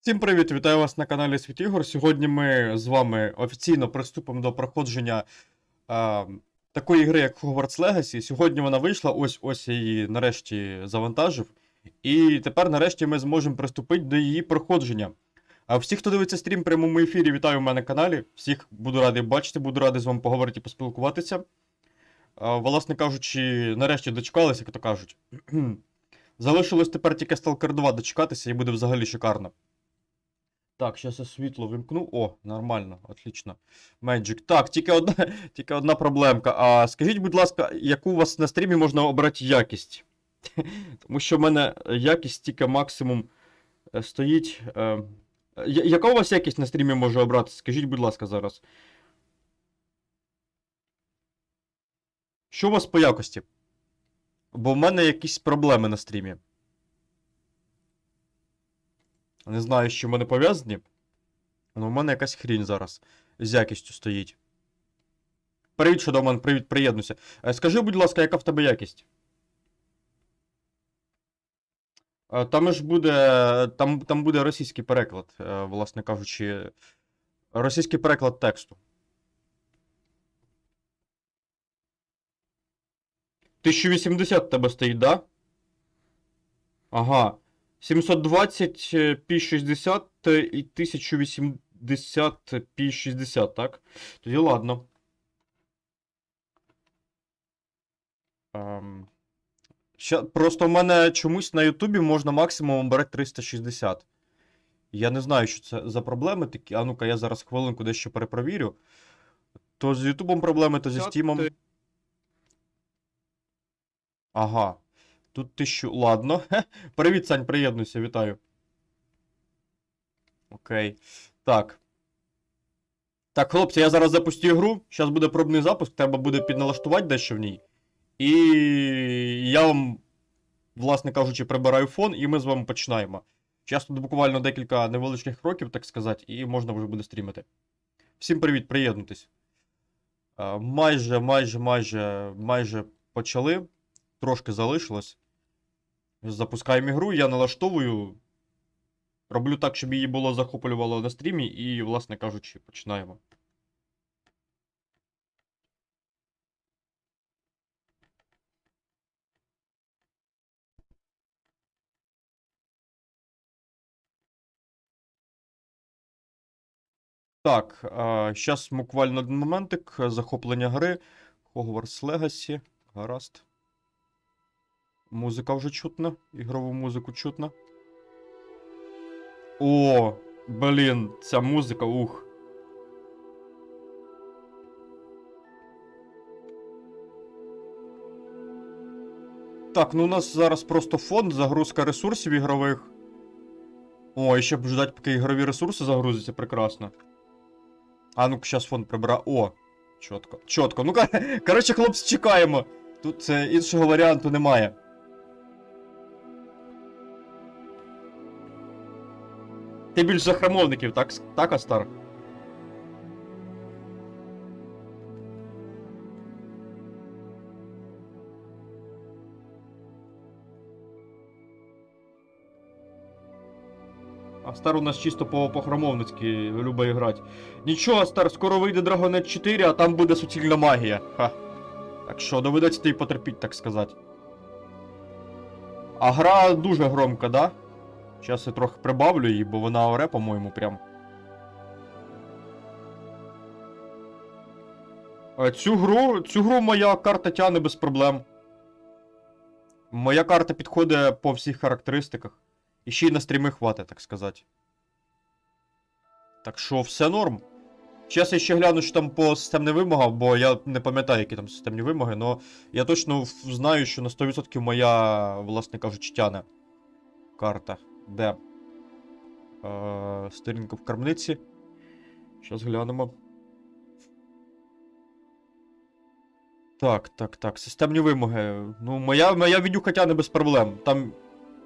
Всім привіт! Вітаю вас на каналі СВІТ ІГОР. Сьогодні ми з вами офіційно приступимо до проходження такої гри, як Hogwarts Legacy. Сьогодні вона вийшла, ось я її нарешті завантажив. І тепер нарешті ми зможемо приступити до її проходження. А всіх, хто дивиться стрім в прямому ефірі, вітаю в мене на каналі. Всіх буду радий бачити, буду радий з вами поговорити і поспілкуватися. Власне кажучи, нарешті дочекалися, як то кажуть. Залишилось тепер тільки Stalker 2 дочекатися і буде взагалі шикарно. Так, зараз я світло вимкну. О, нормально, отлично. Magic. Так, тільки одна проблемка. А скажіть, будь ласка, яку у вас на стрімі можна обрати якість? Тому що в мене якість тільки максимум стоїть. Яка у вас якість на стрімі може обрати? Скажіть, будь ласка, зараз. Що у вас по якості? Бо в мене якісь проблеми на стрімі. Не знаю, з чим вони пов'язані. Але в мене якась хрінь зараз з якістю стоїть. Привіт, Шадоман, привіт, приєднуйся. Скажи, будь ласка, яка в тебе якість? Там ж буде. Там буде російський переклад, власне кажучи. Російський переклад тексту. 1080 в тебе стоїть, да? Ага. 720 p60 і 1080 p60, так? Тоді ладно. Просто в мене чомусь на Ютубі можна максимум обрати 360. Я не знаю, що це за проблеми такі. А ну-ка, я зараз хвилинку дещо перепровірю. То з Ютубом проблеми, то зі Стімом. Ага. Тут 1000. Ладно. Привіт, Сань, приєднуйся, вітаю. Окей. Так. Так, хлопці, я зараз запустю гру. Зараз буде пробний запуск, треба буде підналаштувати дещо в ній. І я вам, власне кажучи, прибираю фон, і ми з вами починаємо. Зараз тут буквально декілька невеличких кроків, так сказати, і можна вже буде стрімити. Всім привіт, приєднуйтесь. Майже почали. Трошки залишилось. Запускаємо ігру, я налаштовую. Роблю так, щоб її було захоплювало на стрімі, і, власне кажучи, починаємо. Так, зараз буквально один моментик. Захоплення гри. Hogwarts Legacy. Гаразд. Музика вже чутна. Ігрову музику чутно. О, блін, ця музика, ух. Так, ну у нас зараз просто фон, загрузка ресурсів ігрових. О, і ще б ждать, поки ігрові ресурси загрузяться, прекрасно. А ну-ка, зараз фон прибираю. О, чітко. Чітко. Ну, коротше, хлопці, чекаємо. Тут іншого варіанту немає. Ти більш за храмовників, так, Астар? Астар у нас чисто по-храмовницьки любить грати. Нічого, Астар, скоро вийде Dragon 4, а там буде суцільна магія. Ха. Так що, доведеться тобі потерпіть, так сказати. А гра дуже громка, да? Зараз я трохи прибавлю її, бо вона оре, по-моєму, прям. Цю гру моя карта тягне без проблем. Моя карта підходить по всіх характеристиках. І ще й на стріми хватить, так сказати. Так що, все норм. Зараз я ще гляну, що там по системним вимогам, бо я не пам'ятаю, які там системні вимоги, але я точно знаю, що на 100% моя, власне кажучи, тягне карта. Де? Сторінка в крамниці. Зараз глянемо. Так. Системні вимоги. Ну, моя відюха тягне без проблем. Там,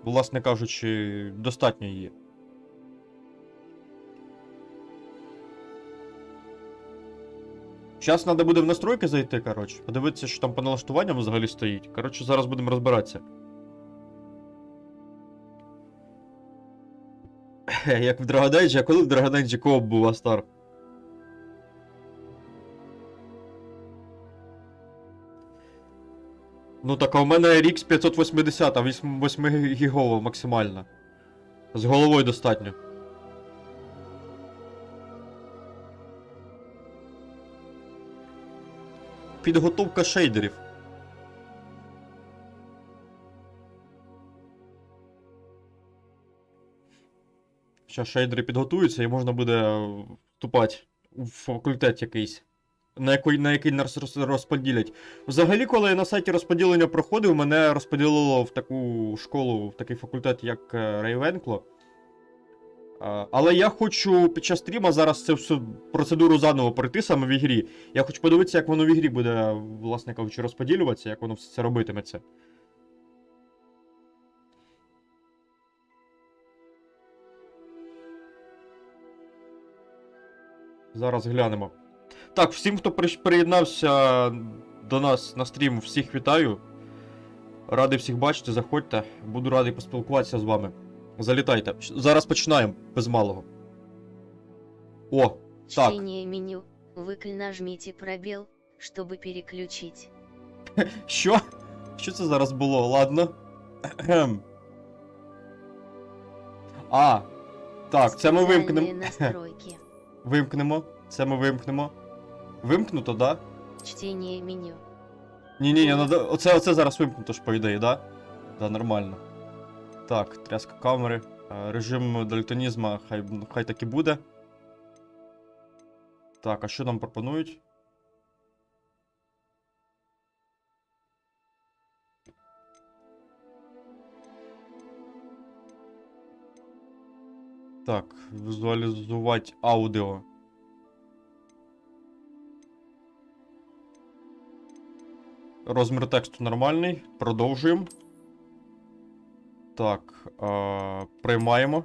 власне кажучи, достатньо її. Зараз треба буде в настройки зайти, коротше. Подивитися, що там по налаштуванням взагалі стоїть. Коротше, зараз будемо розбиратися. Як в Драгоненджі, а коли в Драгоненджі кооп був Астар? Ну так, а у мене RX 580, а 8 гігова максимально. З головою достатньо. Підготовка шейдерів. Зараз шейдери підготуються і можна буде вступати в факультет якийсь. На який нас розподілять. Взагалі, коли я на сайті розподілення проходив, мене розподілило в таку школу, в такий факультет, як Рейвенкло. Але я хочу під час стріма зараз цю всю процедуру заново пройти саме в ігрі. Я хочу подивитися, як воно в ігрі буде, власне кажучи, розподілюватися, як воно все це робитиметься. Зараз глянемо. Так, всім, хто приєднався до нас на стрім, всіх вітаю. Радий всіх бачити, заходьте. Буду радий поспілкуватися з вами. Залітайте. Зараз починаємо, без малого. О, так. Чтение меню. Вы нажмите пробел, чтобы переключить. Що? Що це зараз було? Ладно. А, так, це ми вимкнемо. Настройки. Вимкнемо. Це ми вимкнемо. Вимкнуто, да? Чтение меню. Ні-ні, оце зараз вимкнуто ж, по ідеї, да? Да, нормально. Так, тряска камери. Режим дальтонізму хай так і буде. Так, а що нам пропонують? Так, візуалізувати аудіо. Розмір тексту нормальний. Продовжуємо. Так, приймаємо.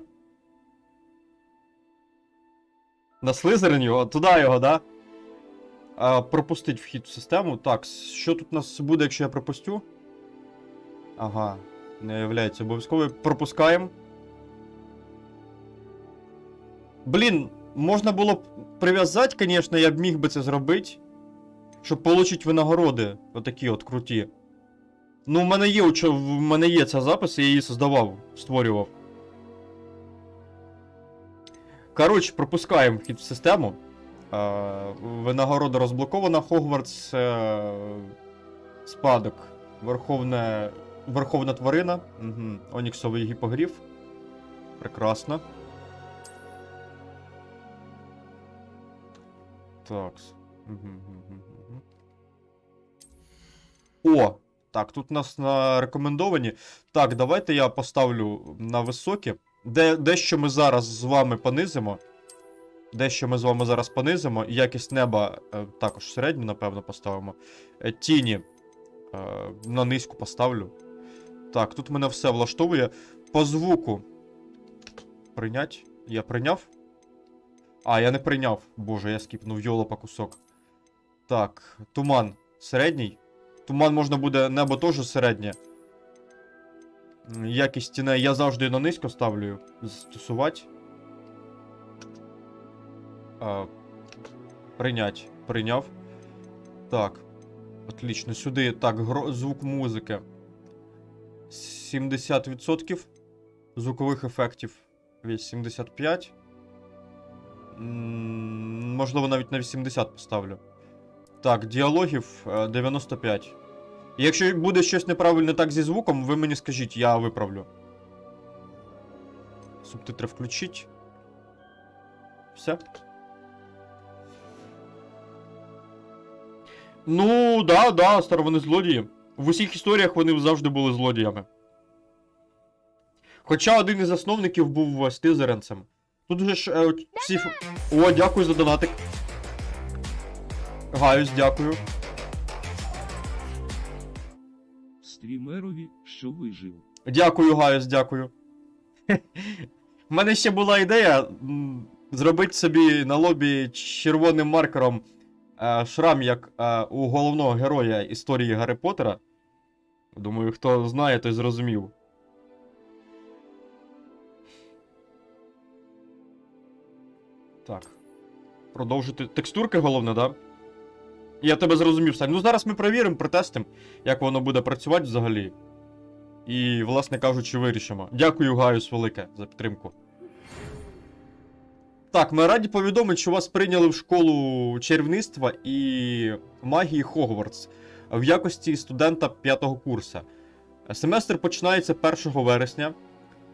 На Слизерин його? Туди його, да? Пропустить вхід в систему. Так, що тут у нас буде, якщо я пропустю? Ага, не являється обов'язково. Пропускаємо. Блін, можна було б прив'язати, звісно, я б міг би це зробити. Щоб отримати винагороди. Отакі от круті. Ну, в мене є ця запис, я її створював. Коротше, пропускаємо вхід в систему. Винагорода розблокована. Хогвартс спадок. Верховна тварина. Угу. Оніксовий гіпогриф. Прекрасно. Так. О! Так, тут у нас на рекомендовані. Так, давайте я поставлю на високі. Дещо ми зараз з вами понизимо. Якість неба також середню, напевно, поставимо. Тіні на низьку поставлю. Так, тут мене все влаштовує. По звуку. Прийнять? Я прийняв? А, я не прийняв. Боже, я скіпнув йолопа кусок. Так, туман середній. Туман можна буде, небо теж середнє. Якість тіней я завжди на низько ставлю. Застосувати. Прийнять. Прийняв. Так. Отлично. Сюди. Так, звук музики. 70% звукових ефектів. 75%. Можливо, навіть на 80 поставлю. Так, діалогів 95. Якщо буде щось неправильно так зі звуком, ви мені скажіть, я виправлю. Субтитри включіть. Все. Ну, да, вони злодії. В усіх історіях вони завжди були злодіями. Хоча один із засновників був слизеринцем. Тут же ж всі... О, дякую за донатик. Гаюсь, дякую. Стрімерові, що вижив. Дякую, Гаюсь, дякую. У мене ще була ідея зробити собі на лобі червоним маркером шрам, як у головного героя історії Гаррі Поттера. Думаю, хто знає, той зрозумів. Так. Продовжити. Текстурки головне, да? Я тебе зрозумів, Сань. Ну зараз ми перевіримо, протестимо, як воно буде працювати взагалі. І, власне кажучи, вирішимо. Дякую, Гаюс, велике, за підтримку. Так, ми раді повідомити, що вас прийняли в школу чарівництва і магії Хогвартс в якості студента 5-го курсу. Семестр починається 1 вересня.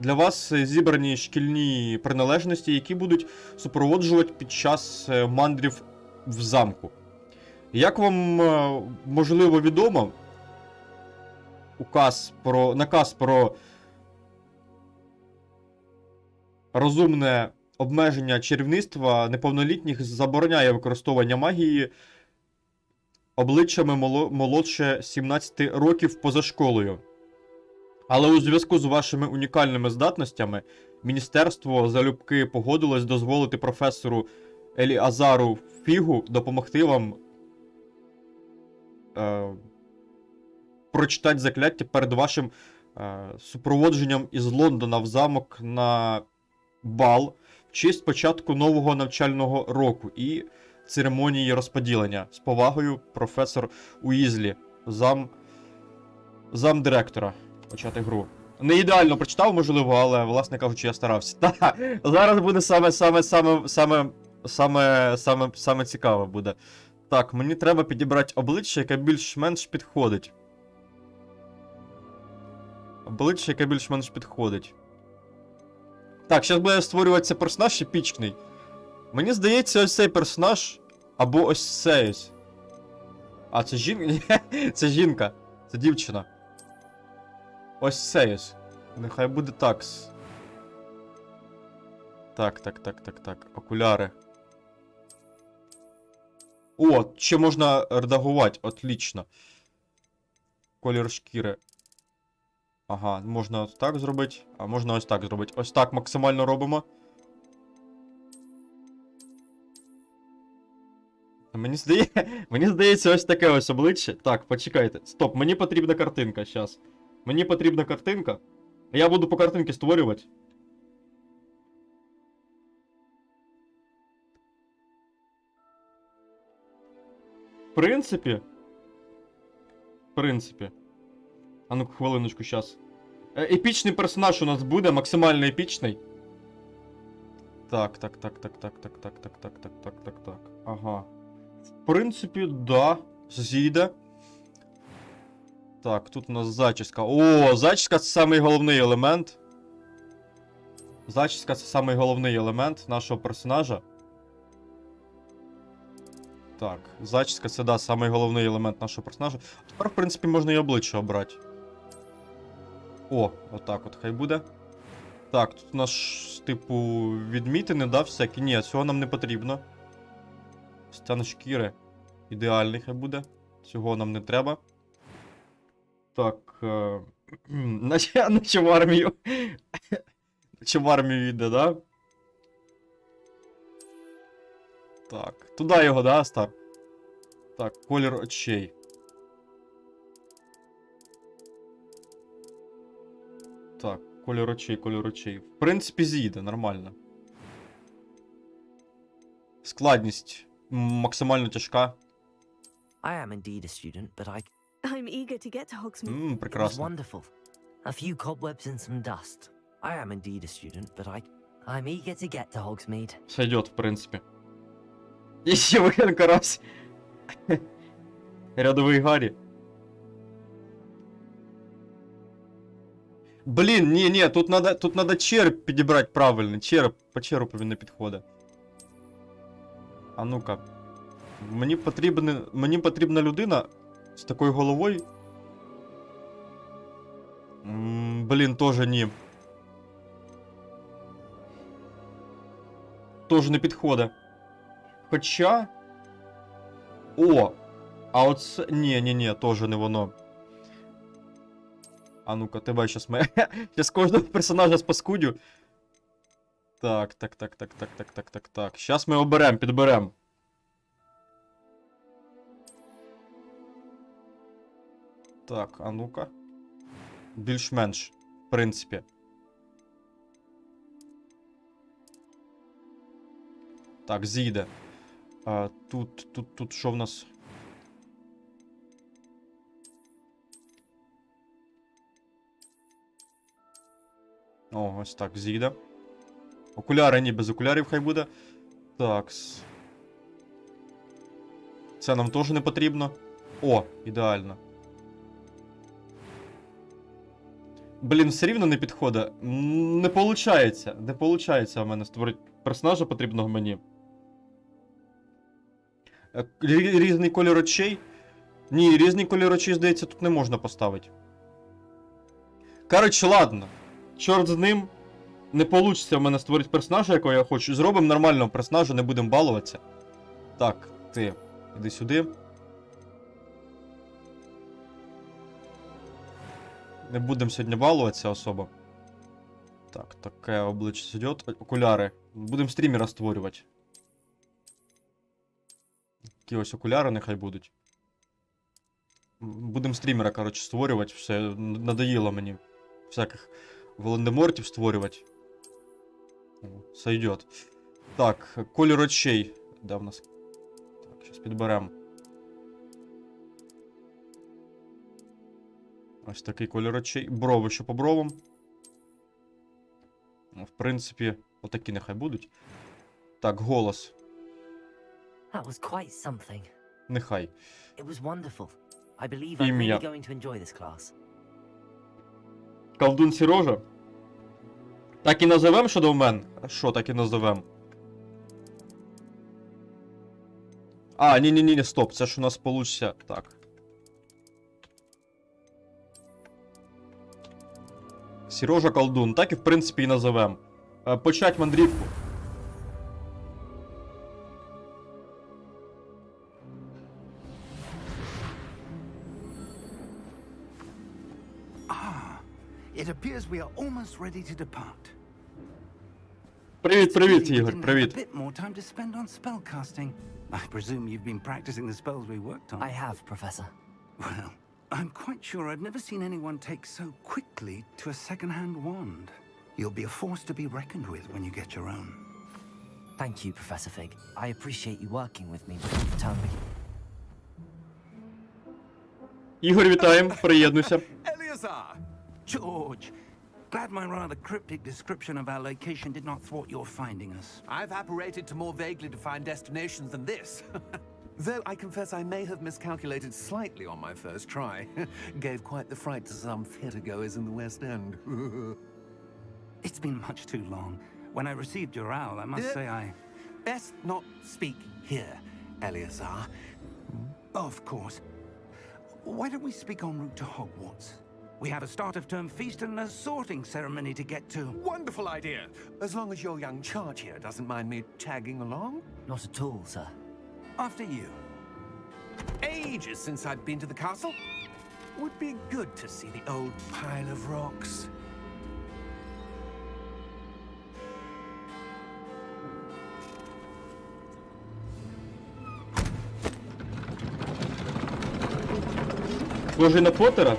Для вас зібрані шкільні приналежності, які будуть супроводжувати під час мандрів в замку. Як вам, можливо, відомо, наказ про розумне обмеження чарівництва неповнолітніх забороняє використовування магії обличчями молодше 17 років поза школою. Але у зв'язку з вашими унікальними здатностями, міністерство залюбки погодилось дозволити професору Еліазару Фігу допомогти вам прочитати закляття перед вашим супроводженням із Лондона в замок на бал в честь початку нового навчального року і церемонії розподілення. З повагою, професор Уізлі, замдиректора. Почати гру. Не ідеально прочитав, можливо, але, власне кажучи, я старався. Так, зараз буде саме цікаве буде. Так, мені треба підібрати обличчя, яке більш-менш підходить. Обличчя, яке більш-менш підходить. Так, зараз буде створюватися персонаж епічний. Мені здається, ось цей персонаж, або ось цей ось. А, це жінка? Це жінка. Це дівчина. Ось цей ось. Нехай буде такс. Так. Окуляри. О, ще можна редагувати, отлично. Колір шкіри. Ага, можна ось так зробити, а можна ось так зробити. Ось так максимально робимо. Мені здається, ось таке ось обличчя. Так, почекайте. Стоп, мені потрібна картинка, щас. Мені потрібна картинка. Я буду по картинці створювати. В принципі. А ну-ка, хвилиночку, щас. Епічний персонаж у нас буде, максимально епічний. Так. Ага. В принципі, да. Зійде. Так, тут у нас зачіска. О, зачіска це самий головний елемент. Зачіска це самий головний елемент нашого персонажа. Так, зачіска це, да, самий головний елемент нашого персонажа. Тепер, в принципі, можна і обличчя обрати. О, отак от хай буде. Так, тут у нас, типу, відмітини, да, всякі. Ні, цього нам не потрібно. Стан шкіри. Ідеальний хай буде. Цього нам не треба. Так, наче в армію. Наче в армію йде, да? Так, туди його, да, став? Так, колір очей. Так, колір очей. В принципі, зійде, нормально. Складність максимально тяжка. I am indeed a student, but I'm eager to get to Hogsmeade. it was Прекрасно. wonderful. A few cobwebs and some dust. I am indeed a student, but I'm eager to get to Hogsmeade. Сойдет, в принципі. І ще один карась. Рядовий Гаррі. Блін, ні, тут надо череп підібрати правильно. По черепу він не підходить. А ну-ка. Мені потрібна людина з такою головою. Блін, тоже ні. Тоже не підходить. Хоча... О! А оце... Ні, тоже не воно. А ну-ка, тебе щас ми... Щас кожного персонажа спаскудю. Так. Щас ми оберем, підберем. Так, а ну-ка. Більш-менш, в принципі. Так, зійде. Тут що в нас? О, ось так, зійде. Окуляри, ні, без окулярів хай буде. Такс. Це нам теж не потрібно. О, ідеально. Блін, все рівно не підходить. Не получається. Не получається в мене створити персонажа потрібного мені. Різний кольор очей. Ні, різний кольор очей, здається, тут не можна поставити. Коротше, ладно. Чорт з ним. Не вийде в мене створити персонажа, якого я хочу. Зробимо нормального персонажа, не будемо балуватися. Так, ти. Іди сюди. Не будемо сьогодні балуватися особо. Так, таке обличчя сидить. Окуляри. Будемо стрімера створювати. Такі ось окуляри нехай будуть. Будемо стрімера, коротше, створювати. Все, надоїло мені всяких Волан-де-Мортів створювати. Сойдет. Так, колір очей. Де в нас? Так, зараз підберемо. Ось такий колір очей. Брови ще по бровам. В принципі, отакі нехай будуть. Так, голос. That was quite something. Нехай. It was wonderful. I believe I'm Ім'я. really going to enjoy this class. Колдун Сірожа. Так і назовем Shadowman? Що так і назовем? А, ні, стоп, це ж у нас получиться. Так. Сірожа колдун. Так і в принципі і назовем. Почать мандрівку. It appears we are almost ready to depart. Привіт, It's Ігор, a привіт. bit more time to spend on spellcasting. I presume you've been practicing the spells we worked on. I have, Professor. Well, I'm quite sure I've never seen anyone take so quickly to a second-hand wand. You'll be a force to be reckoned with when you get your own. Thank you, Professor Fig. I appreciate you working with me before the term begins. Ігор, вітаємо, приєднуйся. Eleazar! George! Glad my rather cryptic description of our location did not thwart your finding us. I've apparated to more vaguely defined destinations than this. Though I confess I may have miscalculated slightly on my first try. Gave quite the fright to some theatregoers in the West End. It's been much too long. When I received your owl, I must say I... Best not speak here, Eleazar. Of course. Why don't we speak en route to Hogwarts? We have a start-of-term feast and a sorting ceremony to get to. Wonderful idea. As long as your young charge here doesn't mind me tagging along. Not at all, sir. After you. Ages since I'd been to the castle. Would be good to see the old pile of rocks. Схожий на Поттера?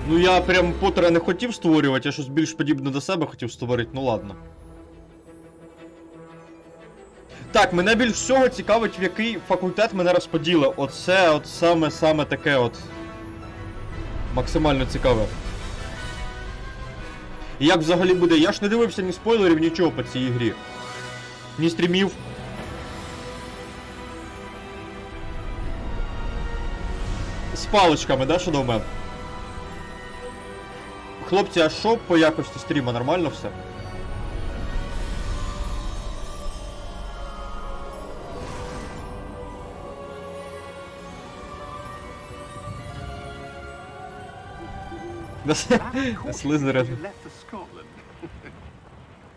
Ну я прям Поттера не хотів створювати, я щось більш подібне до себе хотів створити, ну ладно. Так, мене більш всього цікавить, в який факультет мене розподіли. Оце от саме таке от. Максимально цікаве. І як взагалі буде? Я ж не дивився ні спойлерів, нічого по цій ігрі. Ні стрімів. З паличками, да, Shadowman? Хлопці, а що по якості стріма? Нормально все? Слизери. You left for Scotland.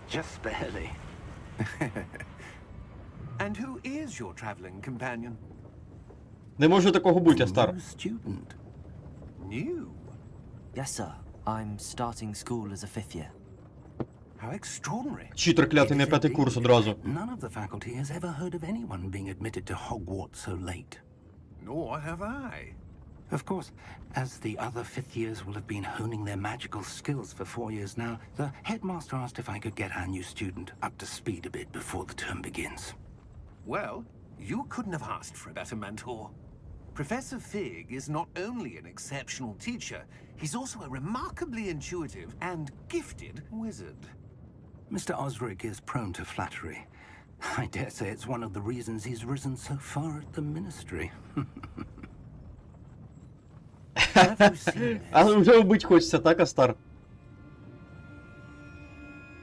Just barely. And who is your traveling companion? Не може такого бути, Астар. New student. New? Yes, sir. I'm starting school as a fifth year. How extraordinary. Читер клятий, не п'ятий курс одразу. None of the faculty has ever heard of anyone being admitted to Hogwarts so late. Nor have I. Of course, as the other fifth years will have been honing their magical skills for 4 years now, the headmaster asked if I could get our new student up to speed a bit before the term begins. Well, you couldn't have asked for a better mentor. Professor Fig is not only an exceptional teacher, he's also a remarkably intuitive and gifted wizard. Mr. Osric is prone to flattery. I dare say it's one of the reasons he's risen so far at the ministry. Have you seen this? Але вже вбить хочеться, так, Астар?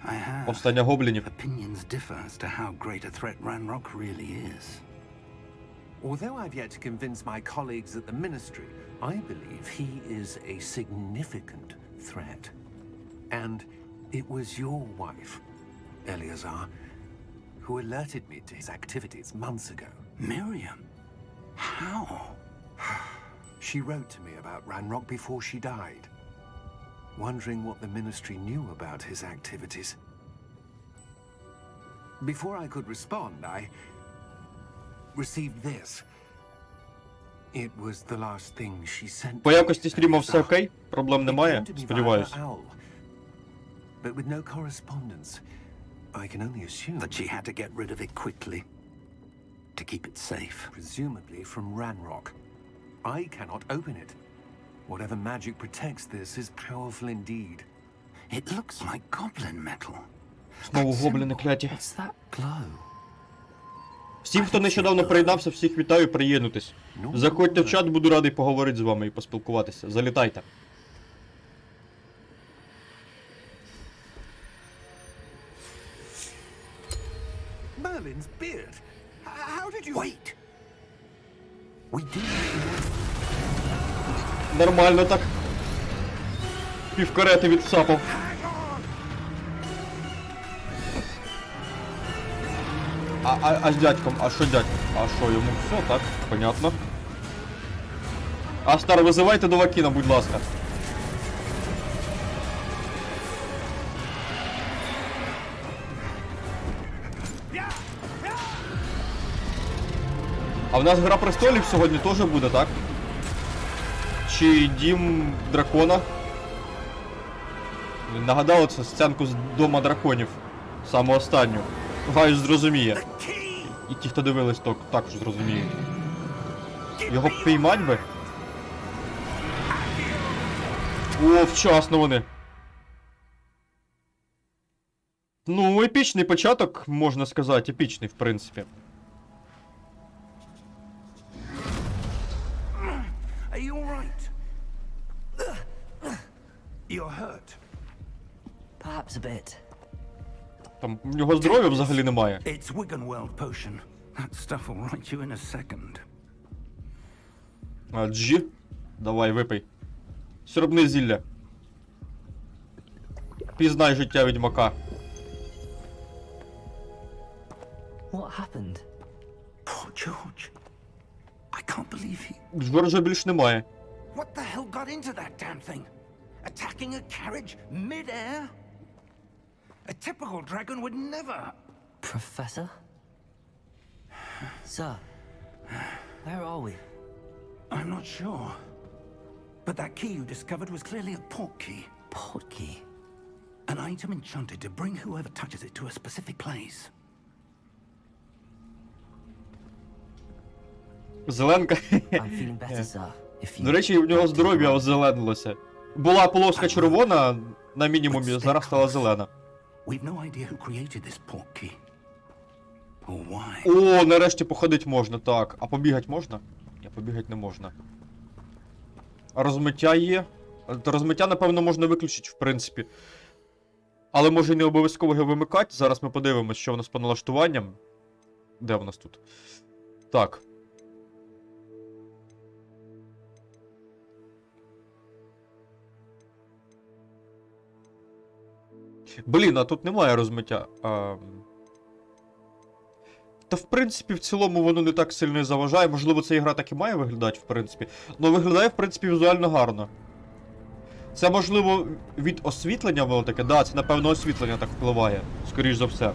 I have. Повстання гоблінів. Opinions differ as to how great a threat Ranrock really is. Although I've yet to convince my colleagues at the ministry, I believe he is a significant threat. And it was your wife, Eleazar, who alerted me to his activities months ago. Miriam? How? She wrote to me about Ranrock before she died, wondering what the ministry knew about his activities. Before I could respond, I received this. It was the last thing she sent. По якості стріму все окей? Проблем немає? Сподіваюсь. But with no correspondence, I can only assume That she had to get rid of it quickly to keep it safe. presumably from Ranrock. I cannot open it. Whatever magic protects this is powerful indeed. It looks like goblin metal. Знову гобліни кляті. What's that glow? Всім, хто нещодавно приєднався, всіх вітаю, приєднуйтесь. Заходьте в чат, буду радий поговорити з вами і поспілкуватися. Залітайте. Merlin's beard. How did you... Wait! We do. Нормально так. Півкарети відсапав. А з дядьком? А що дядько? А що, йому все, так? Понятно. Астар, визивайте Довакіна, будь ласка. А в нас Гра престолів сьогодні теж буде, так? Чи Дім дракона? Нагадали це сценку з Дома драконів. Саме останню. Гайс зрозуміє. І ті, хто дивились, то також зрозуміють. Його піймать би? О, вчасно вони. Ну, епічний початок, можна сказати, епічний, в принципі. Are you all right? You're hurt. Perhaps a bit. Там в нього здоров'я взагалі немає. It's Wiggenweld potion. That stuff will right you in a second. А, Джі? Давай, випий. Сиропне зілля. Пізнай життя відьмака. What happened? Poor George. I can't believe he... Джорджа більш немає. What the hell got into that damn thing? Attacking a carriage mid-air? A typical dragon would never... Professor? Sir, where are we? I'm not sure. But that key you discovered was clearly a port key. Port key. An item enchanted to bring whoever touches it to a specific place. Зеленка. I'm feeling better, sir. If you... До речі, в нього здоров'я озеленилося. Була полоска червона на мінімумі, зараз стала зелена. We've no idea who created this port key. Or why. О, нарешті походити можна, так. А побігати можна? Ні, побігати не можна. А розмиття є. Розмиття, напевно, можна виключити, в принципі. Але може і не обов'язково його вимикати. Зараз ми подивимося, що в нас по налаштуванням. Де в нас тут? Так. Блін, а тут немає розмиття. Та в принципі, в цілому воно не так сильно і заважає. Можливо, ця ігра так і має виглядати, в принципі. Ну, виглядає, в принципі, візуально гарно. Це, можливо, від освітлення воно таке? Да, це, напевно, освітлення так впливає. Скоріш за все.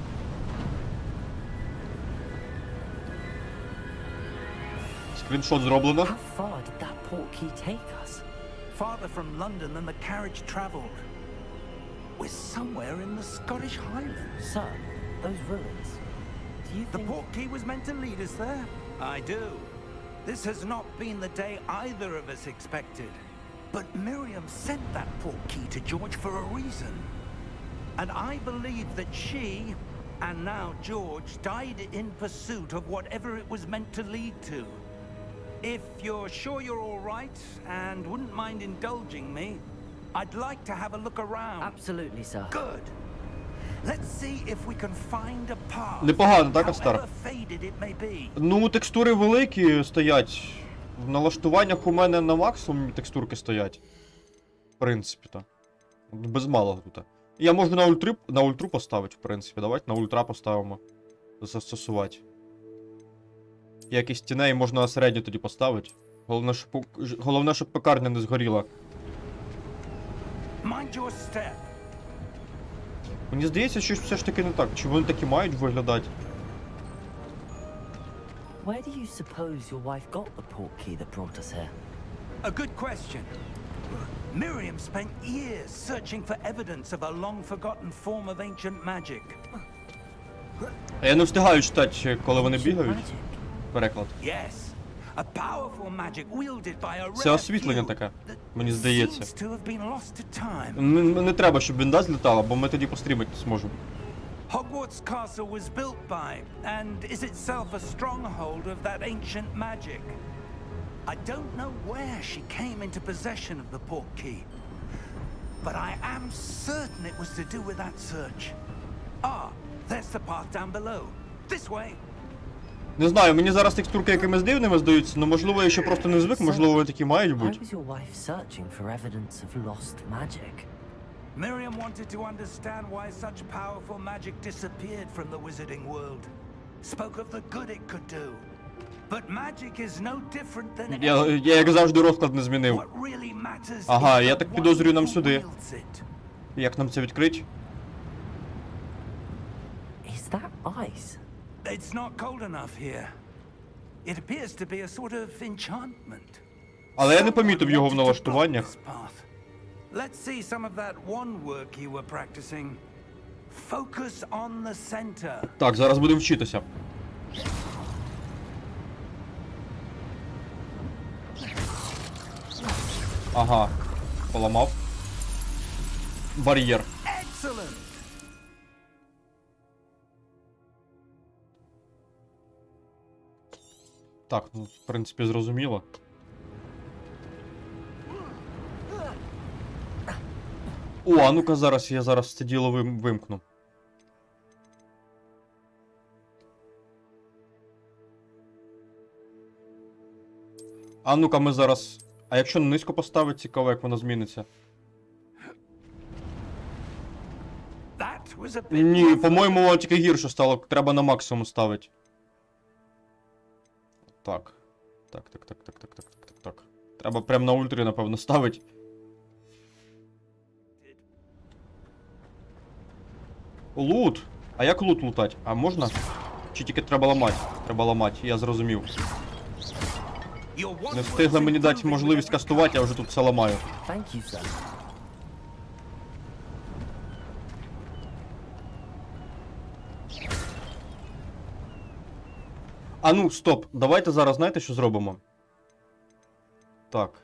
Скріншот зроблено. How far did that portkey take us? Farther from London than the carriage travelled. We're somewhere in the Scottish Highlands. Sir, those ruins. Do you The think... portkey was meant to lead us there? I do. This has not been the day either of us expected. But Miriam sent that portkey to George for a reason. And I believe that she, and now George, died in pursuit of whatever it was meant to lead to. If you're sure you're all right and wouldn't mind indulging me, I'd like to have a look around. Absolutely, sir. Good. Let's see if we can find a path. Непогано, так, Астар? However faded it may be. Ну, текстури великі стоять. В налаштуваннях у мене на максимумі текстурки стоять. В принципі-то. Без малого тут. Я можу на ультру поставити, в принципі. Давайте на ультра поставимо. Застосувати. Якісь тіней можна на середню тоді поставити. Головне, щоб пекарня не згоріла. Mind your step. Мені здається, що все ж таки не так. Чи вони такі мають виглядати? Where do you suppose your wife got the portkey that brought us here? A good question. Miriam spent years searching for evidence of a long-forgotten form of ancient magic. Я не встигаю читати, коли вони бігають. Magic? Переклад. Yes, a powerful magic wielded by a Це rare освітлення few таке, that мені здається. seems to have been lost to time. Не треба, щоб вінда злітала, бо ми тоді пострімити зможемо. Hogwarts Castle was built by, and is itself a stronghold of that ancient magic. I don't know where she came into possession of the portkey, but I am certain it was to do with that search. Ah, there's the path down below. This way. Не знаю, мені зараз текстурки якимись дивними здаються, але можливо я ще просто не звик, можливо вони такі мають Why бути. was your wife searching for evidence of lost magic? Miriam wanted to understand why such powerful magic disappeared from the wizarding world. Spoke of the good it could do. But magic is no different than Я як завжди розклад не змінив. What really matters Ага, is я the так one підозрюю нам who сюди. wields it. Як нам це відкрити? Is that ice? It's not cold enough here. It appears to be a sort of enchantment. Але я не помітив його в Someone wanted to block налаштуваннях. this path. Let's see some of that one work you were practicing. Focus on the center. Так, зараз будемо вчитися. Ага, поламав. Бар'єр. Excellent. Так, ну, в принципі, зрозуміло. О, а ну-ка зараз, я зараз це діло вимкну. А ну-ка ми зараз... А якщо низько поставити, цікаво, як воно зміниться. That was a bit Ні, rough. по-моєму, тільки гірше стало. Треба на максимум ставити. Так. Так. Треба прям на ультрі, напевно, ставити. Лут! А як лут лутать? А можна? Чи тільки треба ламати? Треба ламати, я зрозумів. Your one Не встигли мені дати можливість кастувати, я вже тут все ламаю. Thank you, sir. А ну, стоп, давайте зараз, знаєте, що зробимо? Так.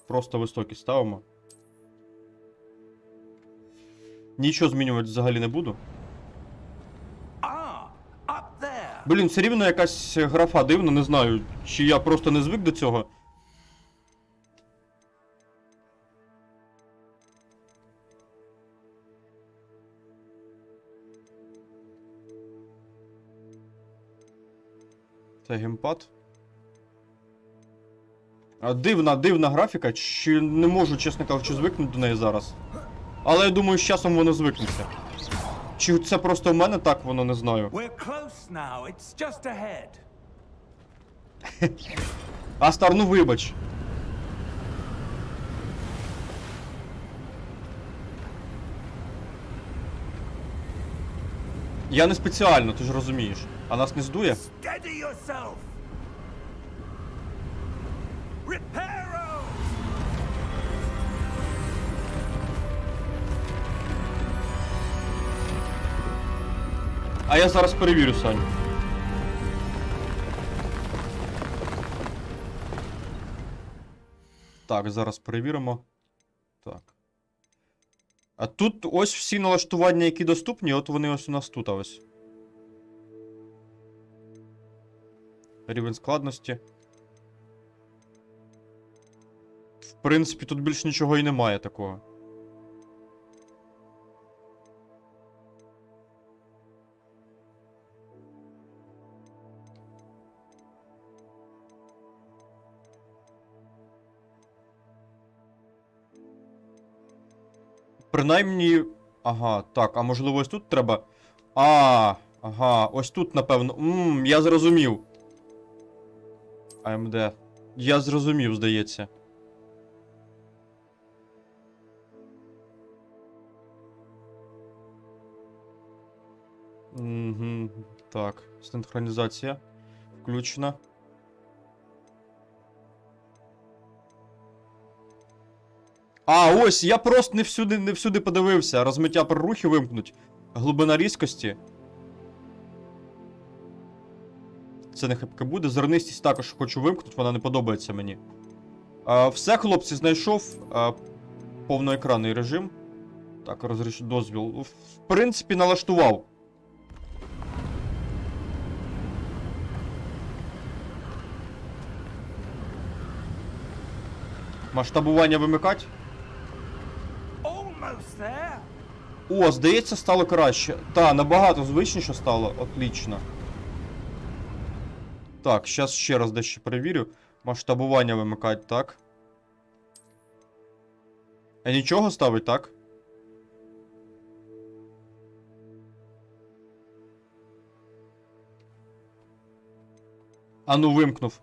Просто високі ставимо. Нічого змінювати взагалі не буду. up there. Блін, все рівно якась графа дивна, не знаю, чи я просто не звик до цього. Це геймпад. Дивна графіка, чи не можу, чесно кажучи, звикнути до неї зараз. Але я думаю, з часом воно звикнеться. Чи це просто в мене так, воно не знаю. We're close now. It's just ahead. Астар, ну вибач. Я не спеціально, ти ж розумієш. А нас не здує? Steady yourself. Reparo! А я зараз перевірю, Сань. Так, зараз перевіримо. Так. А тут ось всі налаштування, які доступні, от вони ось у нас тут ось. Рівень складності. В принципі, тут більш нічого і немає такого. Принаймні... Ага, так, а можливо ось тут треба... Ага, ось тут, напевно... Я зрозумів. AMD. Я зрозумів, здається. Угу. Так, синхронізація включена. Ось, я просто не всюди подивився. Розмиття при рухі вимкнуть. Глибина різкості. Це не хибке буде. Зернистість також хочу вимкнути, вона не подобається мені. Все, хлопці, знайшов повноекранний режим. Так, розрішити дозвіл. В принципі, налаштував. Масштабування вимикати. Almost there. О, здається, стало краще. Та, набагато звичніше стало. Отлично. Так, зараз ще раз дещо перевірю. Масштабування вимикати, так. А нічого ставить, так? Ану, вимкнув.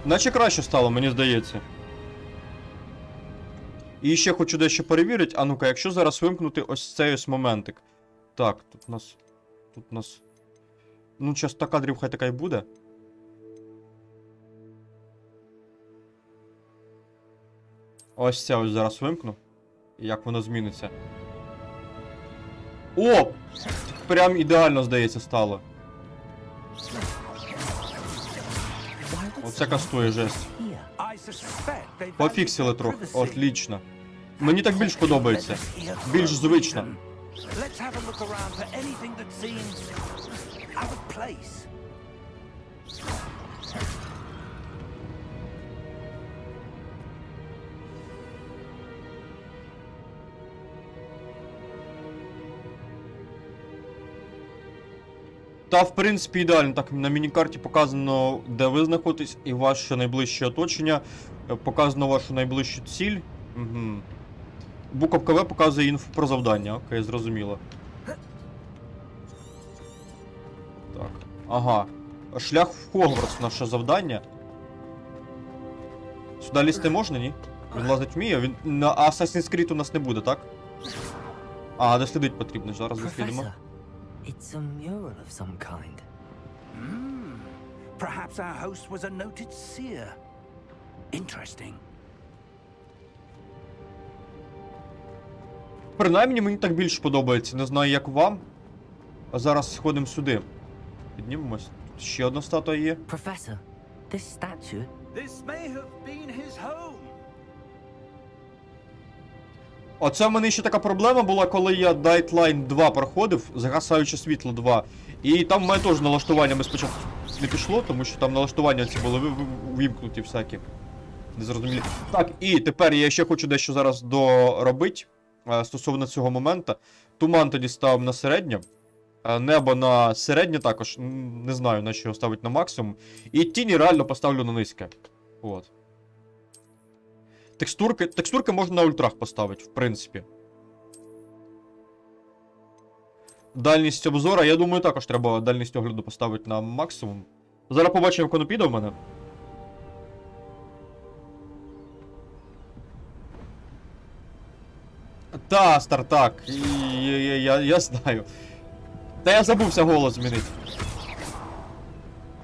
Наче краще стало, мені здається. І ще хочу дещо перевірити. А ну-ка, якщо зараз вимкнути ось цей ось моментик. Так, тут у нас... Ну, частота кадрів хай така й буде. Ось це ось зараз вимкну. І як воно зміниться. О! Прям ідеально, здається, стало. Оце кастує жесть. Пофіксили трохи. Отлично. Мені так більш подобається. Більш звично. Та, в принципі, ідеально. Так, на міні-карті показано, де ви знаходитесь, і ваше найближче оточення. Показано вашу найближчу ціль. Угу. Буковка В показує інфу про завдання. Окей, зрозуміло. Так. Ага. Шлях в Хогвартс наше завдання. Сюди лізти можна, ні? Він лазить вміє. Він на Assassin's Creed у нас не буде, так? Дослідити потрібно. Зараз дослідимо. It's a mural of some kind. Perhaps our host was a noted seer. Interesting. Принаймні мені так більше подобається. Не знаю, як вам. А зараз сходимо сюди. Піднімемось. Тут ще одна статуя є. Professor, this statue... This may have been his home. Оце в мене ще така проблема була, коли я Dateline 2 проходив, загасаюче світло 2. І там в мене теж налаштуваннями спочатку не пішло, тому що там налаштування ці були вимкнуті всякі. Незрозумілі. Так, і тепер я ще хочу дещо зараз доробити стосовно цього моменту. Туман тоді ставив на середнє. Небо на середнє також. Не знаю, на що його ставити на максимум. І тіні реально поставлю на низьке. От. Текстурки можна на ультрах поставити, в принципі. Дальність обзора, я думаю, також треба дальність огляду поставити на максимум. Зараз побачимо, як воно піде в мене. Та, стартак. Я знаю. Та я забувся голос змінити.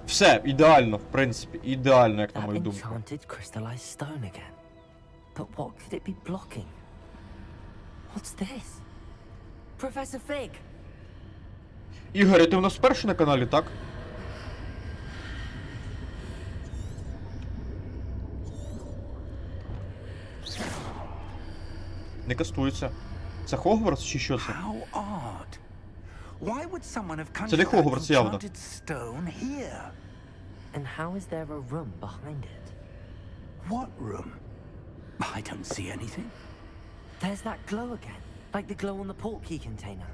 Все, ідеально, в принципі, ідеально, як на That мою думку. enchanted crystallized stone again. But what could it be blocking? What's this? Professor Fig! Ігор, ти в нас перший на каналі, так? Не кастується. Це Хогвартс чи що це? How odd. Why would someone have Це не conjured that Хогвартс явно. enchanted stone here? And how is there a room behind it? What room? I don't see anything. There's that glow again, like the glow on the portkey container.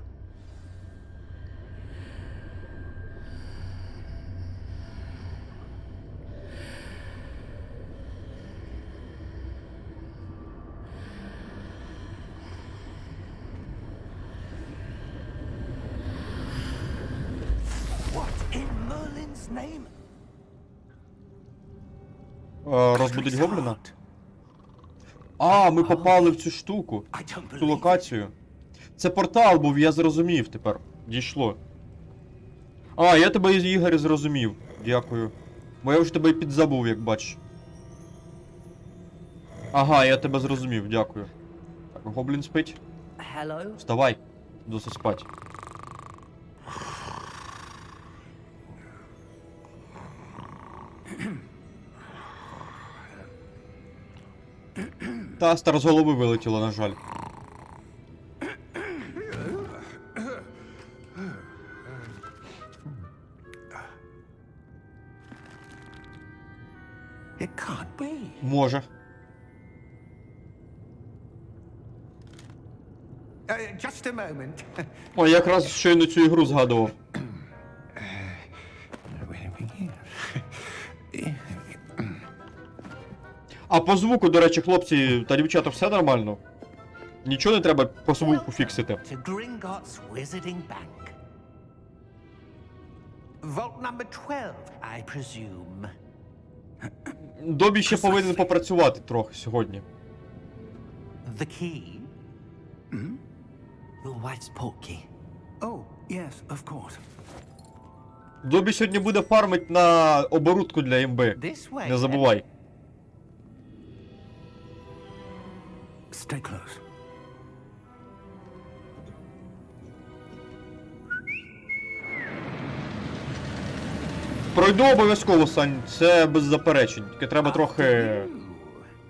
What in Merlin's name? Розбудить гобліна? А, ми попали в цю штуку. I don't В цю believe it. локацію. Це портал був, я зрозумів тепер. Дійшло. А, я тебе, Ігор, зрозумів. Дякую. Бо я вже тебе і підзабув, як бачиш. Ага, я тебе зрозумів, дякую. Так, гоблін спить. Hello? Вставай. Досить спать. Та, стар з голови вилетіло, на жаль. It can't be. Може. Just a moment. О, я якраз щойно цю ігру згадував. А по звуку, до речі, хлопці та дівчата, все нормально? Нічого не треба по звуку фіксити. To Gringotts Wizarding Bank. Vault number 12, I presume. Добі ще повинен попрацювати трохи сьогодні. The key? Your wife's portkey. Oh, yes, of course. Добі сьогодні буде фармить на оборудку для імби. This way. Не забувай. Stay close. Пройду обов'язково, Сань, це без заперечень. Тільки треба трохи...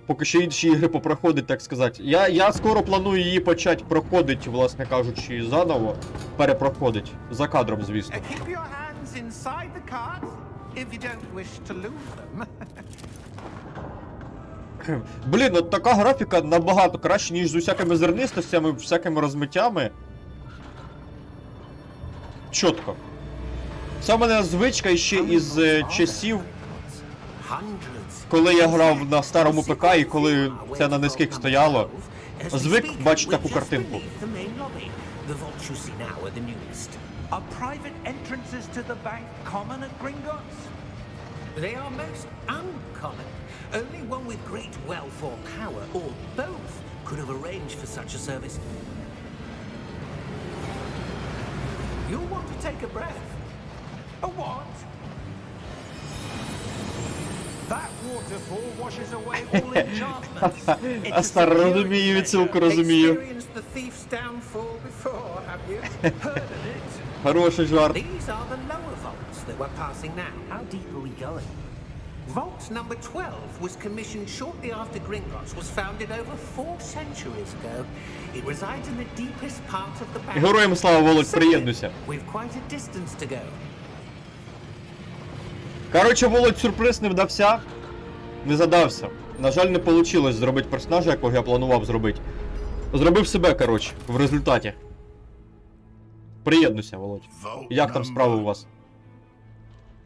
Поки що інші ігри попроходить, так сказати. Я скоро планую її почати проходити, власне кажучи, заново. Перепроходить. За кадром, звісно. Keep your hands inside the cards if you don't wish to lose them. Блін, от така графіка набагато краще, ніж з усякими зернистостями, всякими розмиттями. Чітко. Це в мене звичка ще із часів, коли я грав на старому ПК і коли це на низьких стояло. Звик бачити таку картинку. Are private entrances to the bank common at Gringotts? They are most uncommon. Only one with great wealth or power, or both, could have arranged for such a service. You'll want to take a breath. A what? That waterfall washes away all enchantments. А стар, розумію, відсилку розумію. Experienced the thief's downfall before, have you? Heard of it? Хороший жарт. These are the lower vaults that we're passing now. How deep are we going? Vault number 12 was commissioned shortly after Gringotts was founded over 4 centuries ago. It resides in the deepest part of the bank. Героям слава, Володь, приєднуйся. We've quite a distance to go. Коротше, Володь, сюрприз не вдався. Не задався. На жаль, не вийшло зробити персонажа, якого я планував зробити. Зробив себе, коротше, в результаті. Приєднуйся, Володь. Як там справи у вас?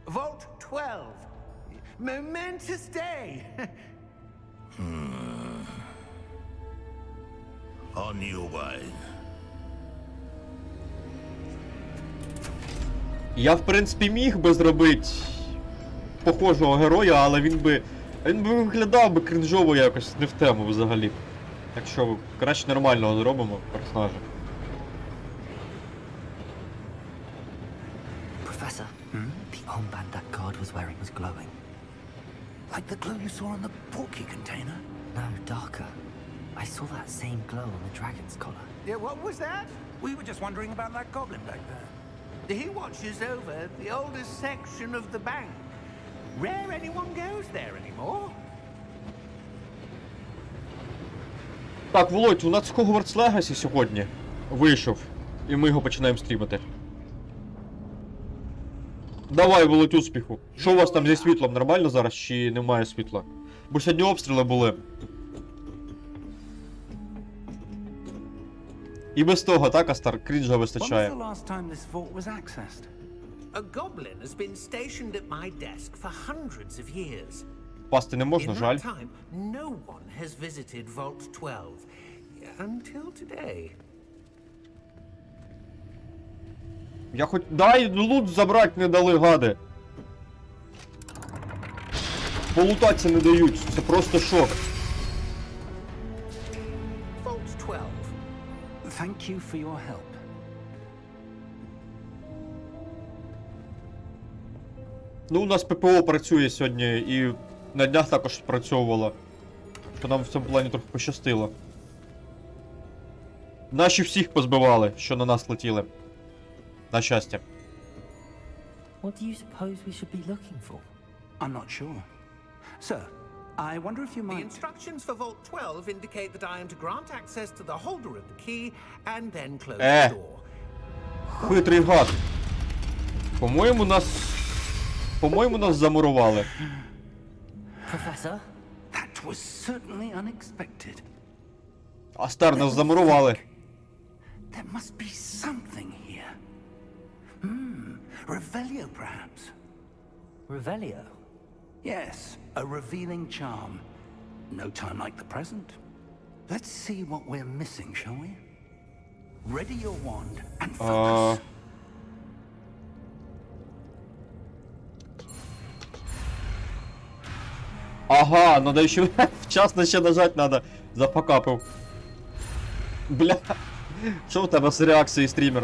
Vault 12. Momentous day. On your way. Я, в принципі, міг би зробити похожого героя, але він би виглядав би кринжово якось, не в тему взагалі. Так що, краще нормального зробимо персонажа. Professor, the armband that guard was wearing was glowing. Like the glow you saw on the portkey container? No, darker. I saw that same glow on the dragon's collar. Yeah, what was that? We were just wondering about that goblin back there. He watches over the oldest section of the bank. Rare anyone goes there anymore. Так, Володь, у нас Hogwarts Legacy сьогодні вийшов. І ми його починаємо стрімити. Давай, Володь, успіху. Що у вас там зі світлом? Нормально зараз чи немає світла? Бо сьогодні обстріли були. І без того, так, Астар, крінжа When was вистачає. the last time this vault was accessed? A goblin has been stationed at my desk for hundreds of years. Пасти не In можна, жаль. that time, no one has visited Vault 12 until today. Я хоч... Дай лут забрати не дали, гади. Полутатися не дають, це просто шок. Vault 12. Thank you for your help. Ну, у нас ППО працює сьогодні і на днях також спрацьовувало. То нам в цьому плані трохи пощастило. Наші всіх позбивали, що на нас летіли. На щастя. What do you suppose we should be looking for? I'm not sure. Sir, I wonder if you The might... instructions for Vault 12 indicate that I am to grant access to the holder of the key and then close Eh. the door. Хитрий гад. По-моєму, нас замурували. Professor? That was certainly unexpected. Астар, нас замурували. There must be something here. Revelio, perhaps? Revelio? Yes, a revealing charm. No time like the present. Let's see what we're missing, shall we? Ready your wand and focus. Ага, надо ще вчасно ще нажать надо. Зафакапив. Бля. Що у тебе з реакцією, стрімер?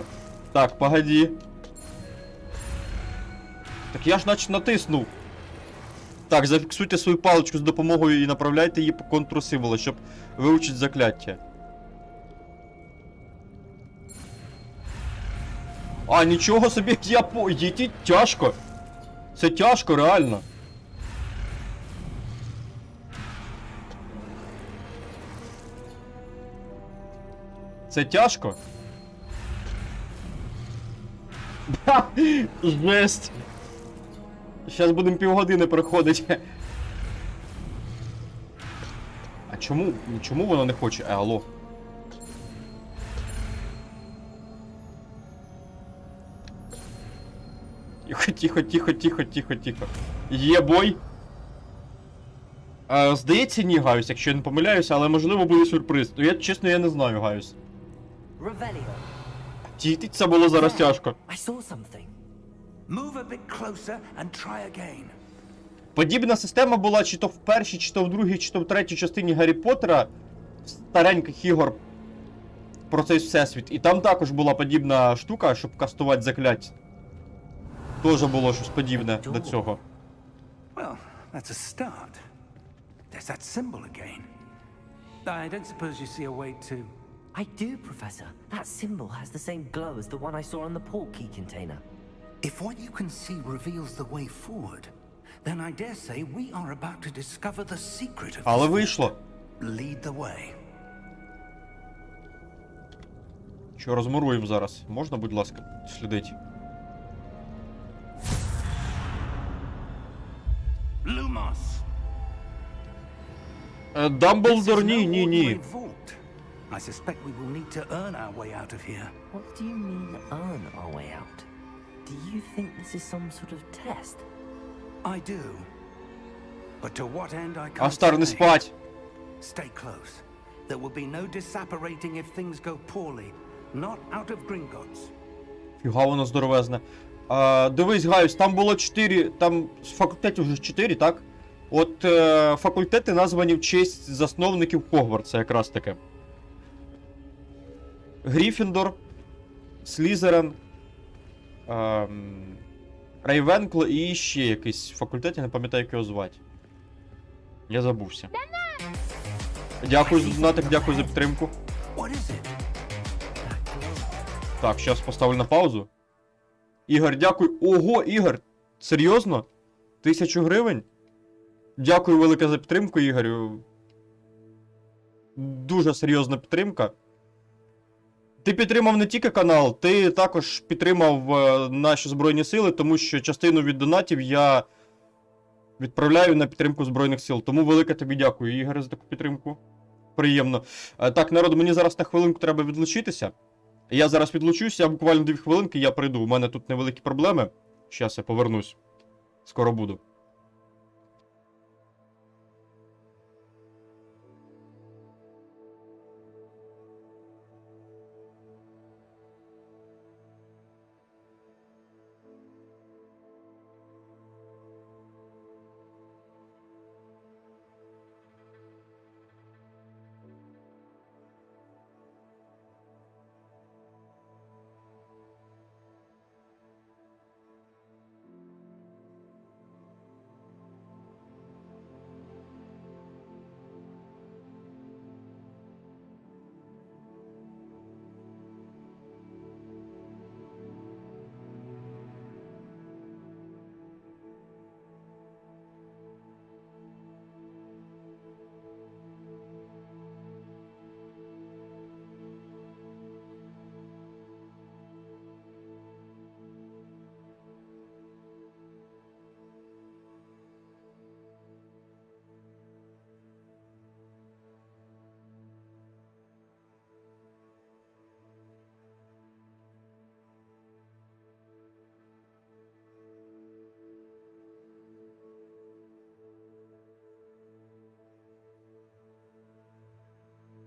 Так, погоді. Так я ж наче натиснув. Так, зафіксуйте свою паличку з допомогою і направляйте її по контуру символа, щоб вивчити закляття. А, нічого собі, я по... Їдіть тяжко. Це тяжко, реально. Це тяжко? Жесть. Зараз будемо півгодини проходити. А чому воно не хоче? Алло. Тихо. Є бой. Здається, ні, Гаюс, якщо я не помиляюся, але можливо буде сюрприз. Ну, чесно, я не знаю, Гаюс. Revelio? Тітить це було зараз тяжко. I saw something. Move a bit closer and try again. Подібна система була чи то в першій, чи то в другій, чи то в третій частині Гаррі Поттера, стареньких ігор про цей всесвіт. І там також була подібна штука, щоб кастувати закляття. Тоже було щось подібне до цього. Well, that's a start. There's that symbol again. I don't suppose you see a way to... I do, Professor. That symbol has the same glow as the one I saw on the portkey container. If what you can see reveals the way forward, then I dare say we are about to discover the secret of Але this вийшло. vault. Lead the way. Що, розмуруємо зараз? Можна, будь ласка, слідить? Lumos! Дамблдор, ні. I suspect we will need to earn our way out of here. What do you mean, earn our way out? Do you think this is some sort of test? I do. But to what end I can't Астар, не say. спать. Stay close. There will be no disapparating if things go poorly. Not out of Gringotts. Фіга воно здоровезне. Дивись, Гаюс, там було 4, там з факультетів вже 4, так? От факультети названі в честь засновників Хогвартса якраз таки. Гріфіндор, Слізерин, Рейвенкло і ще якийсь факультет, я не пам'ятаю, як його звати. Я забувся. Дякую за донатик, дякую за підтримку. Так, зараз поставлю на паузу. Ігор, дякую. Ого, Ігор! Серйозно? 1000 гривень? Дякую велике за підтримку, Ігорю. Дуже серйозна підтримка. Ти підтримав не тільки канал, ти також підтримав наші Збройні Сили, тому що частину від донатів я відправляю на підтримку Збройних Сил. Тому велике тобі дякую, Ігоре, за таку підтримку. Приємно. Так, народ, мені зараз на хвилинку треба відлучитися. Я зараз відлучуся, я буквально 2 хвилинки, я прийду. У мене тут невеликі проблеми. Щас я повернусь. Скоро буду.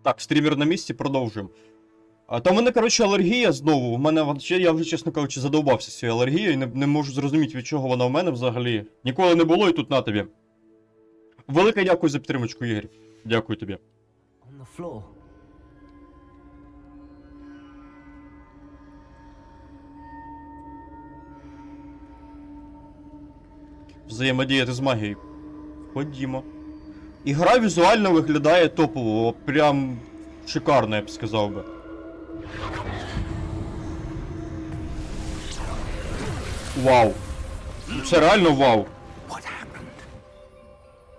Так, стрімер на місці, продовжуємо. Та в мене, коротше, алергія знову. В мене, я вже, чесно кажучи, задовбався з цією алергією і не можу зрозуміти, від чого вона в мене взагалі. Ніколи не було і тут на тобі. Велике дякую за підтримочку, Ігор. Дякую тобі. Взаємодіяти з магією. Ходімо. Ігра візуально виглядає топово, прям шикарно, я б сказав би. Вау. Це реально вау.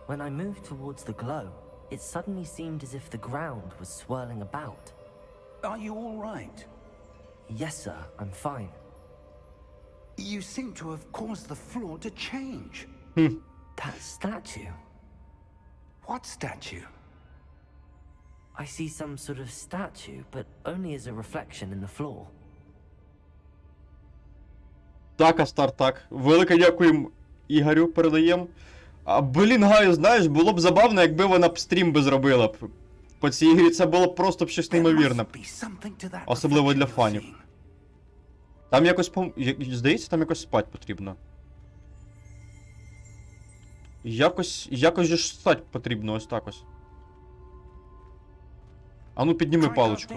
When I moved towards the glow, it suddenly seemed as if the ground was swirling about. Are you all right? Yes, sir, I'm fine. You seem to have caused the floor to change. That statue. What statue? I see some sort of statue, but only as a reflection in the floor. Так, Астар, так. Велике дякуємо Ігорю, передаємо. Блін, Гаю, знаєш, було б забавно, якби вона б стрім би зробила б. По цій грі це було б просто б щось неймовірне. Особливо для фанів. Там якось, здається, там якось спать потрібно. Якось же ж спать потрібно, ось так ось. А ну підніми паличку.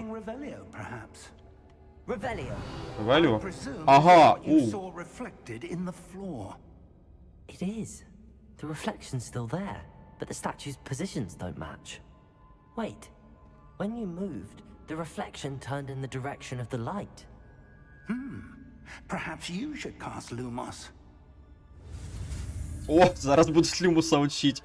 Ревеліо? Ага, It is. The reflection's still there, but the statue's positions don't match. Wait. When you moved, the reflection turned in the direction of the light. Perhaps you should cast Lumos. О, зараз буду Слюмуса учить.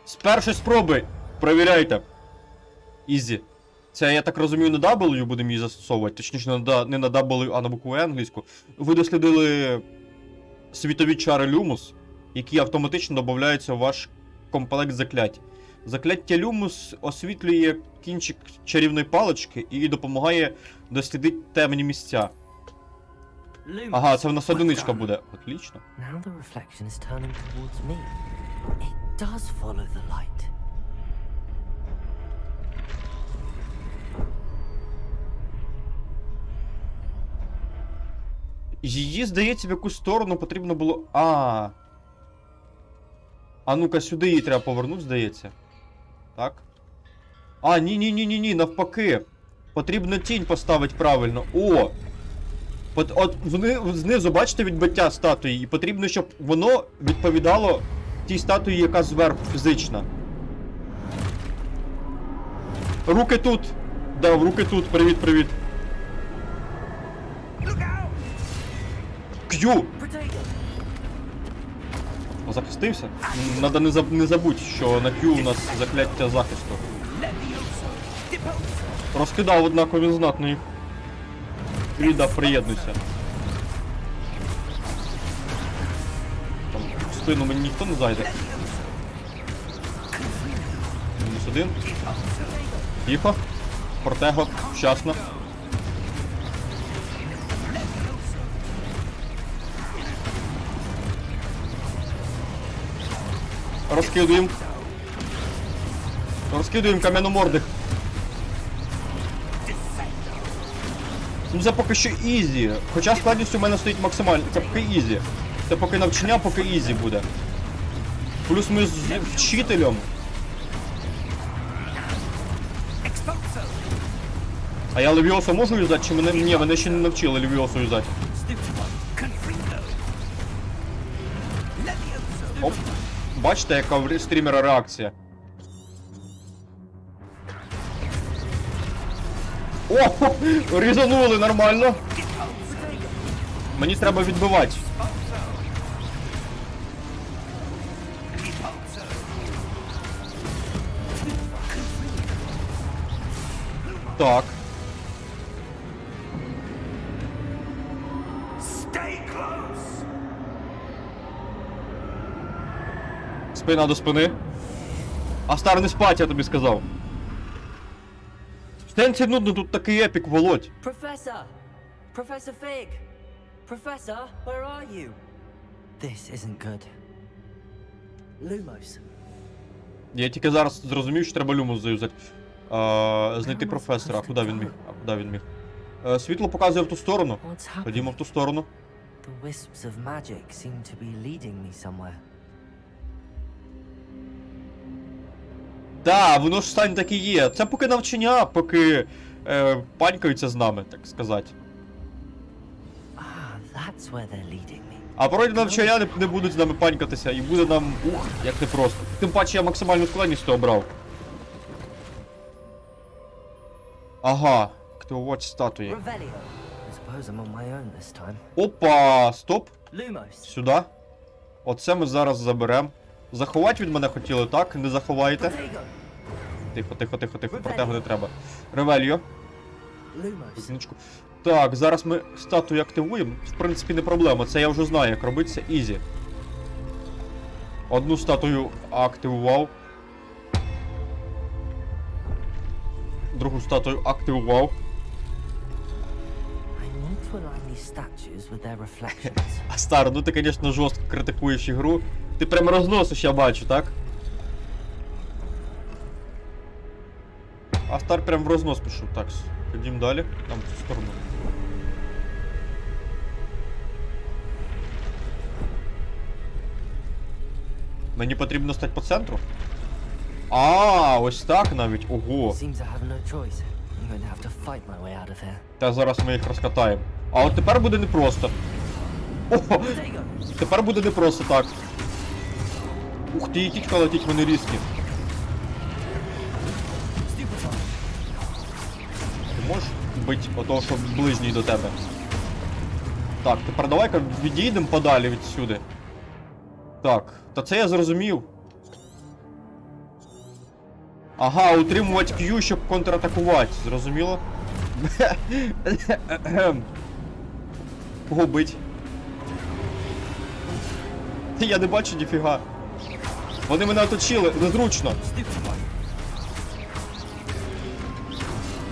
З першої спроби. Провіряйте. Ізі. Це, я так розумію, на W будемо її застосовувати. Точніше, не на W, а на букву E англійську. Ви дослідили світові чари Люмус, які автоматично додаються у ваш комплект заклять. Закляття Люмус освітлює кінчик чарівної палички і допомагає дослідити темні місця. Ага, це в нас одиничка буде. Отлично. Now the reflection is turning towards me. It does follow the light. Її, здається, в якусь сторону потрібно було... А ну-ка, сюди її треба повернути, здається. Так. А, ні, навпаки. Потрібно тінь поставити правильно. О! От знизу, бачите, відбиття статуї. І потрібно, щоб воно відповідало тій статуї, яка зверху фізична. Руки тут! Да, руки тут. Привіт. К'ю! Захистився? Надо не забудь, що на Q у нас закляття захисту. Розкидав, однако він знатно їх. Віддав, приєднуйся. Там в спину мені ніхто не зайде. Мінус один. Тихо. Портего. Щасно. Розкидуємо. Розкидуємо кам'яномордих. Ну це поки що ізі. Хоча складність у мене стоїть максимально. Це поки ізі. Це поки навчання, поки ізі буде. Плюс ми з вчителем. А я левіосу можу юзати, чи мене... Ні, мене ще не навчили левіосу юзати. Оп. Бачите, яка в стрімера реакція? О! Різанули нормально! Мені треба відбивати. Так. Спина до спини. А стар не спать, я тобі сказав. Стенці нудно, тут такий епік, Володь. Professor! Professor Fig! Professor, where are you? This isn't good. Lumos. Я тільки зараз зрозумів, що треба Люмус заюзати. Знайти професора. А куди він міг? Світло показує в ту сторону. Ходімо в ту сторону. The wisps of magic seem to be leading me somewhere. Так, воно ж стань так і є. Це поки навчання, поки панькаються з нами, так сказати. That's where they're leading me. А пройде навчання не будуть з нами панькатися і буде нам, як не просто. Тим паче я максимальну складність обрав. Ага, активувати статуї. Revelio. I suppose I'm on my own this time. Опа, стоп. Lumos. Сюди. Оце ми зараз заберемо. Заховати від мене хотіли, так? Не заховаєте. Тихо. Протягу не треба. Ревельо. Lumos. Так, зараз ми статую активуємо. В принципі, не проблема. Це я вже знаю, як робиться. Ізі. Одну статую активував. Другу статую активував. А Стар, ну ти, звісно, жорстко критикуєш ігру. Ти прям розносиш, я бачу, так? А Стар прям в рознос пішов. Так, ходім далі. Там в цю сторону. Мені потрібно стати по центру? А, ось так навіть. Ого. Та зараз ми їх розкатаємо. А от тепер буде непросто. Ого! Тепер буде непросто так. Ух ти, тічка летить, вони різкі. Ти можеш бити отого, що ближній до тебе? Так, тепер давай-ка відійдемо подалі відсюди. Так, та це я зрозумів. Ага, утримувати Q, щоб контратакувати, зрозуміло? Кого бить? Я не бачу ніфіга. Вони мене оточили, незручно.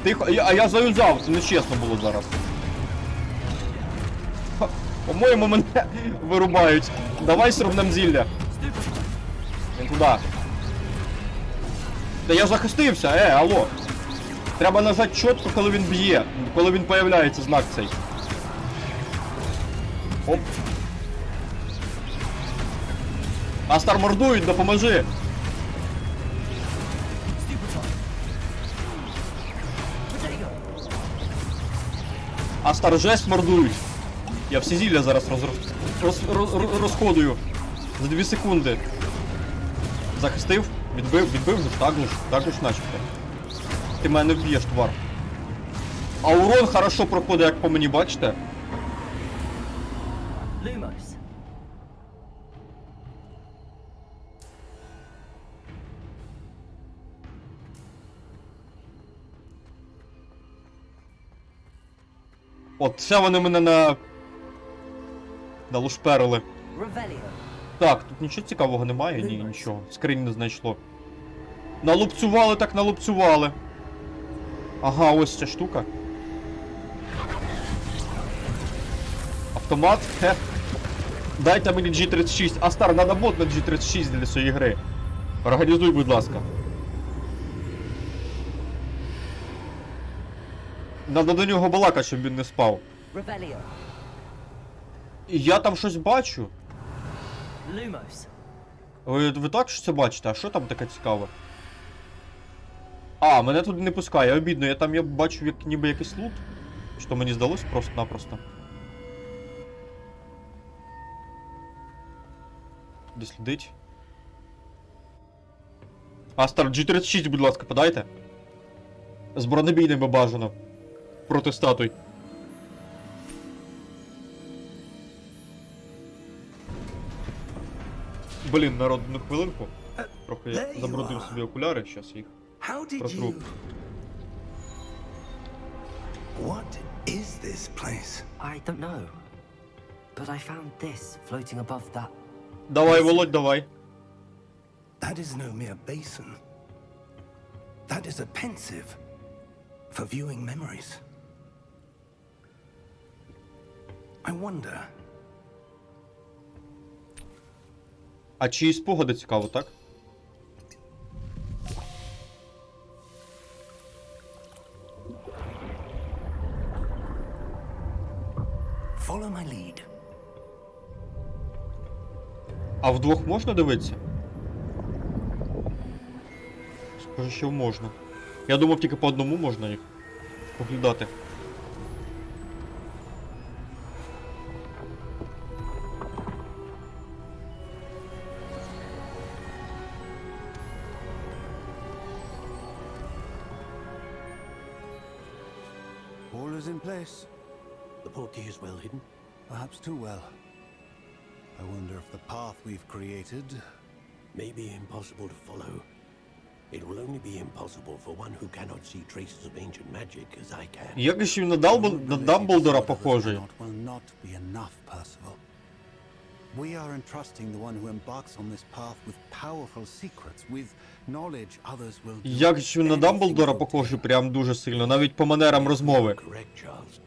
Тихо, а я заюзав, це нечесно було зараз. По-моєму, мене вирубають. Давай срубнем зілля. Він туди. Та я захистився, алло. Треба нажати чітко, коли він б'є. Коли він появляється знак цей. Оп. Астар мордують, допоможи! Астар жесть мордують! Я всі зілля зараз розходую. За 2 секунди. Захистив? Відбив же? Так же ж начебто. Ти мене вб'єш, твар. А урон хорошо проходить, як по мені, бачите? Lumos. От, все вони мене налушперили. Revelio. Так, тут нічого цікавого немає, ні, нічого. Скринь не знайшло. Налупцювали, так налупцювали. Ага, ось ця штука. Автомат, хе. Дайте мені G36. Астар, надо бот на G36 для цієї гри. Організуй, будь ласка. Надо до нього балакати, щоб він не спав. Revelio. І я там щось бачу. Lumos. Ви так що це бачите? А що там таке цікаве? А, мене туди не пускає, обідно. Я бачу ніби якийсь лут. Що мені здалось просто-напросто. Десь летить. Астар, G36, будь ласка, подайте. З бронебійними бажано. Проти статуй. Блін, народ, одну хвилинку. Трохи я забрудив собі окуляри, щас їх протру. What is this place? I don't know. But I found this floating above that. Давай, Володь, давай. That is no mere basin. That is a pensive for viewing memories. I wonder. А чиї спогади цікаво, так? Follow my lead. А вдвох можна дивитися? Схоже, що можна. Я думав, тільки по одному можна їх поглядати. All is in place. The portkey is well hidden. Perhaps too well. I wonder if the path we've created... May be impossible to follow. It will only be impossible for one who cannot see traces of ancient magic as I can. Як ж він на Дамблдора похожий? Will not be enough, Percival. We are entrusting the one who embarks on this path with powerful secrets, with knowledge others will do. Як ж він на Дамблдора похожий прям дуже сильно, навіть по манерам розмови. Correct, Charles.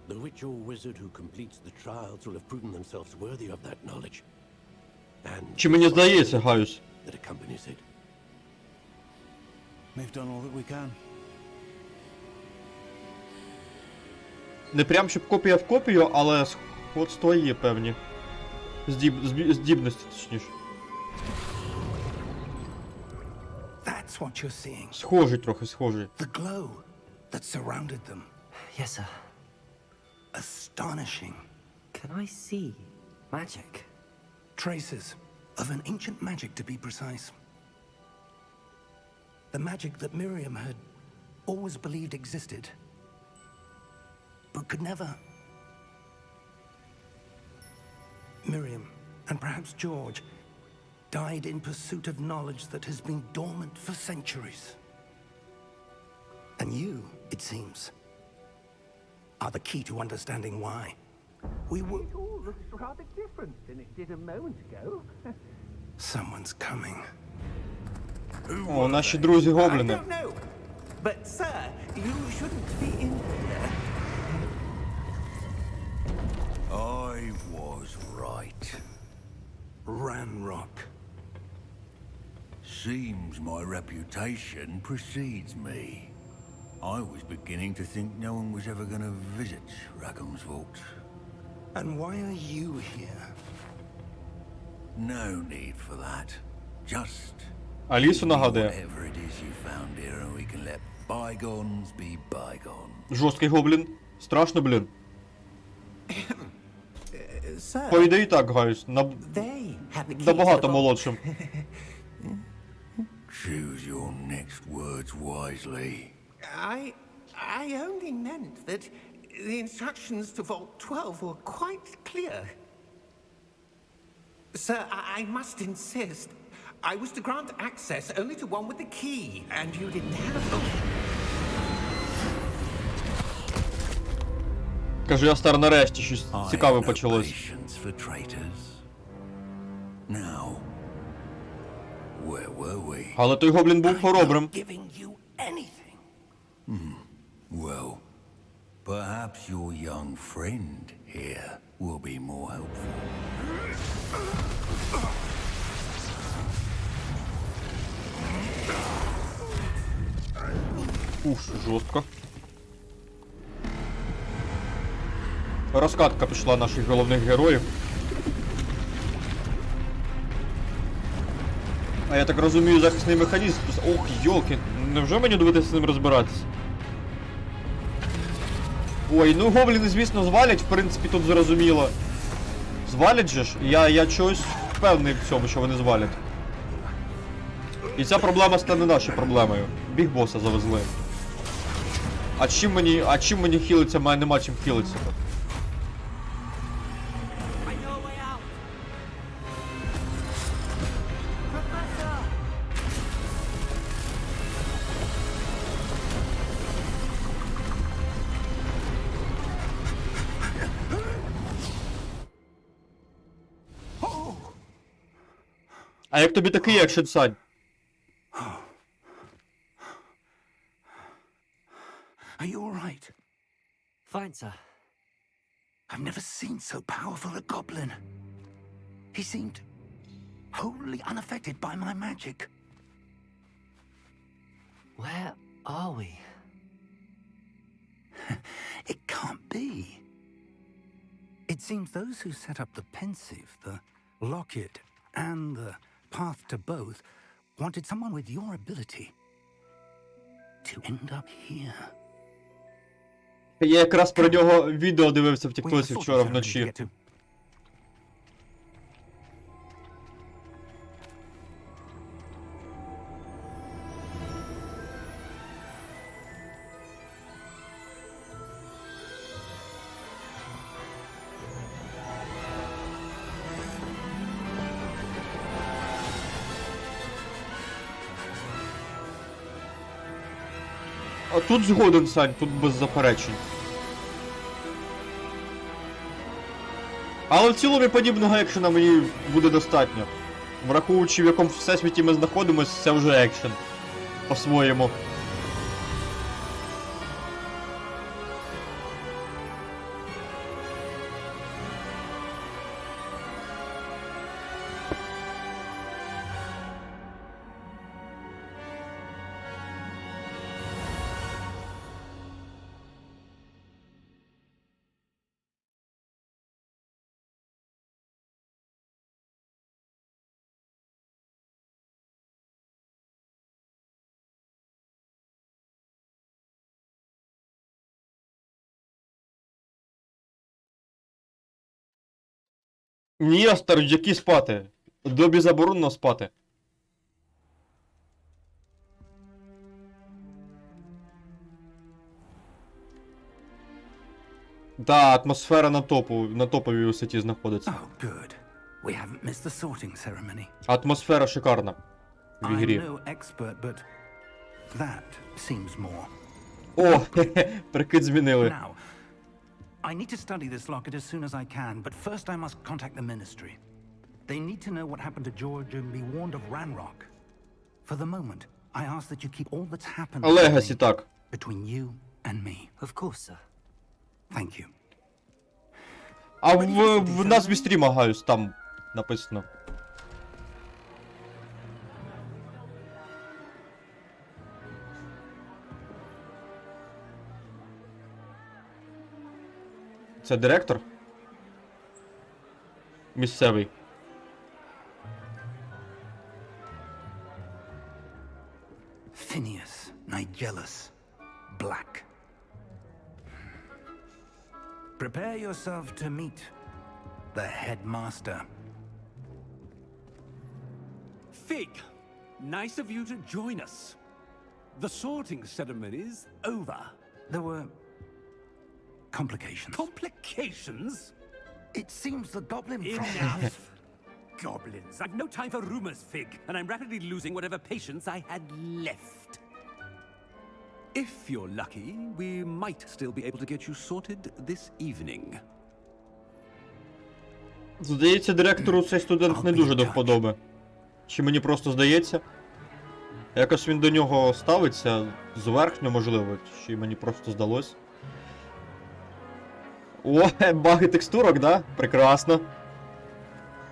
The witch or wizard who completes the trials will have proven themselves worthy of that knowledge. And Чи мені здається, Гаюс? that accompanies it. We've done all that we can. Не прям щоб копія в копію, але сходство є певні. Здібності, точніше. That's what you're seeing. Схожий трохи, схожий. The glow that surrounded them. Yes, sir. Astonishing. Can I see magic? Traces of an ancient magic, to be precise. The magic that Miriam had always believed existed, but could never. Miriam, and perhaps George, died in pursuit of knowledge that has been dormant for centuries. And you, it seems, are the key to understanding why. It all looks rather different than it did a moment ago. Someone's coming. О, наші друзі гобліни. I don't know, but sir, you shouldn't be in here. I was right. Ranrock. Seems my reputation precedes me. I was beginning to think no one was ever going to visit Rackham's vault. And why are you here? No need for that. Just Алісу нагадує. whatever it is you found here, and we can let bygones be bygones. Жорсткий гоблін. Страшно, блін. Sir, По ідеї так, гаюсь. they had the key to Набагато the vault. молодшим. Choose your next words wisely. I only meant that the instructions to Vault 12 were quite clear. Sir, I must insist. I was to grant access only to one with the key, and you didn't have them. Кажу, я стар, нарешті щось цікаве I have no почалось. patience for traitors. Now, where were we? Але той гоблін був хоробрим. Giving you anything. Well, perhaps your young friend here will be more helpful. Уф, жорстко. Розкатка пішла наших головних героїв. А я так розумію, захисний механізм. Ох, йолки, невже мені доведеться з ним розбиратися? Ой, ну гобліни, звісно, звалять, в принципі, тут зрозуміло. Звалять же ж? Я чогось впевнений в цьому, що вони звалять. І ця проблема стане нашою проблемою. Біг боса завезли. А чим мені хілиться? Мене нема чим хілитися. А як тобі такий екшен, Сань? Are you all right? Fine, sir. I've never seen so powerful a goblin. He seemed wholly unaffected by my magic. Where are we? It can't be. It seems those who set up the pensive, the locket, and the path to both wanted someone with your ability to end up here. Я якраз про нього відео дивився в We have a тіктоці sorting вчора ceremony to вночі. get to. А тут згоден, Сань, тут без заперечень. Але в цілому подібного екшена мені буде достатньо. Враховуючи, в якому всесвіті ми знаходимося, це вже екшен. По-своєму. Ні, Астер, які спати? Добі заборонено спати. Да, атмосфера на топовій висоті знаходиться. Oh, good. We haven't missed the sorting ceremony. Атмосфера шикарна в I'm ігрі. no expert, but that seems more. О, прикид змінили. Now, I need to study this locket as soon as I can, but first I must contact the Ministry. They need to know what happened to George and be warned of Ranrock. For the moment, I ask that you keep all that's happened Легасі, так. between you and me. Of course, sir. Thank you. А в назві стріма, Гаюс, там написано. Це директор? місцевий. Phineas, Nigellus, Black. Prepare yourself to meet the headmaster. Fig, nice of you to join us. The sorting ceremony's over. There were complications. Complications? It seems the goblin Enough! Goblins. I've no time for rumors, Fig, and I'm rapidly losing whatever patience I had left. If you're lucky, we might still be able to get you sorted this evening. Здається, директору цей студент не дуже до вподоби. Чи мені просто здається? Якось він до нього ставиться зверхньо, можливо, чи мені просто здалось. О, баги текстурок, да? Прекрасно.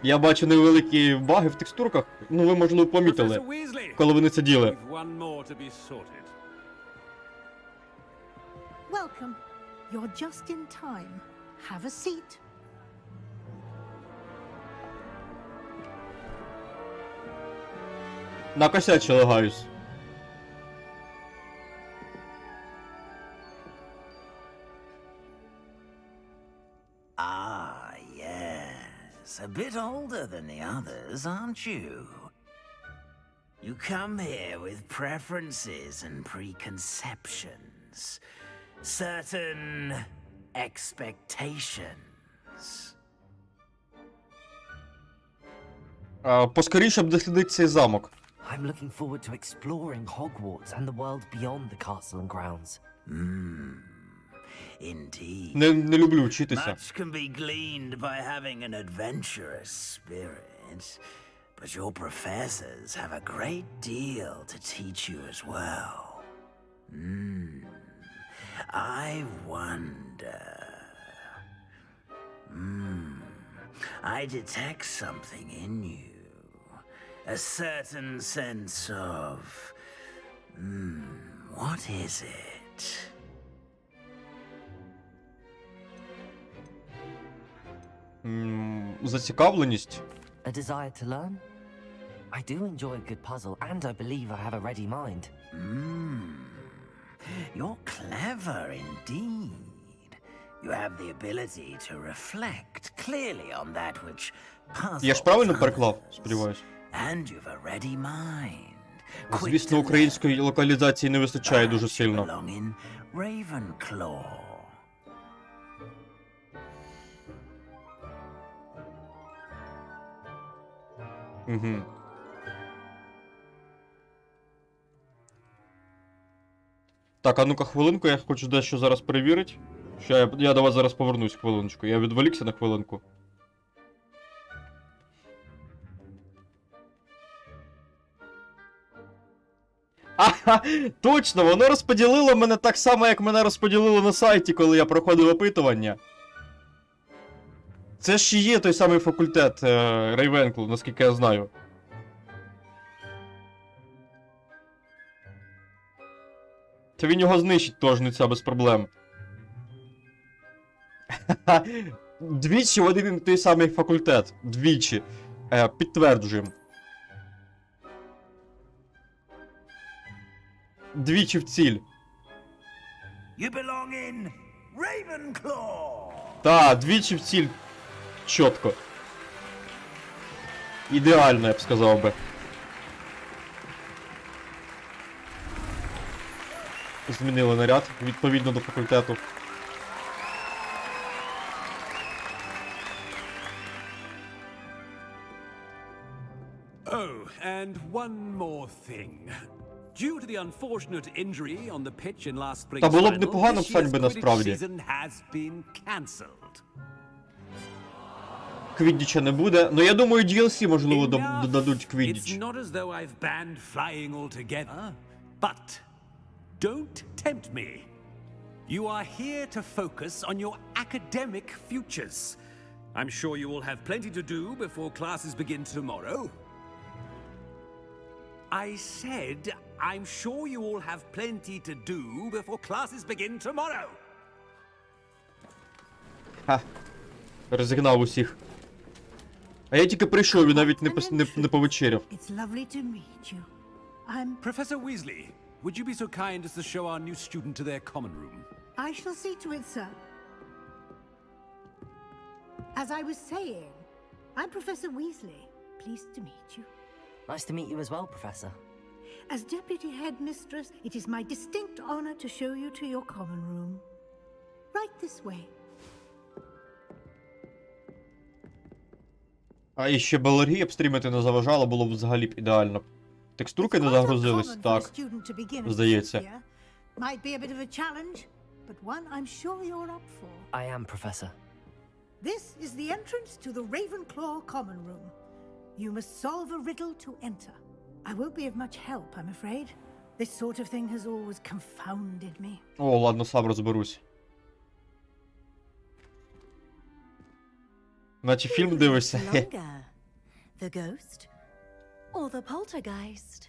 Я бачу невеликі баги в текстурках. Ну, ви, можливо, помітили, коли вони це діли. Welcome. You're just in time. Have a seat. Накосячили, гаюсь. Ah, yes. A bit older than the others, aren't you? You come here with preferences and preconceptions. Certain expectations. Поскоріше б дослідити цей замок. I'm looking forward to exploring Hogwarts and the world beyond the castle and grounds. Indeed. Не люблю вчитися. Much can be gleaned by having an adventurous spirit, but your professors have a great deal to teach you as well. I wonder. I detect something in you. A certain sense of... what is it? Зацікавленість. A desire to learn? I do enjoy a good puzzle, and I believe I have a ready mind. You're clever indeed. You have the ability to reflect clearly on that which puzzles Я ж правильно переклав, сподіваюсь. And you've a ready mind. Звісно, української локалізації не вистачає дуже сильно. Belong in Ravenclaw. Угу. Так, а ну-ка хвилинку, я хочу дещо зараз перевірити. Я до вас зараз повернусь хвилиночку. Я відволікся на хвилинку. Ага, точно, воно розподілило мене так само, як мене розподілило на сайті, коли я проходив опитування. Це ж і є той самий факультет Рейвенкл, наскільки я знаю. Та він його знищить теж, не ця без проблем. Двічі в один і той самий факультет. Двічі. Підтверджуємо. Двічі в ціль. You belong in Ravenclaw. Та, двічі в ціль. Чітко. Ідеально, я б сказав би. Змінили наряд, відповідно до факультету. Oh, and one more thing. Due to the unfortunate injury on the pitch in last spring's Та було б final, непогано this встать year's би насправді. Quidditch season has been cancelled. Квіддіча не буде. Ну я думаю, DLC, можливо, додадуть It's Квіддіч. not as though I've banned flying altogether, but don't tempt me. You are here to focus on your academic futures. I'm sure you will have plenty to do before classes begin tomorrow. I said, I'm sure you all have plenty to do before classes begin tomorrow. Ха. Розігнав усіх. А я тільки прийшов і навіть не повечеряв. It's lovely to meet you. I'm... Professor Weasley, would you be so kind as to show our new student to their common room? I shall see to it, sir. As I was saying, I'm Professor Weasley. Pleased to meet you. Nice to meet you as well, Professor. As Deputy Headmistress, it is my distinct honor to show you to your common room. Right this way. А і ще б алергія б стрімити не заважала, було б взагалі б ідеально. Текстурки не загрузились, так, здається. Might be a bit of a challenge, but one I'm sure you're up for. I am, Professor. This is the entrance to the Ravenclaw common room. You must solve a riddle to enter. I won't be of much help, I'm afraid. This sort of thing has always confounded me. О, ладно, сам розберусь. Наче фільм дивишся. The ghost or the poltergeist?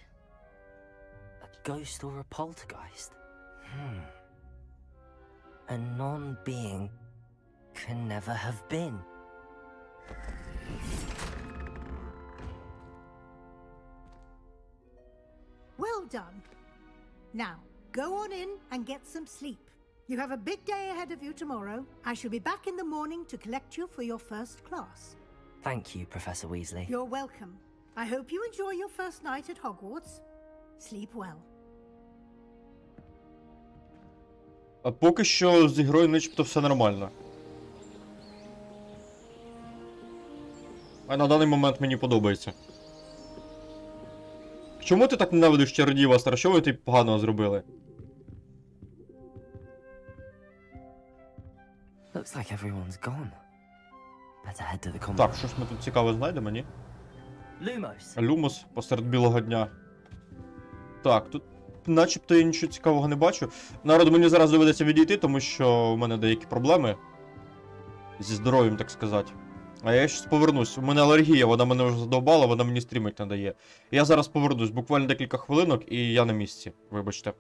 A ghost or a poltergeist? A non-being can never have been. Well done. Now, go on in and get some sleep. You have a big day ahead of you tomorrow. I shall be back in the morning to collect you for your first class. Thank you, Professor Weasley. You're welcome. I hope you enjoy your first night at Hogwarts. Sleep well. А поки що з ігрою начебто все нормально. А на даний момент мені подобається. Чому ти так ненавидиш чародіїв, Астер? Що ви тут поганого зробили? Looks like everyone's gone. Better head to the common. Так, що ж ми тут цікаве знайдемо, ні? Lumos. Люмос посеред білого дня. Так, тут начебто я нічого цікавого не бачу. Народ, мені зараз доведеться відійти, тому що в мене деякі проблеми. Зі здоров'ям, так сказати. А я щось повернусь. У мене алергія, вона мене вже задовбала, вона мені стрімить не дає. Я зараз повернусь, буквально декілька хвилинок, і я на місці. Вибачте.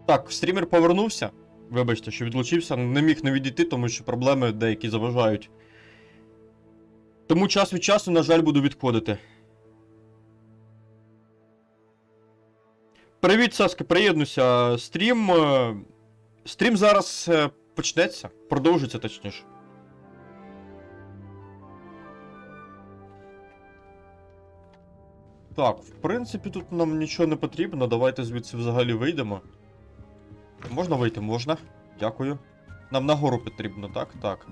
Так, стрімер повернувся. Вибачте, що відлучився. Не міг не відійти, тому що проблеми деякі заважають. Тому час від часу, на жаль, буду відходити. Привіт, Саска, приєднуйся. Стрім зараз почнеться. Продовжиться, точніше. Так, в принципі, тут нам нічого не потрібно. Давайте звідси взагалі вийдемо. Можна вийти? Можна. Дякую. Нам нагору потрібно, так? Так.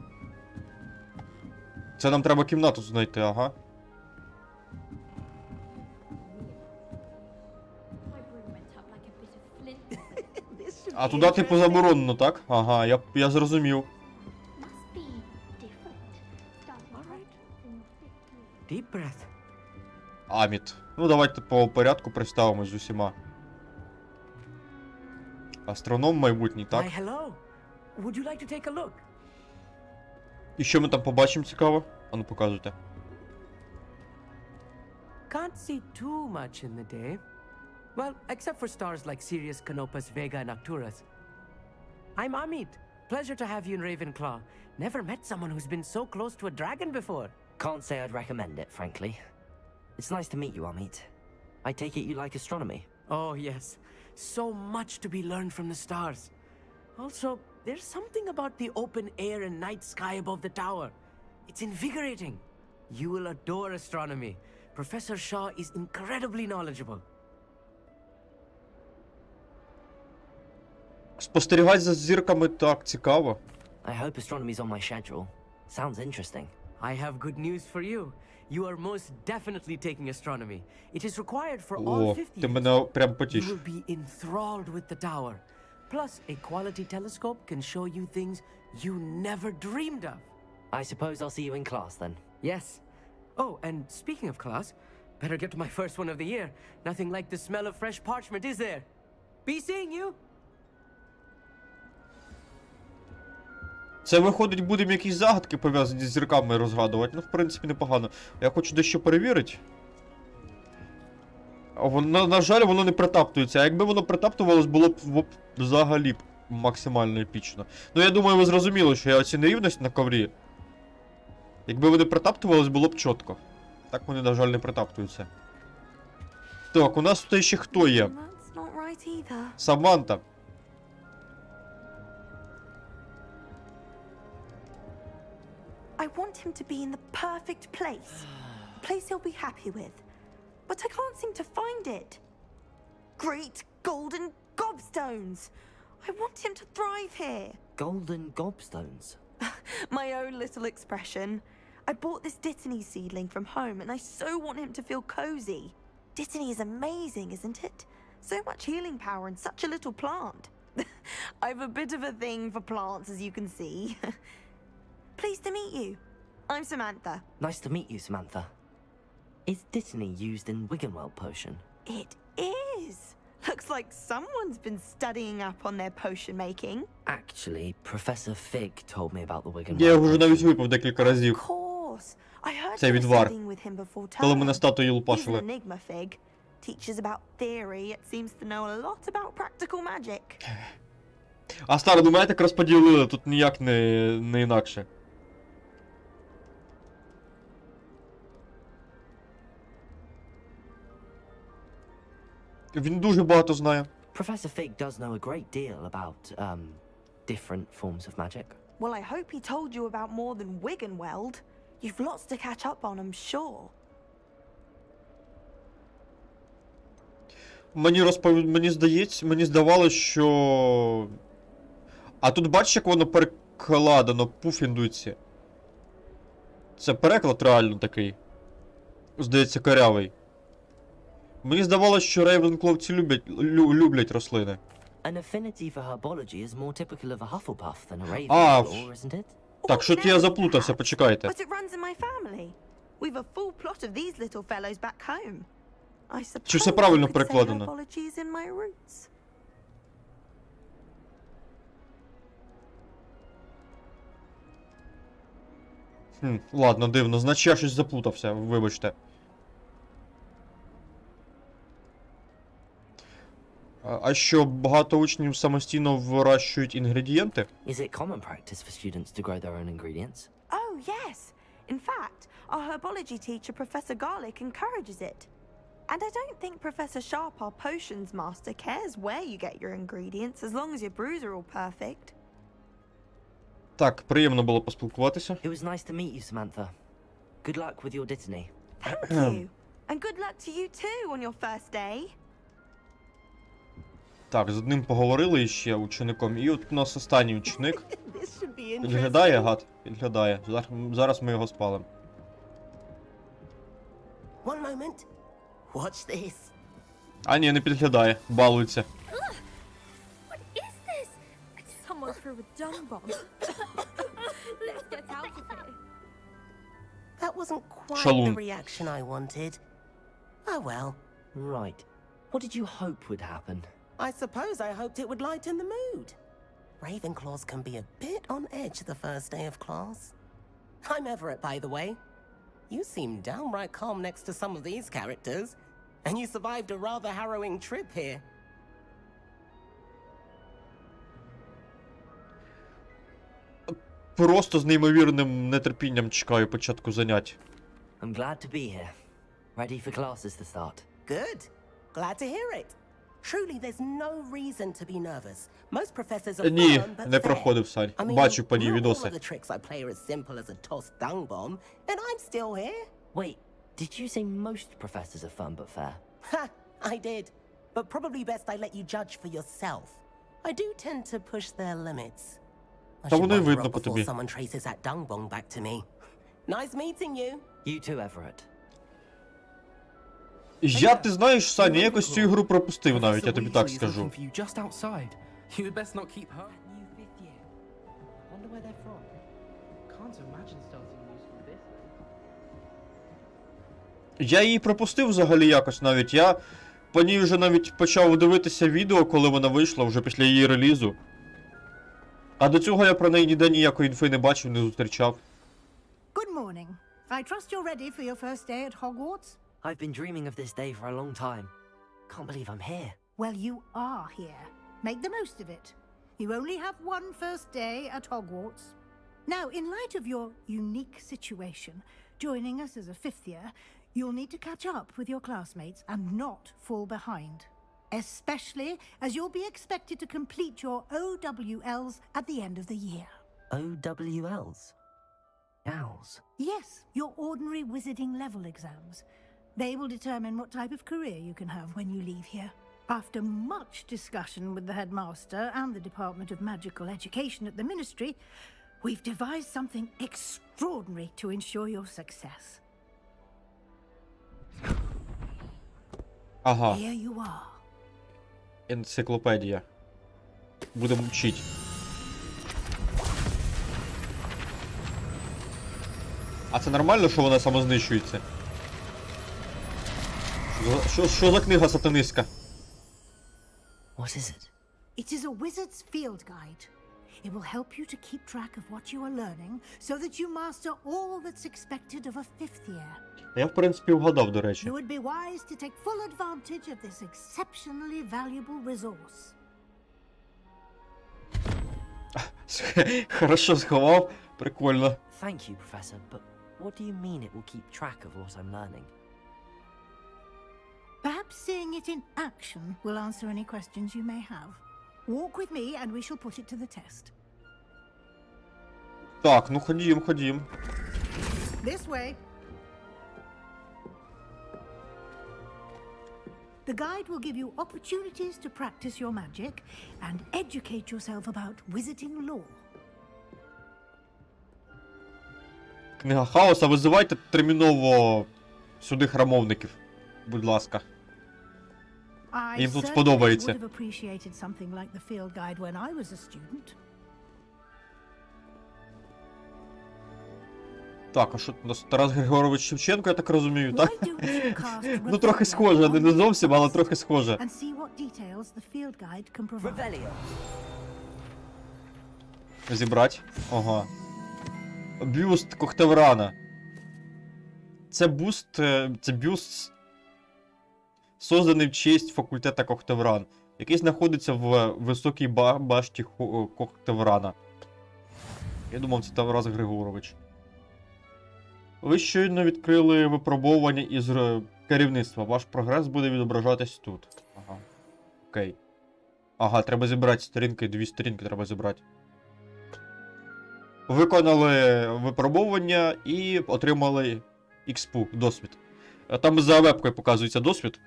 Це нам треба кімнату знайти, ага. А туди, типу, заборонено, так? Ага, я зрозумів. Deep breath. Аміт. Ну, давайте по порядку представимось з усіма. Астроном майбутній, так? Why, hello. Would you like to take a look? І що ми там побачимо цікаво? А ну, показуйте. Can't see too much in the day. Well, except for stars like Sirius, Canopus, Vega, and Arcturus. I'm Amit. Pleasure to have you in Ravenclaw. Never met someone who's been so close to a dragon before. Can't say I'd recommend it, frankly. It's nice to meet you, Amit. I take it you like astronomy? Oh, yes. So much to be learned from the stars. Also, there's something about the open air and night sky above the tower. It's invigorating. You will adore astronomy. Professor Shaw is incredibly knowledgeable. Спостерігати за зірками так цікаво. I hope astronomy's on my schedule. Sounds interesting. I have good news for you. You are most definitely taking astronomy. It is required for all О, 50 ти years. мене прям You потіш. will be enthralled with the tower. Plus, a quality telescope can show you things you never dreamed of. I suppose I'll see you in class then. Yes. Oh, and speaking of class, better get to my first one of the year. Nothing like the smell of fresh parchment, is there? Be seeing you. Це виходить, будемо якісь загадки пов'язані з зірками розгадувати. Ну, в принципі, непогано. Я хочу дещо перевірити. На жаль, воно не притаптується. А якби воно притаптувалось, було б взагалі максимально епічно. Ну, я думаю, ви зрозуміли, що я оці нерівності на коврі. Якби вони притаптувались, було б чітко. Так вони, на жаль, не притаптуються. Так, у нас тут ще хто є? Саманта. I want him to be in the perfect place. A place he'll be happy with. But I can't seem to find it. Great golden gobstones! I want him to thrive here. Golden gobstones? My own little expression. I bought this Dittany seedling from home and I so want him to feel cozy. Dittany is amazing, isn't it? So much healing power in such a little plant. I've a bit of a thing for plants, as you can see. Pleased to meet you. I'm Samantha. Nice to meet you, Samantha. Is Dittany used in Wiggenweld potion? It is. Looks like someone's been studying up on their potion making. Actually, Professor Fig told me about the Wiggenweld Я вже potion. навіть випив декілька разів. Of course. I heard Це you were відвар. studying with him before Коли мене term. статую He's an лупашили. enigma, Fig. Teaches about theory, yet seems to know a lot about practical magic. А старо, думаю, так розподілили, тут ніяк не інакше. Він дуже багато знає. Professor Fig does know a great deal about, different forms of magic. Well, I hope he told you about more than Wiggenweld. You've lots to catch up on, I'm sure. Мені здавалося, що... А тут бачиш, як воно перекладено, пуфіндується. Це переклад реально такий. Здається, корявий. Мені здавалося, що рейвенкловці люблять рослини. An affinity for herbology is more typical of a Hufflepuff than a А, Ravenclaw, isn't it? Так, що я заплутався, почекайте. But it runs in my family. We've a full plot of these little fellows back home. I suppose Чи все правильно you could say перекладено? herbology is in my roots. Ладно, дивно, значить я щось заплутався, вибачте. А що, багато учнів самостійно вирощують інгредієнти? Is it common practice for students to grow their own ingredients? Oh, yes. In fact, our herbology teacher, Professor Garlic, encourages it. And I don't think Professor Sharp, our potions master, cares where you get your ingredients as long as your brews are all perfect. Так, приємно було поспілкуватися. It was nice to meet you, Samantha. Good luck with your dittany. Thank you. And good luck to you too on your first day. Так, з одним поговорили ще учеником, і от у нас останній ученик. This should be Підглядає, гад? Підглядає. Зараз ми його спалимо. One moment. Watch this. А ні, не підглядає, балується. What is this? Someone threw a dung bomb. Let's get out of here. That wasn't quite Shalom. the reaction I wanted. Oh well. Right. What did you hope would happen? I suppose I hoped it would lighten the mood. Ravenclaws can be a bit on edge the first day of class. I'm Everett, by the way. You seem downright calm next to some of these characters, and you survived a rather harrowing trip here. Просто з неймовірним нетерпінням чекаю початку занять. I'm glad to be here. Ready for classes to start. Good. Glad to hear it. Truly, there's no reason to be nervous. Most professors are Ні, firm, but не fair. проходив, Сань. I mean, Бачу по ній not all of відоси. the tricks I play are as simple as a tossed dung bomb, and I'm still here. Wait, did you say most professors are fun but fair? Ha! I did. But probably best I let you judge for yourself. I do tend to push their limits. I Та should воно й wonder видно up по before тобі. someone traces that dung bomb back to me. Nice meeting you. You too, Everett. Я, ти знаєш, Саня, я якось цю ігру пропустив навіть, я тобі так скажу. Я її пропустив взагалі якось навіть. Я по ній вже навіть почав дивитися відео, коли вона вийшла, вже після її релізу. А до цього я про неї ніде ніякої інфи не бачив, не зустрічав. Good morning. I trust you're ready for your first day at Hogwarts? I've been dreaming of this day for a long time. Can't believe I'm here. Well, you are here. Make the most of it. You only have one first day at Hogwarts. Now, in light of your unique situation, joining us as a fifth year, you'll need to catch up with your classmates and not fall behind. Especially as you'll be expected to complete your OWLs at the end of the year. OWLs? Owls? Yes, your ordinary wizarding level exams. They will determine what type of career you can have when you leave here. After much discussion with the headmaster and the Department of Magical Education at the Ministry, we've devised something extraordinary to ensure your success. Ага. Here you are. Енциклопедія. Будемо вчити. А це нормально, що вона самознищується? Що за книга сатанистська? What is it? It is a wizard's field guide. It will help you to keep track of what you are learning so that you master all that's expected of a fifth year. Я, в принципі, вгадав, до речі. You would be wise to take full advantage of this exceptionally valuable resource. Хорошо сховав, прикольно. Thank you, Professor, but what do you mean it will keep track of what I'm learning? Perhaps seeing it in action will answer any questions you may have. Walk with me and we shall put it to the test. Так, ну ходім. This way. The guide will give you opportunities to practice your magic and educate yourself about wizarding lore. Книга хаоса, визивайте терміново сюди храмовників. Будь ласка. I Їм тут certainly сподобається. would have appreciated something like the field guide when I was a student. Так, а що у нас Тарас Григорович Шевченко, я так розумію, так? Why don't you cast Ну трохи схоже, не зовсім, але трохи схоже. and see what details the field guide can provide. Зібрать. Ага. Бюст Когтеврана. Це бюст, созданий в честь факультета Когтевран. який знаходиться в високій башті Когтеврана. Я думав, це Тарас Григорович. Ви щойно відкрили випробовування із керівництва. Ваш прогрес буде відображатись тут. Ага. Окей. Ага, треба зібрати сторінки, 2 сторінки треба зібрати. Виконали випробовування і отримали експу, досвід. Там за вебкою показується досвід.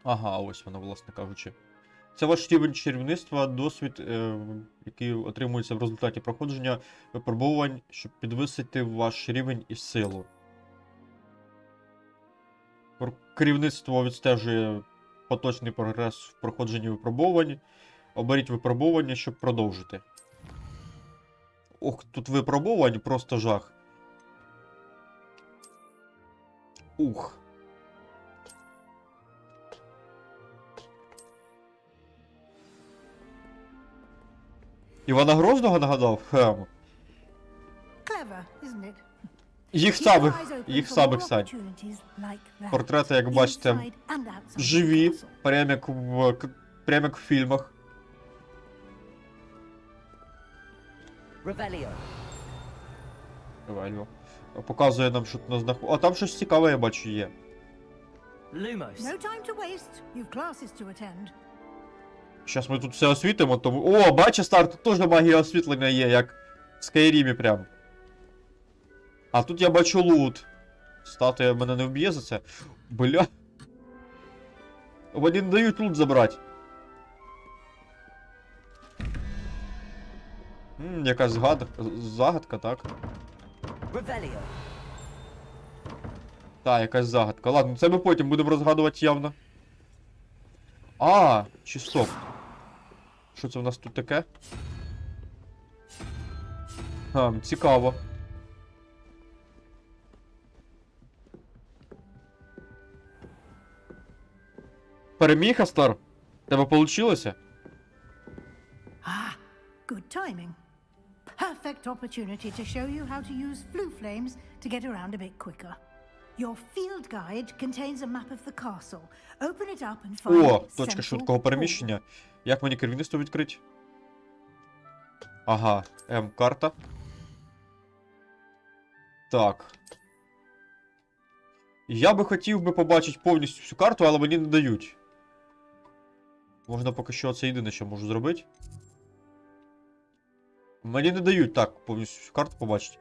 Ага, ось воно, власне кажучи. Це ваш рівень чарівництва, досвід, який отримується в результаті проходження випробувань, щоб підвисити ваш рівень і силу. Керівництво відстежує поточний прогрес в проходженні випробувань. Оберіть випробування, щоб продовжити. Ох, тут випробувань просто жах. Ух. Івана Грозного нагадав? Хем. Їх самих сань. Портрети, як бачите, живі, прямо як в фільмах. Ревеліо. Показує нам, що тут нас знаходиться. А там щось цікаве, я бачу, є. Щас ми тут все освітимо, тому... О, бачиш, Стар, тут теж магія освітлення є, як в Скайрімі прям. А тут я бачу лут. Статуя мене не вб'є за це. Бля. Вони не дають лут забрати. Якась загадка, так? Так, якась загадка. Ладно, це ми потім будемо розгадувати явно. А, чи стоп. Що це в нас тут таке? Цікаво. Переміг, Астар? Тебе получилося? Good timing. Perfect opportunity to show you how to use flue flames to get around a bit quicker. Your field guide contains a map of the castle. Open it up and find О, точка швидкого переміщення. Як мені керівництво відкрити? Ага, М-карта. Так. Я би хотів би побачити повністю всю карту, але мені не дають. Можна поки що це єдине, що можу зробити. Мені не дають так повністю всю карту побачити.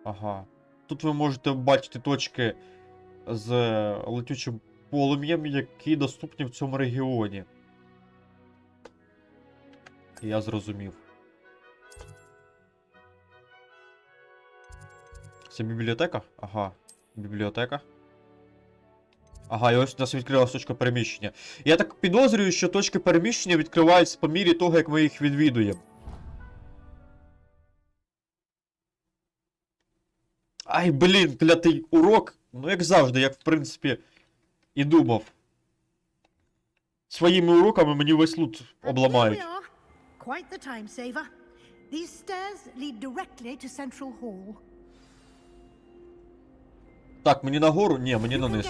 Ага. Тут ви можете бачити точки з летючим полум'ям, які доступні в цьому регіоні. Я зрозумів. Це бібліотека? Ага. Бібліотека. Ага, і ось у нас відкрилась точка переміщення. Я так підозрюю, що точки переміщення відкриваються по мірі того, як ми їх відвідуємо. Ай, блін, клятий урок. Ну, як завжди, як в принципі і думав. Своїми уроками мені весь лут обламають. Quite the time saver. These stairs lead directly to Central Hall. Так, мені нагору? Ні, мені на низ.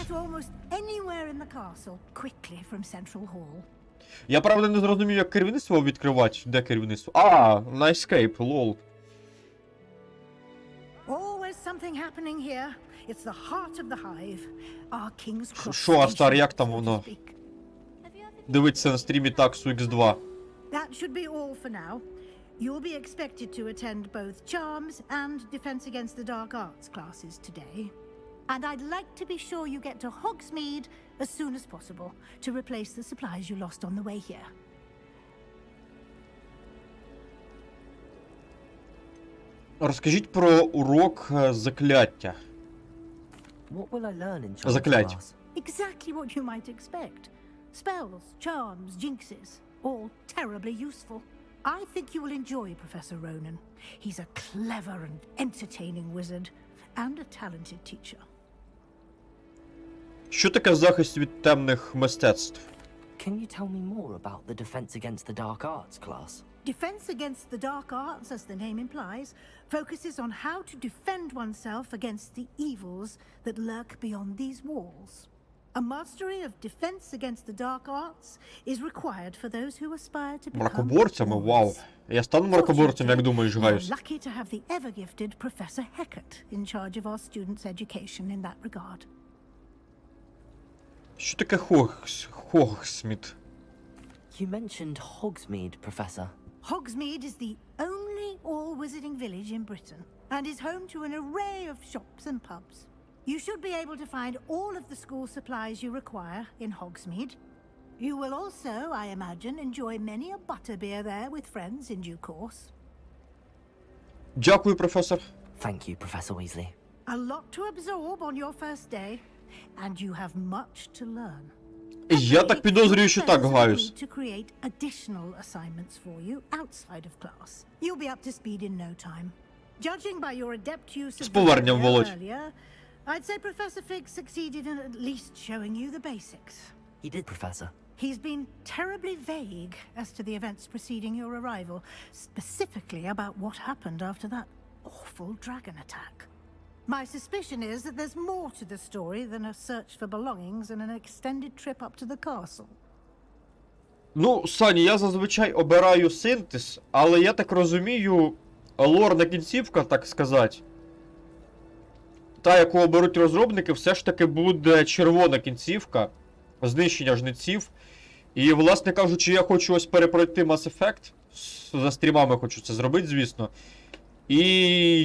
Я, правда, не зрозумів, як керівництво відкривати. Де керівництво? А, на escape, лол. Що, Астар, як там воно? Дивиться на стрімі таксу X2. You'll be expected to attend both Charms and Defense Against the Dark Arts classes today. And I'd like to be sure you get to Hogsmeade as soon as possible to replace the supplies you lost on the way here. Розкажіть про урок закляття. What will I learn in Charms Заклять. Class? Exactly what you might expect. Spells, charms, jinxes, all terribly useful. I think you will enjoy Professor Ronan. He's a clever and entertaining wizard, and a talented teacher. Що таке захист від темних мистецтв? Can you tell me more about the Defense Against the Dark Arts class? Defense against the dark arts, as the name implies, focuses on how to defend oneself against the evils that lurk beyond these walls. A mastery of defense against the dark arts is required for those who aspire to become Мракоборцями? Вау. Я стану мракоборцем, як думаєш, We're Гаюс? lucky to have the ever-gifted Professor Heckert in charge of our students' education in that regard. Що таке Хогсміт? You mentioned Hogsmeade, Professor. Hogsmeade is the only all-wizarding village in Britain and is home to an array of shops and pubs. You should be able to find all of the school supplies you require in Hogsmeade. You will also, I imagine, enjoy many a butterbeer there with friends in due course. Дякую, професор. Thank you, Professor Weasley. A lot to absorb on your first day, and you have much to learn. Я так підозрюю, що так, Гаюс. To create additional assignments for you outside of class. You'll be up to speed in no time. Judging by your adept use of З поверненням, Володь. earlier, I'd say Professor Fig succeeded in at least showing you the basics. He did, Professor. He's been terribly vague as to the events preceding your arrival, specifically about what happened after that awful dragon attack. My suspicion is that there's more to the story than a search for belongings and an extended trip up to the castle. Ну, Сані, я зазвичай обираю синтез, але я так розумію, лорна кінцівка, так сказати, та, яку оберуть розробники, все ж таки буде червона кінцівка, знищення жнеців. І, власне кажучи, я хочу ось перепройти Mass Effect, за стрімами хочу це зробити, звісно. І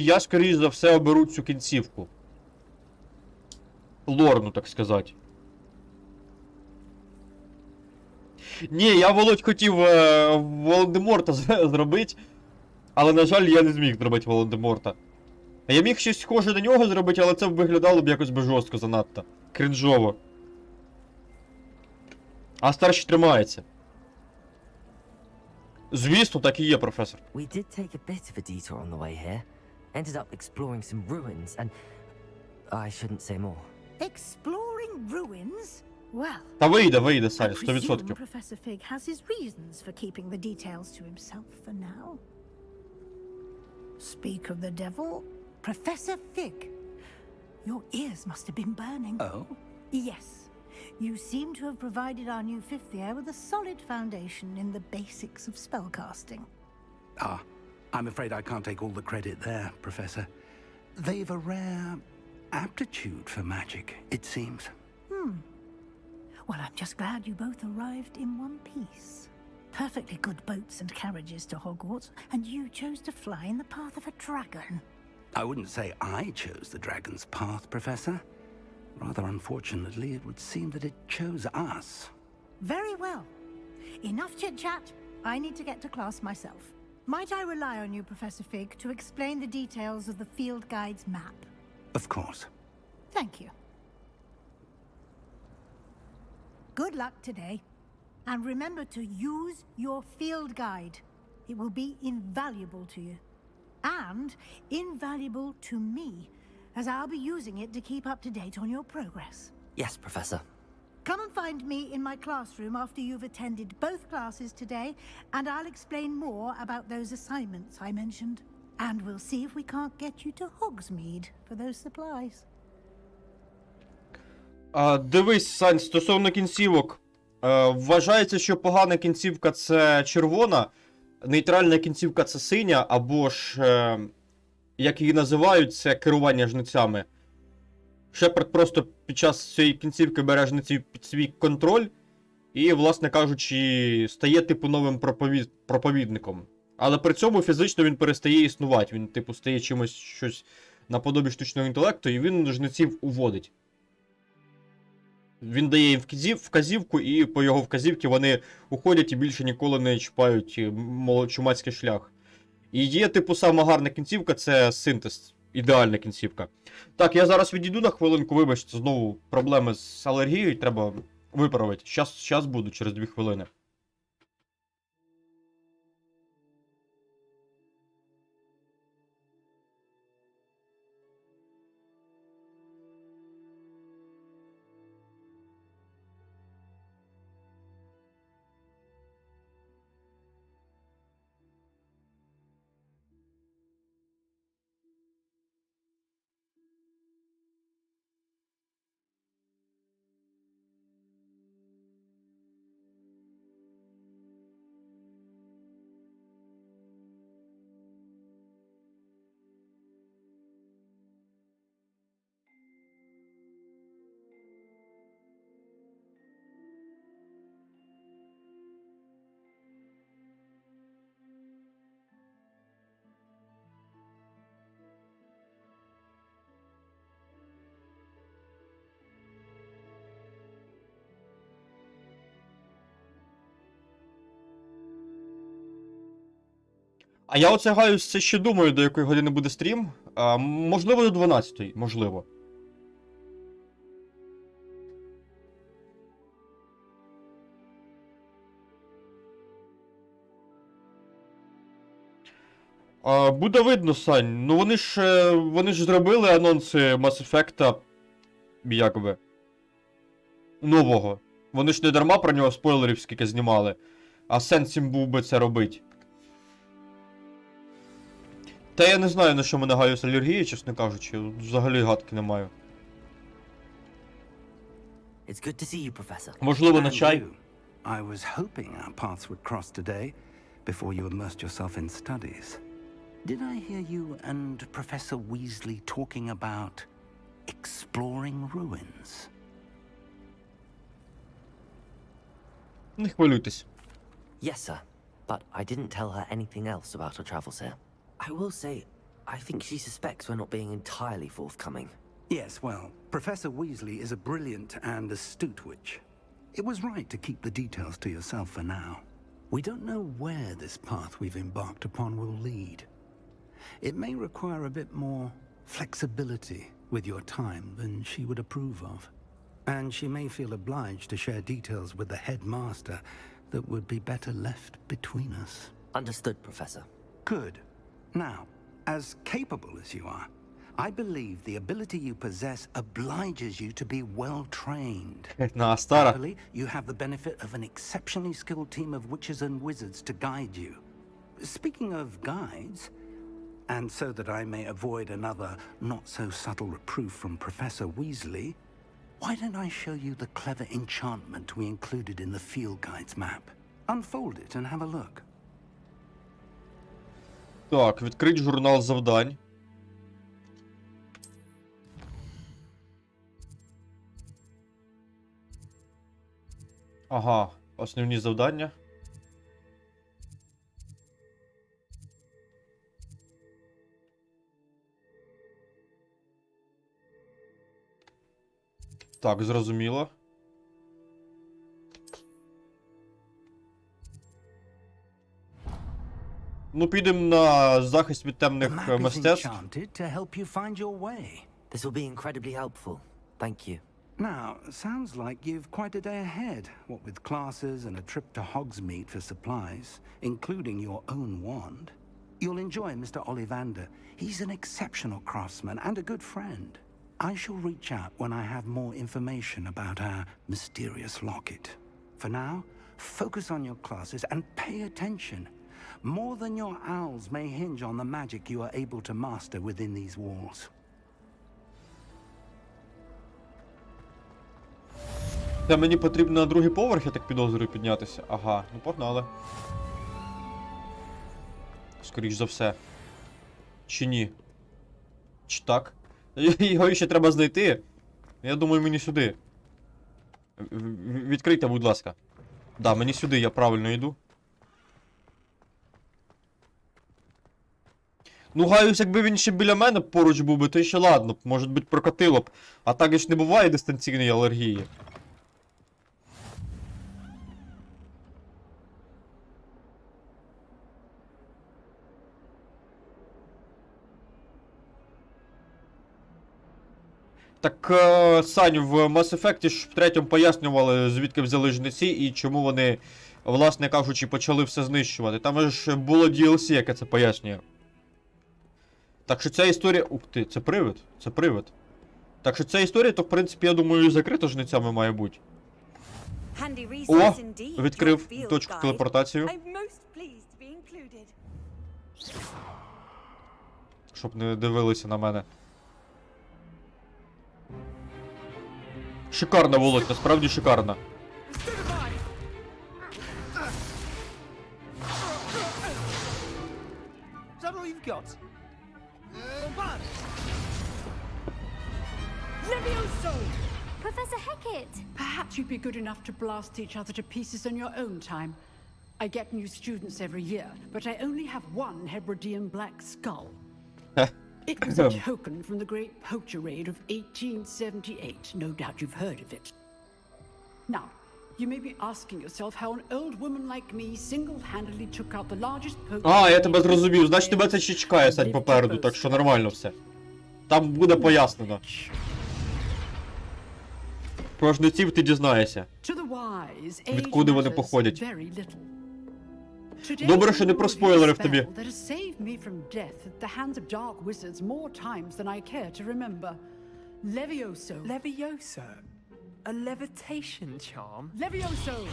я, скоріш за все, оберу цю кінцівку. Лорну, так сказати. Ні, я, Володь, хотів Волан-де-Морта зробити, але, на жаль, я не зміг зробити Волан-де-Морта. Я міг щось схоже на нього зробити, але це виглядало б якось би жорстко занадто. Крінжово. А старший тримається. Звісно, так і є, професор. We did take a bit of a detour on the way here. Ended up exploring some ruins and... I shouldn't say more. Exploring ruins? Well, Та вийде, I Саня, presume 100%. Professor Fig has his reasons for keeping the details to himself for now. Speak of the devil, Professor Fig. Your ears must have been burning. Oh? Yes. You seem to have provided our new fifth year with a solid foundation in the basics of spellcasting. Ah, I'm afraid I can't take all the credit there, Professor. They've a rare aptitude for magic, it seems. Well, I'm just glad you both arrived in one piece. Perfectly good boats and carriages to Hogwarts, and you chose to fly in the path of a dragon. I wouldn't say I chose the dragon's path, Professor. Rather unfortunately, it would seem that it chose us. Very well. Enough chit-chat. I need to get to class myself. Might I rely on you, Professor Fig, to explain the details of the field guide's map? Of course. Thank you. Good luck today. And remember to use your field guide. It will be invaluable to you. And invaluable to me, as I'll be using it to keep up to date on your progress. Yes, Professor. Come and find me in my classroom after you've attended both classes today, and I'll explain more about those assignments I mentioned. And we'll see if we can't get you to Hogsmeade for those supplies. Дивись, Сань, стосовно кінцівок. Вважається, що погана кінцівка це червона, нейтральна кінцівка це синя, або ж, як її називають, це керування жнецями. Шепард просто під час цієї кінцівки бере жнеців під свій контроль і, власне кажучи, стає типу новим проповідником. Але при цьому фізично він перестає існувати, він типу стає чимось щось наподобі штучного інтелекту, і він жнеців уводить. Він дає їм вказівку, і по його вказівці вони уходять і більше ніколи не чіпають чумацький шлях. І є, типу, сама гарна кінцівка, це синтез. Ідеальна кінцівка. Так, я зараз відійду на хвилинку, вибачте, знову проблеми з алергією, треба виправити. Щас буду, через 2 хвилини. А я оце гаюсь, це ще думаю, до якої години буде стрім. Можливо, до 12-ї, можливо. Буде видно, Сань. Ну вони ж зробили анонси Mass Effect, якби, нового. Вони ж не дарма про нього спойлерів скільки знімали. А сенс їм був би це робити. Та я не знаю, на що мене гаюсь алергії, чесно кажучи. Взагалі гадки не маю. It's good to see you, Professor. Можливо, на чай. I was hoping our paths would cross today before you immersed yourself in studies. Did I hear you and Professor Weasley talking about exploring ruins? Не хвилюйтесь. Yes, sir. But I didn't tell her anything else about our travels here. I will say, I think she suspects we're not being entirely forthcoming. Yes, well, Professor Weasley is a brilliant and astute witch. It was right to keep the details to yourself for now. We don't know where this path we've embarked upon will lead. It may require a bit more flexibility with your time than she would approve of. And she may feel obliged to share details with the headmaster that would be better left between us. Understood, Professor. Good. Now, as capable as you are, I believe the ability you possess obliges you to be well-trained. Happily, you have the benefit of an exceptionally skilled team of witches and wizards to guide you. Speaking of guides, and so that I may avoid another not-so-subtle reproof from Professor Weasley, why don't I show you the clever enchantment we included in the field guide's map? Unfold it and have a look. Так, відкрить журнал завдань. Ага, основні завдання. Так, зрозуміло. Ну, підемо на захист від темних мистецтв. This will be incredibly helpful. Thank you. Now, sounds like you've quite a day ahead, what with classes and a trip to Hogsmeade for supplies, including your own wand. You'll enjoy Mr. Ollivander. He's an exceptional craftsman and a good friend. I shall reach out when I have more information about our mysterious locket. For now, focus on your classes and pay attention. More than your owls may hinge on the magic you are able to master within these walls. Та мені потрібно на другий поверх, я так підозрюю, піднятися. Ага, ну погнали. Скоріш за все. Чи ні? Чи так? Його ще треба знайти. Я думаю, мені сюди. Відкрийте, будь ласка. Да, мені сюди, я правильно йду. Ну, гаюсь, якби він ще біля мене поруч був би, то ще ладно, може бути прокатило б. А так ж не буває дистанційної алергії. Так, Саню, в Mass Effect ж в третьому пояснювали, звідки взяли жниці і чому вони, власне кажучи, почали все знищувати. Там ж було DLC, яке це пояснює. Так що ця історія... Ух ти, це привид? Це привид. Так що ця історія, то в принципі, я думаю, закрита жницями має бути. О! Відкрив точку телепортацію. Щоб не дивилися на мене. Шикарна володь, насправді шикарна. Professor Hecat! Perhaps you'd be good enough to blast each other to pieces on your own time. I get new students every year, but I only have one Hebridean black skull. It was a token from the Great Poacher Raid of 1878. No doubt you've heard of it. Now, You may be asking yourself how an old woman like me single-handedly took out the largest poke. А, я тебе зрозумів. Значить, тебе це ще чекає стать попереду, так що нормально все. Там буде пояснено. Про жнеців ти дізнаєшся. Відкуди вони походять. Добре, що не проспойлерив тобі. Levioso. A levitation charm? Levioso!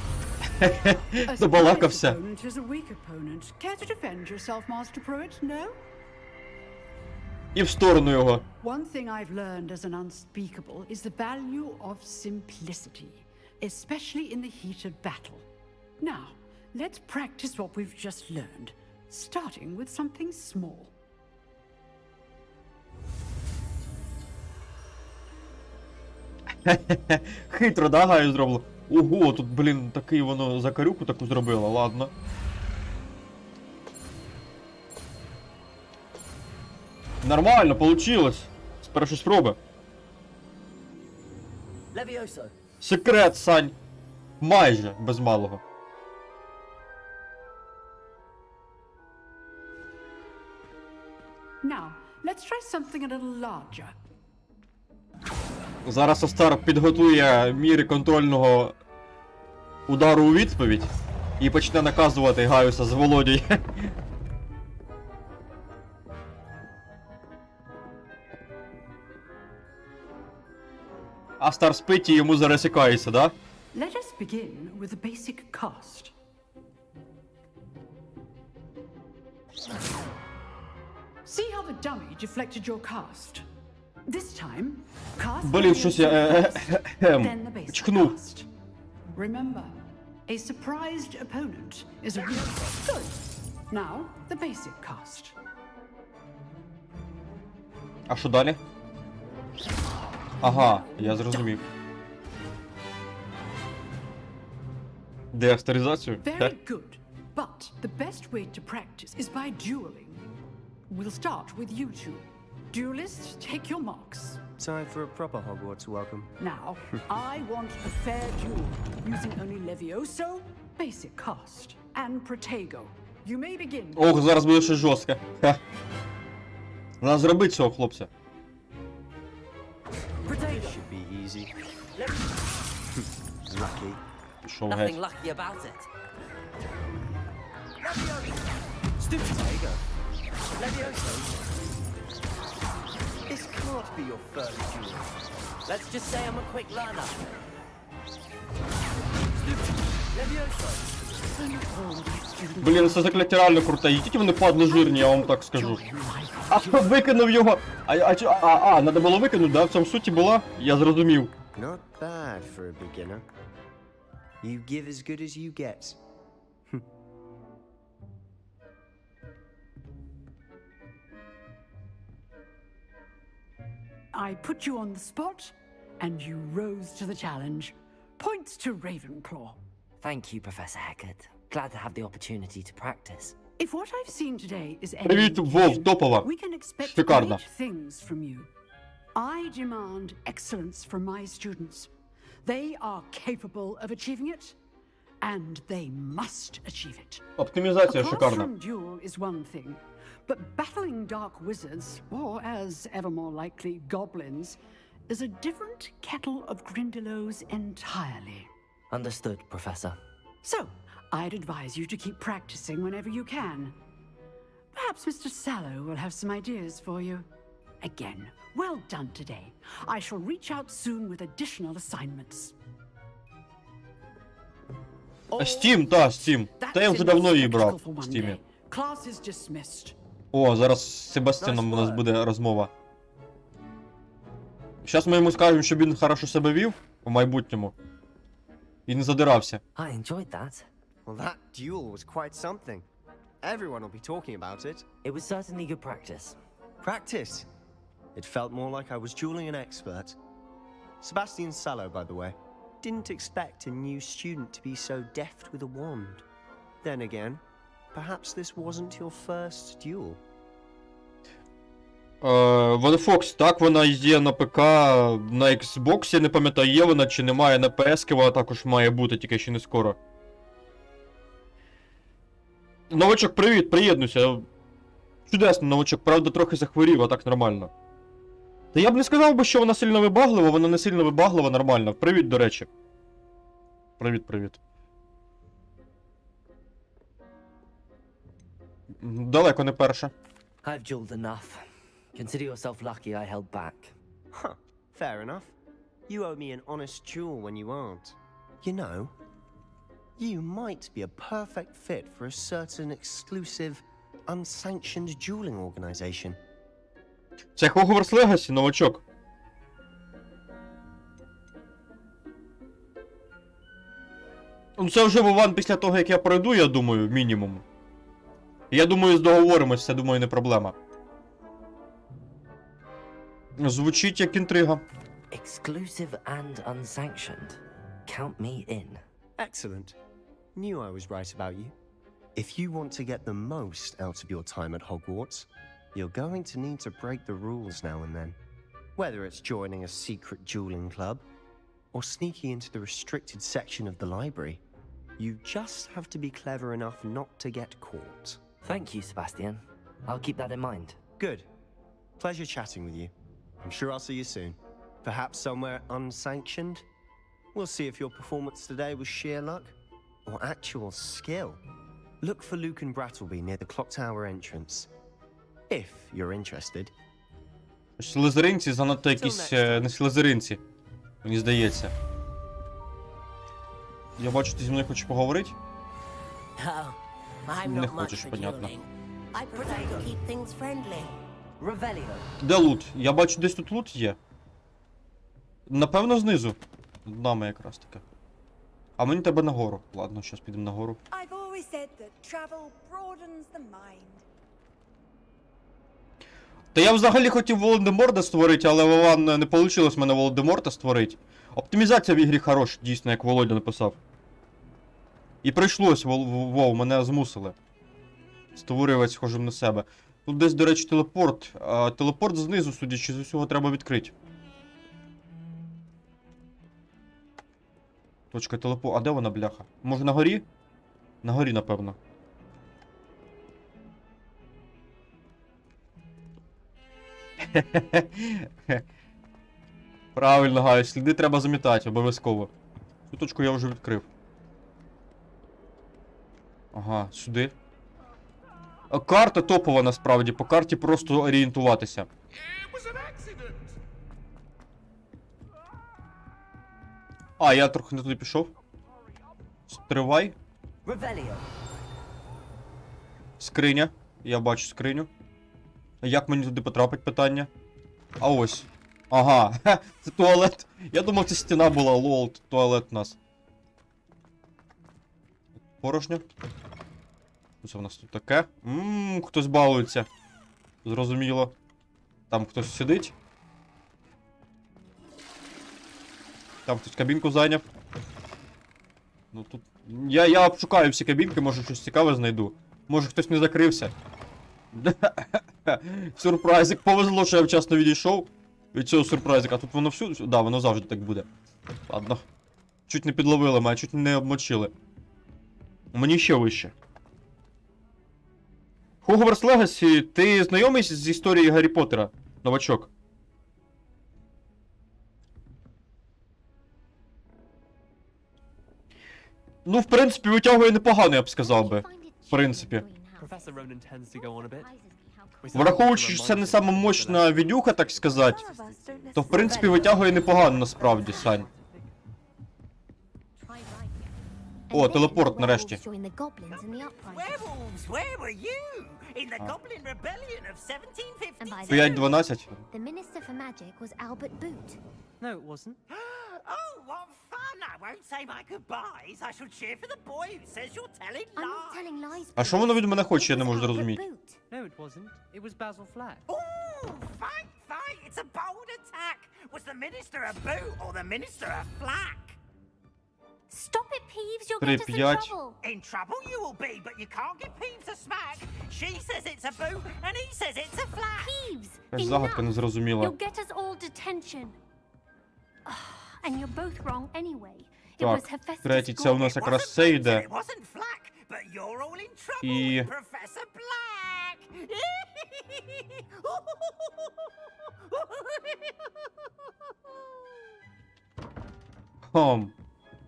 Добалакався. Opponent is a weak opponent. Care to defend yourself, Master Pruitt? No? І в сторону його. One thing I've learned as an unspeakable is the value of simplicity, especially in the heat of battle. Now, let's practice what we've just learned, starting with something small. Хитро, да, Гаю зроблено? Ого, тут, блін, такий воно закарюку таку зробило, ладно. Нормально, получилось. З першої спроби. Levioso. Секрет, Сань. Майже, без малого. Now, let's try something a little larger. Зараз Остар підготує міри контрольного удару у відповідь і почне наказувати Гаюса з Володією. Астар спить і йому заресікається, да? Let us begin with the basic cast. See how the dummy deflected your cast. This time, cast. Блін, щось я then the basic чхнув. cast. Remember, a surprised opponent is a weak. Good. Now, the basic cast. А що далі? Ага, я зрозумів. Деастеризацію? Very good. But the best way to practice is by dueling. We'll start with you two. Duelists, take your marks. Time for a proper Hogwarts welcome. Now, I want a fair duel, using only Levioso, basic cast, and Protego. You may begin. Ох, зараз буде щось жорстке. Ха. Треба зробити цього хлопця. This should be easy. Lucky. Пішов Nothing геть. lucky about it. Stupid Tiger. Levioso. This can't be your first duel. Let's just say I'm a quick learner. Stupid. Levioso. Блін, це закляття реально круте. Які вони падли жирні, я вам так скажу. А, викинув його! Надо було викинути, да? В цьому суті була? Я зрозумів. Not bad for a beginner. You give as good as you get. I put you on the spot, and you rose to the challenge. Points to Ravenclaw. Thank you, Professor Heckert. Glad to have the opportunity to practice. If what I've seen today is any Привіт, Вов, топова. we can expect Шикарно. great things from you. I demand excellence from my students. They are capable of achieving it, and they must achieve it. Оптимізація A шикарна. classroom duel is one thing, but battling dark wizards, or as ever more likely, goblins, is a different kettle of Grindylows entirely. Understood, Professor. So, I'd advise you to keep practicing whenever you can. Perhaps Mr. Sallow will have some ideas for you. Again, well done today. I shall reach out soon with additional assignments. Steam, та, Steam. Та я вже давно її брав в One Steam. day. Class is dismissed. О, зараз з Себастьяном у нас буде розмова. Зараз ми йому скажемо, щоб він хорошо себе вів у майбутньому. І не задирався. I enjoyed that. Well, that duel was quite something. Everyone will be talking about it. It was certainly good practice. Practice? It felt more like I was dueling an expert. Sebastian Sallow, by the way. Didn't expect a new student to be so deft with a wand. Then again, perhaps this wasn't your first duel. Fox, так, вона є на ПК, на Xbox, я не пам'ятаю, є вона чи немає, на PS вона також має бути, тільки ще не скоро. Новачок, привіт, приєднуйся. Чудесно, новачок, правда, трохи захворів, а так нормально. Та я б не сказав би, що вона сильно вибаглива, вона не сильно вибаглива, нормально. Привіт, до речі. Привіт. Далеко не перша. I've jeweled enough. Consider yourself lucky I held back. Huh, fair enough. You owe me an honest jewel when you aren't. You know, you might be a perfect fit for a certain exclusive, unsanctioned dueling organization. Це Hogwarts Legacy, новачок. Ну це вже Вован після того, як я пройду, я думаю, мінімум. Я думаю, договоримось, це, думаю, не проблема. Звучить як інтрига. Exclusive and unsanctioned. Count me in. Excellent. Knew I was right about you. If you want to get the most out of your time at Hogwarts, you're going to need to break the rules now and then. Whether it's joining a secret dueling club, or sneaking into the restricted section of the library, you just have to be clever enough not to get caught. Thank you, Sebastian. I'll keep that in mind. Good. Pleasure chatting with you. I'm sure I'll see you soon. Perhaps somewhere unsanctioned? We'll see if your performance today was sheer luck, or actual skill. Look for Luke and Brattleby near the clock tower entrance. If you're interested. Слизеринці занадто якісь не слизеринці, мені здається. Я бачу, ти зі мною хочеш поговорити? Не хочеш, понятно. Де лут? Я бачу, десь тут лут є. Напевно, знизу. Над нами якраз таки. А мені тебе нагору. Ладно, щас підемо нагору. Та я взагалі хотів Волан-де-Морта створити, але Вован не вийшло в мене Волан-де-Морта створити. Оптимізація в ігрі хороша, дійсно, як Володя написав. І прийшлось, Вов, мене змусили створювати схожим на себе. Тут десь, до речі, телепорт. Телепорт знизу, судячи з усього, треба відкрити. Точка телепорт. А де вона, бляха? Може на горі? На горі, напевно. Правильно, Гаю, сліди треба замітати, обов'язково. Цю точку я вже відкрив. Ага, сюди. Карта топова насправді, по карті просто орієнтуватися. А, я трохи не туди пішов. Стривай. Скриня. Я бачу скриню. Як мені туди потрапить, питання? А ось. Ага, це туалет. Я думав, це стіна була, лол, туалет у нас. Порожньо. Що в нас тут таке? Хтось балується. Зрозуміло. Там хтось сидить. Там хтось кабінку зайняв. Ну тут... Я обшукаю всі кабінки, може щось цікаве знайду. Може хтось не закрився. Сюрпрайзик. Повезло, що я вчасно відійшов від цього сюрпрайзика. А тут воно всюди... Да, воно завжди так буде. Ладно. Чуть не підловили мене, чуть не обмочили. Мені ще вище. Hogwarts Legacy, ти знайомий з історією Гаррі Поттера, новачок? Ну, в принципі, витягує непогано, я б сказав би. В принципі. Враховуючи, що це не сама мощна відюха, так сказати, то в принципі витягує непогано насправді, Сань. О, телепорт нарешті. Werewolves, where were you? In the Goblin Rebellion of 1750? 5-12. The Minister for Magic was Albert Boot. No, it wasn't. Oh, what fun! I won't say my goodbyes. I shall cheer for the boy who says you're telling lies. I'm not telling lies. А що воно від мене хоче, я не можу зрозуміти. No, it wasn't. It was Basil Flack. Ooh, fight! It's a bold attack. Was the Minister a boot or the Minister a flack? Stop it, Peeves. You'll 3, get us in 5. trouble. In trouble you will be, but you can't give Peeves a smack. She says it's a boot, and he says it's a flat. Peeves, Якась загадка незрозуміла. You'll get us all detention. And you're both wrong anyway. It was Так, Hephaestus' третій, це у нас якраз це йде. І...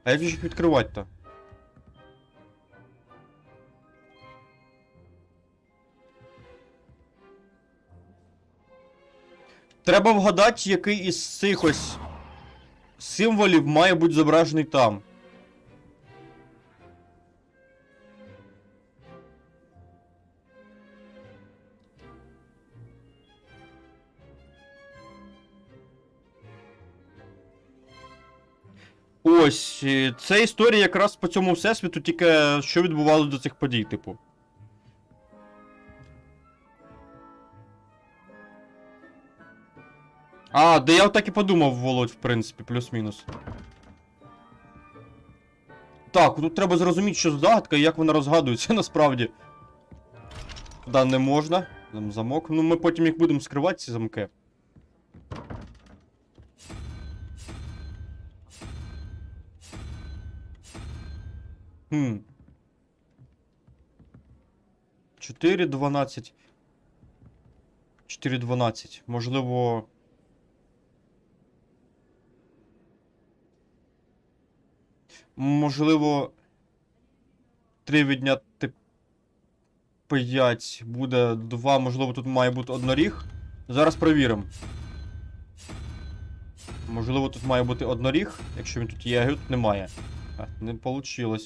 А як же їх відкривати-то? Треба вгадати, який із цих ось символів має бути зображений там. Ось, це історія якраз по цьому всесвіту, тільки що відбувалося до цих подій, типу. А, да я так і подумав, Володь, в принципі, плюс-мінус. Так, тут треба зрозуміти, що загадка і як вона розгадується насправді. Да, не можна. Там замок. Ну, ми потім їх будемо скривати, ці замки. Хм. 4, 12. 4, 12. Можливо... Можливо... 3 відняти 5 буде 2, можливо, тут має бути одноріг. Зараз перевіримо. Можливо, тут має бути одноріг, якщо він тут є, а тут немає. А, не вийшло.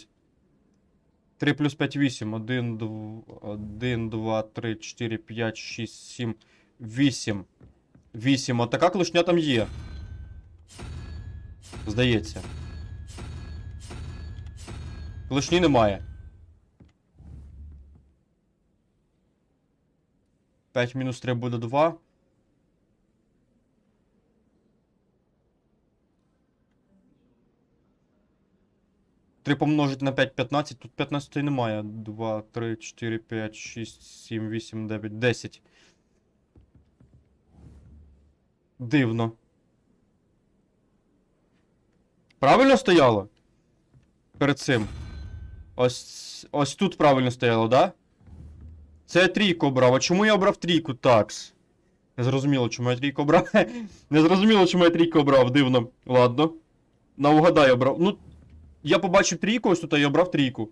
3 плюс 5, 8. 1, 2, 3, 4, 5, 6, 7, 8. 8. От така клешня там є. Здається. Клешні немає. 5 мінус 3 буде 2. Три помножити на 5, 15. Тут 15 немає. 2, 3, 4, 5, 6, 7, 8, 9, 10. Дивно. Правильно стояло? Перед цим. Ось тут правильно стояло, да? Це я трійку обрав. А чому я обрав трійку? Такс. Не зрозуміло, чому я трійку обрав. Не зрозуміло, чому я трійку обрав. Дивно. Ладно. Наугадай обрав. Ну, я побачив трійку ось тут, а я обрав трійку.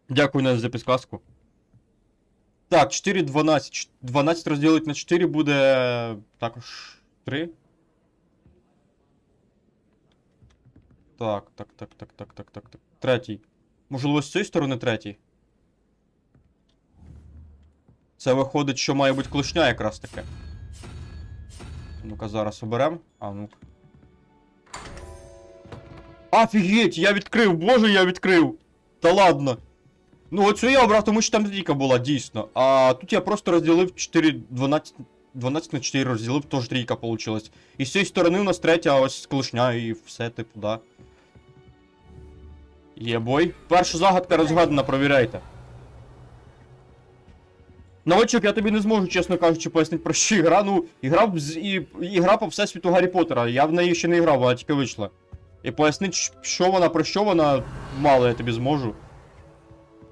Дякую, Настя, за підказку. Так, 4, 12. 12 розділити на 4 буде... Також 3. Так. Третій. Можливо, з цієї сторони третій. Це виходить, що має бути клешня якраз таке. Ну-ка, зараз оберем. А, ну-ка. Офігеть, я відкрив, боже, я відкрив. Та ладно. Ну, оцю я обрав, тому що там трійка була, дійсно. А тут я просто розділив 4, 12 на 4 розділив, тож трійка получилась. І з цієї сторони у нас третя ось клешня і все, типу, да. Єбой. Перша загадка розгадана, провіряйте. Новачок, я тобі не зможу, чесно кажучи, пояснити про що ігра. Ну, ігра по всесвіту Гаррі Поттера. Я в неї ще не грав, вона тільки вийшла. І пояснити, що вона, про що вона, мало я тобі зможу.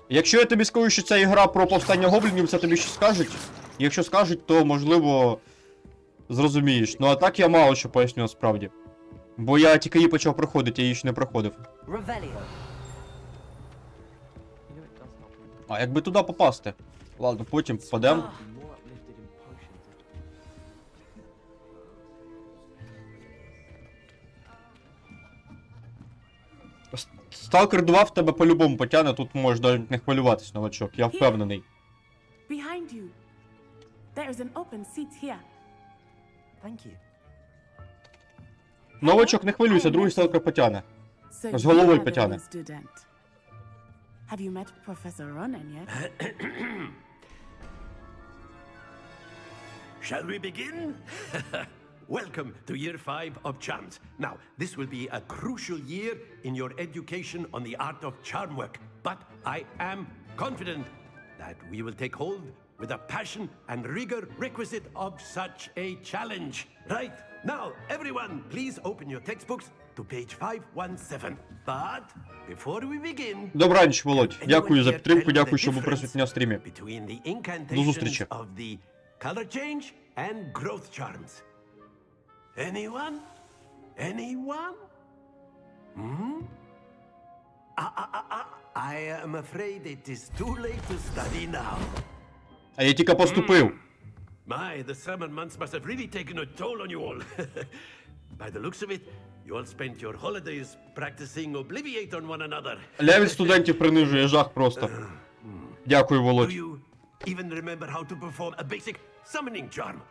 Якщо я тобі скажу, що це ігра про повстання гоблінів, це тобі щось скажуть. Якщо скажуть, то, можливо, зрозумієш. Ну, а так я мало що поясню, насправді. Бо я тільки її почав проходити, я її ще не проходив. А якби туди попасти? Ладно, потім попадем. Сталкер 2 в тебе по-любому потягне, тут можеш навіть не хвилюватись, новачок, я впевнений. Behind you. There is an open seat here. Thank you. Новачок, не хвилюйся, другий сталкер потягне. З головою потягне. Have you met Professor Ronan yet? Shall we begin? welcome to year 5 of charms. Now, this will be a crucial year in your education on the art of charm work, but I am confident that we will take hold with the passion and rigor requisite of such a challenge. Right, now, everyone, please open your textbooks to page 517. But before we begin... Добраніч, Володь. Дякую за підтримку, дякую, що був присутній на стрімі. До зустрічі. Color change and growth charms. Anyone? Anyone? Hmm? I am afraid it is too late to study now. А я тільки поступив. My, the summer months must have really taken a toll on you all. By the looks of it, you all spent your holidays practicing Obliviate on one another. Левель студентів принижує, жах просто. Дякую, Володь. Do you even remember how to perform a basic summoning charm?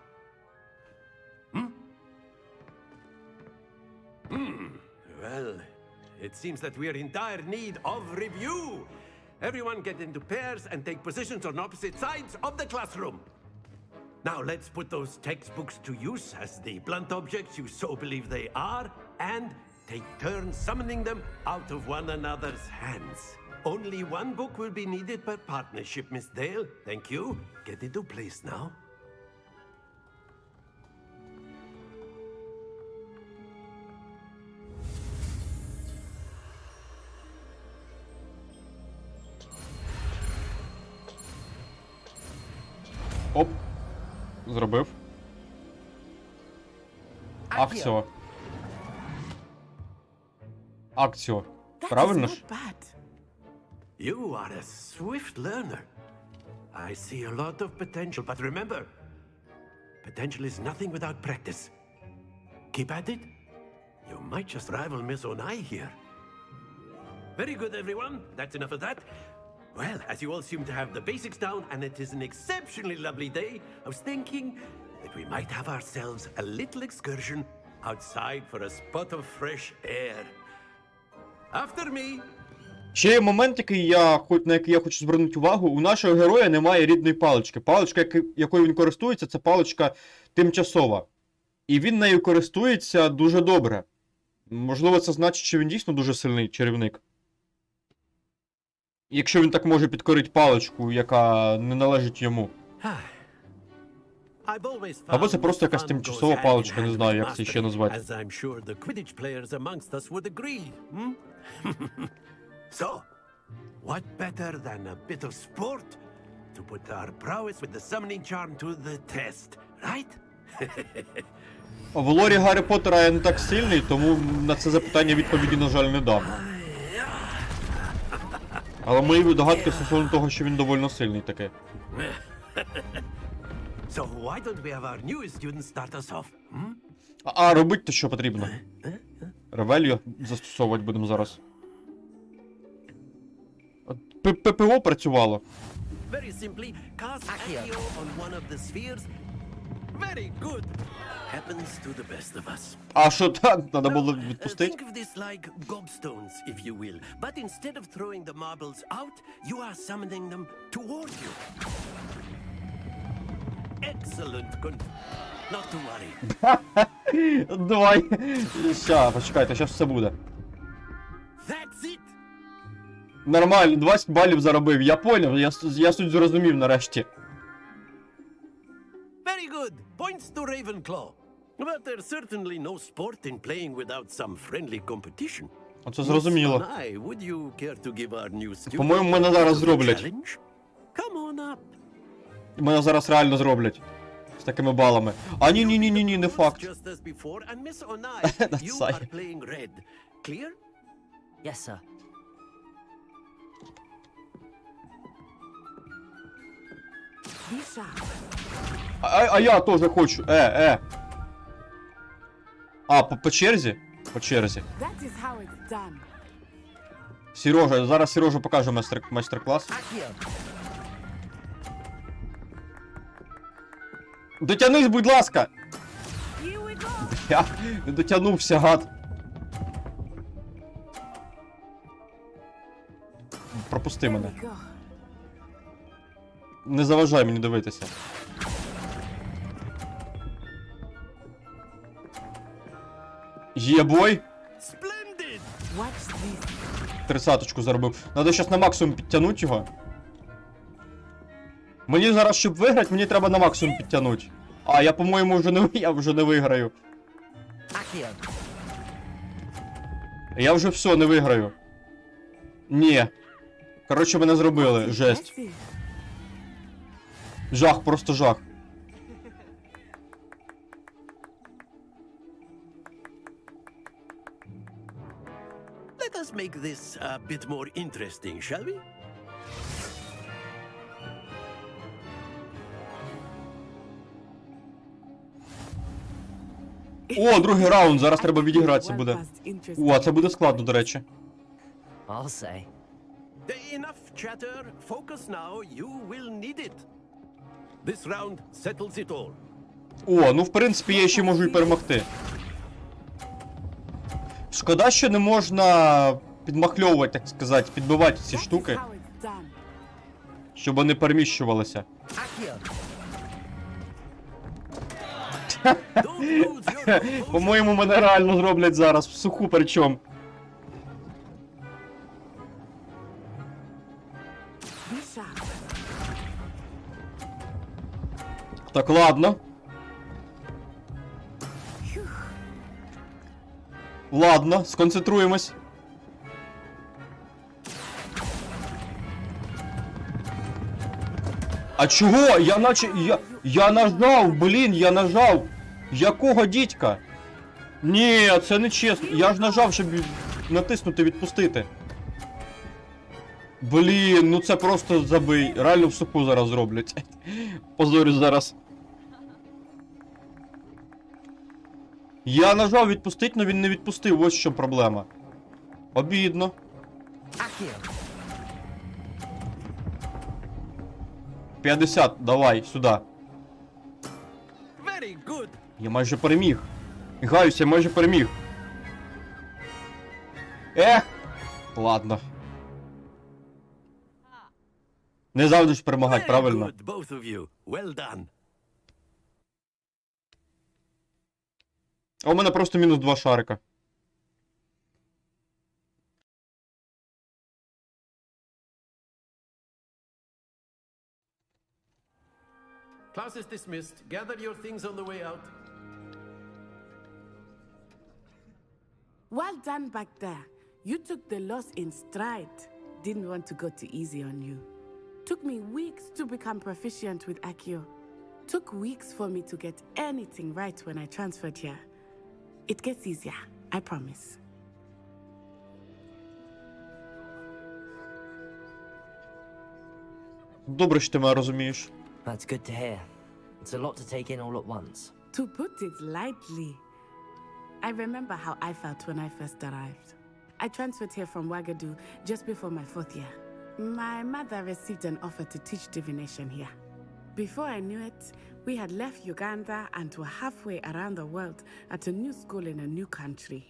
Well, it seems that we are in dire need of review. Everyone get into pairs and take positions on opposite sides of the classroom. Now let's put those textbooks to use as the blunt objects you so believe they are, and take turns summoning them out of one another's hands. Only one book will be needed per partnership, Miss Dale. Thank you. Get into place now. Оп. Зробив. Акціо. Акціо. Правильно ж? You are a swift learner. I see a lot of potential, but remember, potential is nothing without practice. Keep at it. You might just rival Miss Onai here. Very good, everyone. That's enough of that. Well, as you all seem to have the basics down, and it is an exceptionally lovely day, I was thinking that we might have ourselves a little excursion outside for a spot of fresh air. After me. Ще є момент, на який я хочу звернути увагу. У нашого героя немає рідної палички. Паличка, якою він користується, це паличка тимчасова. І він нею користується дуже добре. Можливо, це значить, що він дійсно дуже сильний чарівник. Якщо він так може підкорити паличку, яка не належить йому. Або це просто якась тимчасова паличка, не знаю, як це ще назвати. So, what better than a bit of sport to put our prowess with the summoning charm to the test, right? В лорі Гаррі Поттера я не так сильний, тому на це запитання відповіді, на жаль, не дам. Але мої догадки стосовно того, що він доволі сильний таке. So why don't we have our newest student start us off? А робити то що потрібно? Ревелью застосовувати будемо зараз. ППО працювало. Very simply, cast Accio on one of the spheres. Very good. Happens to the best of us. А що так? Треба було відпустити? Think of this like gobstones, if you will. But instead of throwing the marbles out, you are summoning them toward you. Excellent. Not to worry. Давай. Ща, почекайте, щас все буде. That's it. Нормально, 20 балів заробив. Я поняв, я суть зрозумів нарешті. Very good. Points to Ravenclaw. But there's certainly no sport in playing without some friendly competition. Оце зрозуміло. Would you care to give our new student? По-моєму, мене зараз зроблять. Come on up. Мене зараз реально зроблять. З такими балами. А ні, не факт. Just as before, and Miss Onai, you are playing red. Clear? Yes, sir. А я теж хочу. А, по черзі? По черзі. Сережа, зараз Сережа покаже майстер-клас. Дотянись, будь ласка! Я не дотягнувся, гад. Пропусти мене. Не заважай мені дивитися. Єбой! 30-очку заробив. Надо щас на максимум підтягнути його. Мені зараз, щоб виграти, мені треба на максимум підтягнути. А, я, по-моєму, вже не виграю. Я вже все, не виграю. Ні. Коротше, мене зробили. Жесть. Жах, просто жах. Let us make this a bit more interesting, shall we? О, другий раунд, зараз треба відігратися буде. О, це буде складно, до речі. I'll say. Enough chatter. Focus now. You will need it. This round settles it all. О, ну в принципі я ще можу і перемогти. Шкода, що не можна підмахльовувати, так сказати, підбивати ці штуки. Щоб вони переміщувалися. По-моєму, мене реально зроблять зараз, в суху причому. Так, ладно. Ладно, сконцентруємось. А чого? Я наче... Я нажав, блін, я нажав. Якого дідька? Ні, це не чесно. Я ж нажав, щоб натиснути, відпустити. Блін, ну це просто забий. Реально в суху зараз зроблять. Позорюсь зараз. Я нажав відпустити, але він не відпустив. Ось що проблема. Обідно. 50, давай, сюди. Я майже переміг. Гаюсь, я майже переміг. Ладно. Не завжди ж перемагати, правильно? А у мене просто мінус 2 шарика. Class is dismissed. Gather your things on the way out. Well done back there. You took the loss in stride. Didn't want to go too easy on you. Took me weeks to become proficient with Accio. Took weeks for me to get anything right when I transferred here. It gets easier, I promise. Добре, що ти мене розумієш. That's good to hear. It's a lot to take in all at once. To put it lightly, I remember how I felt when I first arrived. I transferred here from Wagadu just before my 4th year. My mother received an offer to teach divination here. Before I knew it, we had left Uganda and were halfway around the world at a new school in a new country.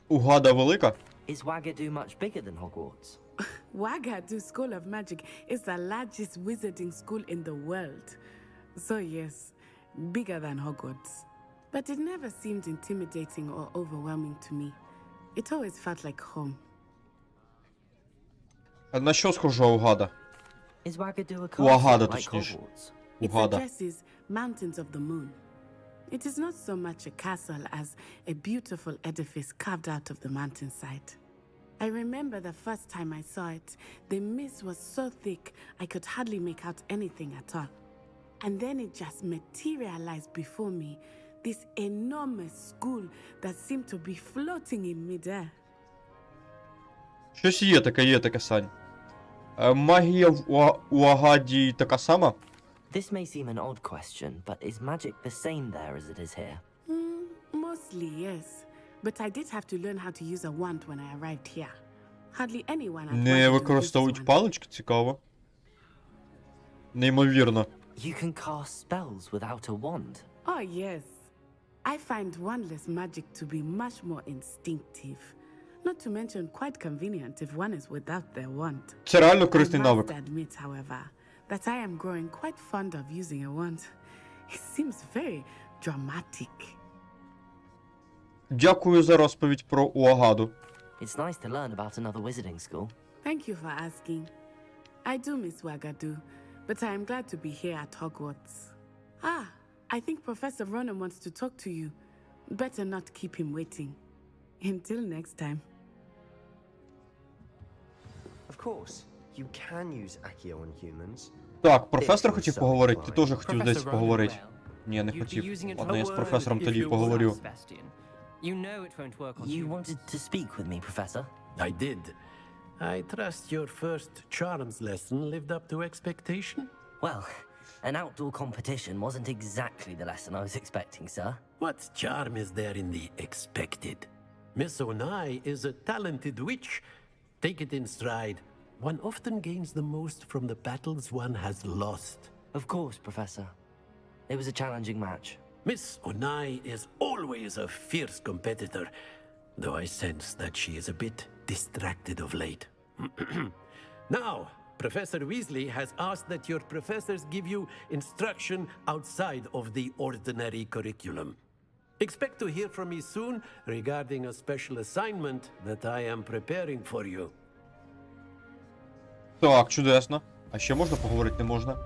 Угада велика? Is Wagadu much bigger than Hogwarts? Wagadu School of Magic is the largest wizarding school in the world. So yes, bigger than Hogwarts. But it never seemed intimidating or overwhelming to me. It always felt like home. А на що схожа Угада? Is Wagadu a Уагада, castle like точніше. Hogwarts? It Угада. addresses Mountains of the Moon. It is not so much a castle as a beautiful edifice carved out of the mountainside. I remember the first time I saw it, the mist was so thick I could hardly make out anything at all. And then it just materialized before me, this enormous school that seemed to be floating in midair. Щось є таке, Сань. Магія в Уагаді така сама? This may seem an odd question, but is magic the same there as it is here? Mostly, yes. But I did have to learn how to use a wand when I arrived here. Hardly anyone at Не використовують палички, цікаво. Неймовірно. You can cast spells without a wand. Oh, yes. I find wandless magic to be much more instinctive. Not to mention quite convenient if one is without their wand. Це реально корисний I навик. must admit, however, that I am growing quite fond of using a wand. It seems very dramatic. Дякую за розповідь про Уагаду. It's nice to learn about another wizarding school. Thank you for asking. I do miss Wagadu, but I am glad to be here at Hogwarts. Ah, I think Professor Ronan wants to talk to you. Better not keep him waiting. Until next time. Of course, you can use Accio on humans. Так, професор хотів поговорити, ти теж хотів десь поговорити. Ні, не хотів. Ладно, я з професором тоді поговорю. You wanted to speak with me, Professor? I did. I trust your first charms lesson lived up to expectation? Well, an outdoor competition wasn't exactly the lesson I was expecting, sir. What charm is there in the expected? Miss Onai is a talented witch. Take it in stride. One often gains the most from the battles one has lost. Of course, Professor. It was a challenging match. Miss Onai is always a fierce competitor, though I sense that she is a bit distracted of late. Now, Professor Weasley has asked that your professors give you instruction outside of the ordinary curriculum. Expect to hear from me soon regarding a special assignment that I am preparing for you. Так, чудесно. А ще можна поговорити? Не можна.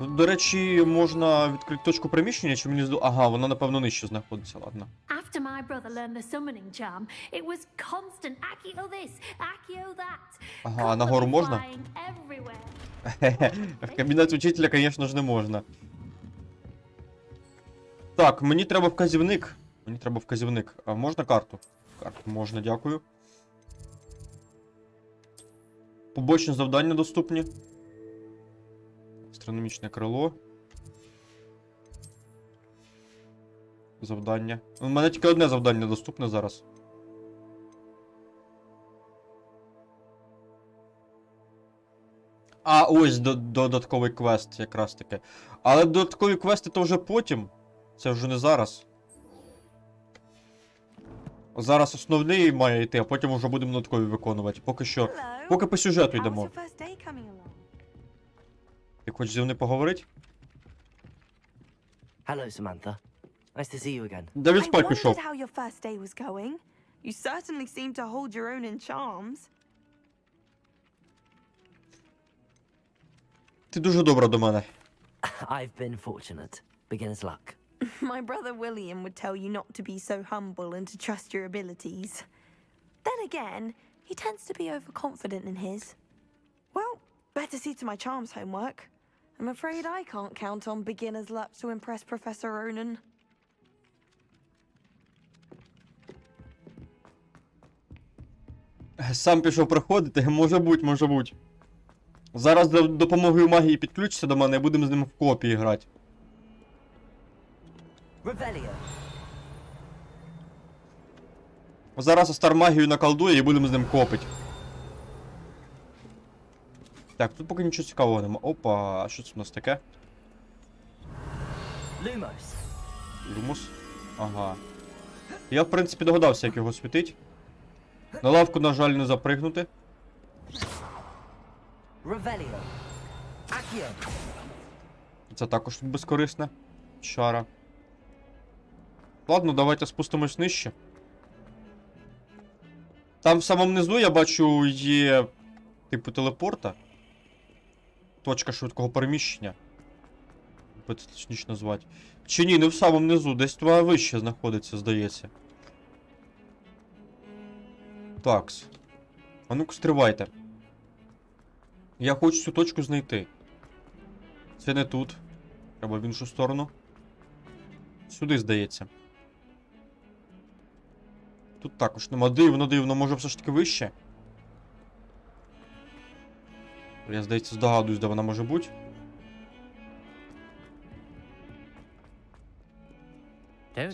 До речі, можна відкрити точку приміщення, чи мені здалося... Ага, вона, напевно, нижче знаходиться, ладно. After my brother learned the summoning charm, it was constant Accio this, Accio that. Ага, а нагору можна? В кабінет учителя, звісно ж, не можна. Так, мені треба вказівник. А можна карту? Карту можна, дякую. Побочні завдання доступні. Астрономічне крило. Завдання. У мене тільки одне завдання доступне зараз. А, ось додатковий квест якраз таки. Але додаткові квести то вже потім. Це вже не зараз. Зараз основний має йти, а потім вже будемо додаткові виконувати. Поки що. Поки по сюжету йдемо. Ти хочеш зі мною поговорити? Hello, Samantha. Nice to see you again. Да він спать пішов. how your first day was going. You certainly seem to hold your own in charms. Ти дуже добра до мене. I've been fortunate. Beginner's luck. My brother William would tell you not to be so humble and to trust your abilities. Then again, he tends to be overconfident in his. Well, better see to my charms homework. I'm afraid I can't count on beginner's luck to impress Professor Ronan. Сам пішов проходити, може бути. Зараз за допомогою магії підключиться до мене і будемо з ним в копії грати. Зараз Астар магію наколдує і будемо з ним копити. Так, тут поки нічого цікавого нема. Опа, а що це у нас таке? Lumos. Ага. Я, в принципі, догадався, як його світить. На лавку, на жаль, не запригнути. Це також тут безкорисне. Чара. Ладно, давайте спустимось нижче. Там в самому низу я бачу є типу телепорта. Точка швидкого переміщення. Точніше назвати. Чи ні, не в самому низу, десь туди вище знаходиться, здається. Такс. А ну-ка, стривайте. Я хочу цю точку знайти. Це не тут. Треба в іншу сторону. Сюди, здається. Тут також нема. Дивно, може все ж таки вище? Я, здається, здогадуюсь, де вона може бути.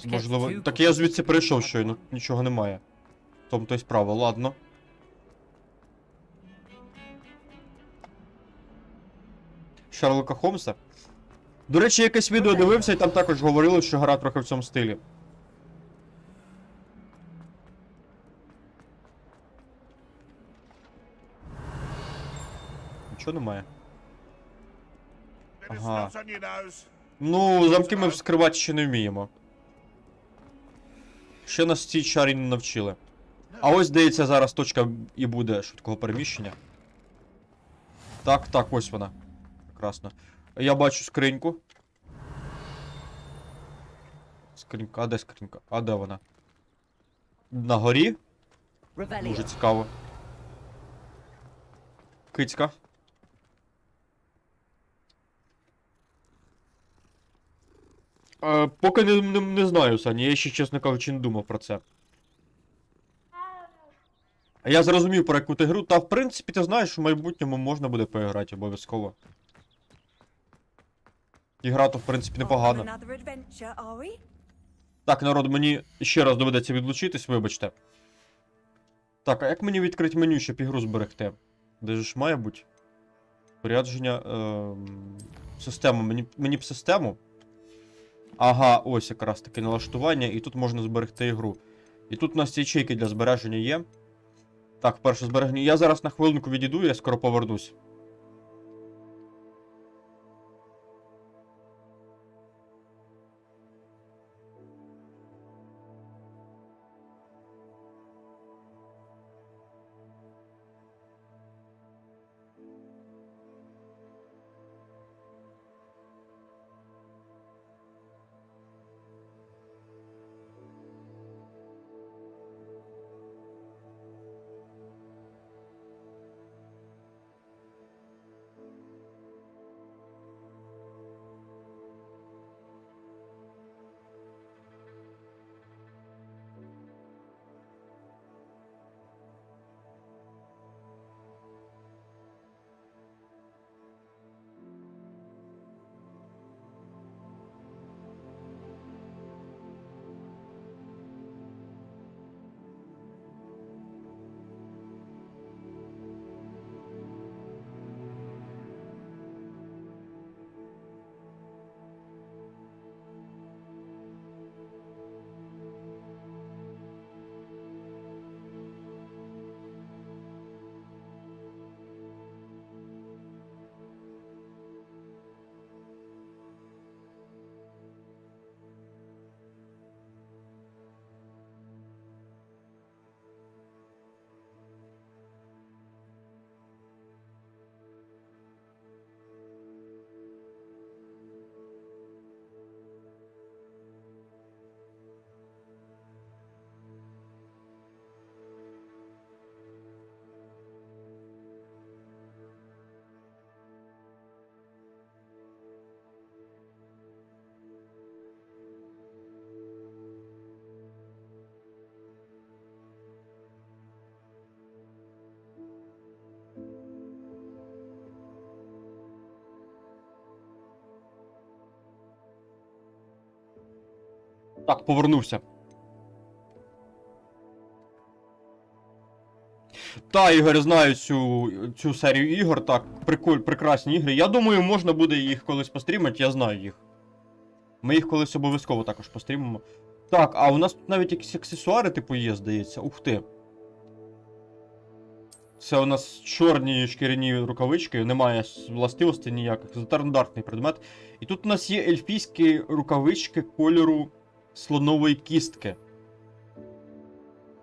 Можливо. Так я звідси прийшов щойно, нічого немає. В тому то й справа, ладно. Шерлока Холмса. До речі, якесь відео дивився, і там також говорили, що гра трохи в цьому стилі. Нічого немає. Ага. Ну, замки ми вскривати ще не вміємо. Ще нас цій чарі не навчили. А ось, здається, зараз точка і буде швидкого переміщення. Так, так, ось вона. Прекрасно. Я бачу скриньку. Скринька, а де скринька? А де вона? На горі? Дуже цікаво. Кицька. Поки не знаю, Саня, я ще, чесно кажучи, не думав про це. Я зрозумів про яку ти гру, та в принципі ти знаєш, в майбутньому можна буде поіграти обов'язково. Ігра то в принципі непогана. Так, народ, мені ще раз доведеться відлучитись, вибачте. Так, а як мені відкрити меню, щоб ігру зберегти? Де ж має бути? Порядження. Систему. Мені б систему. Ага, ось якраз таке налаштування, і тут можна зберегти ігру. І тут у нас ячейки для збереження є. Так, перше збереження. Я зараз на хвилинку відійду, я скоро повернусь. Так, повернувся. Та, Ігор, знаю цю серію ігор, так, прекрасні ігри. Я думаю, можна буде їх колись пострімити, я знаю їх. Ми їх колись обов'язково також пострімимо. Так, а у нас тут навіть якісь аксесуари, типу, є, здається. Ух ти. Це у нас чорні шкіряні рукавички, немає властивостей ніяких, стандартний предмет. І тут у нас є ельфійські рукавички кольору слонової кістки.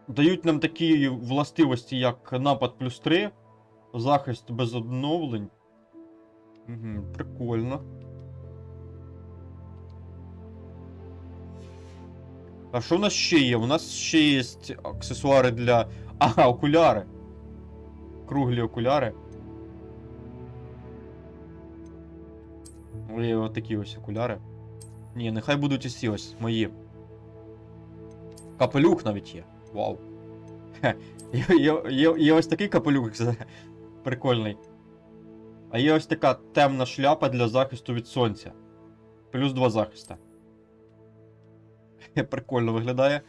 Дають нам такі властивості, як напад +3, захист без обновлень. Угу, прикольно. А що у нас ще є? У нас ще є аксесуари для... Ага, окуляри. Круглі окуляри. Є отакі ось окуляри. Ні, нехай будуть усі ось мої. Капелюх навіть є. Вау. Хе. Є ось такий капелюх. Прикольний. А є ось така темна шляпа для захисту від сонця. Плюс 2 захиста. Прикольно виглядає.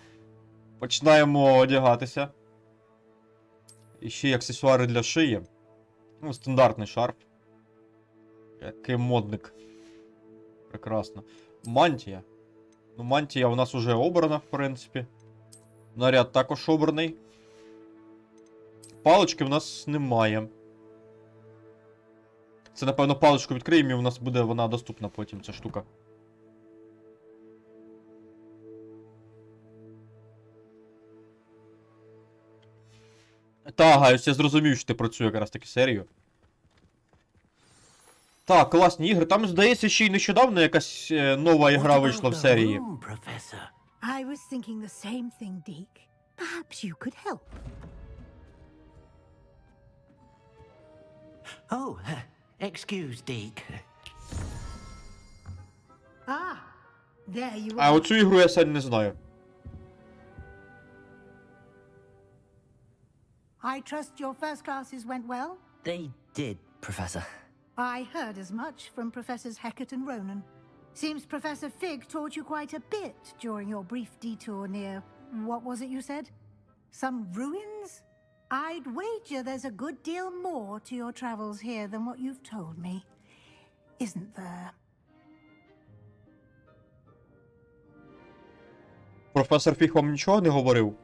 Починаємо одягатися. І ще й аксесуари для шиї. Ну, стандартний шарф. Який модник. Прекрасно. Мантія. Ну, мантія у нас уже обрана, в принципі. Наряд також обраний. Палички в нас немає. Це, напевно, паличку відкриємо і у нас буде вона доступна потім, ця штука. Та, Гаюс, я зрозумів, що ти про цю якраз таки серію. Так, класні ігри. Там, здається, ще й нещодавно якась нова ігра вийшла в серії. I was thinking the same thing, Deke. Perhaps you could help. Oh, excuse, Deke. Ah, there you А are. оцю ігру я сам не знаю. I trust your first classes went well? They did, Professor. I heard as much from Professors Hecat and Ronan. Seems Professor Fig taught you quite a bit during your brief detour near, what was it you said? Some ruins? I'd wager there's a good deal more to your travels here than what you've told me. Isn't there? Професор Фіг вам нічого не говорив?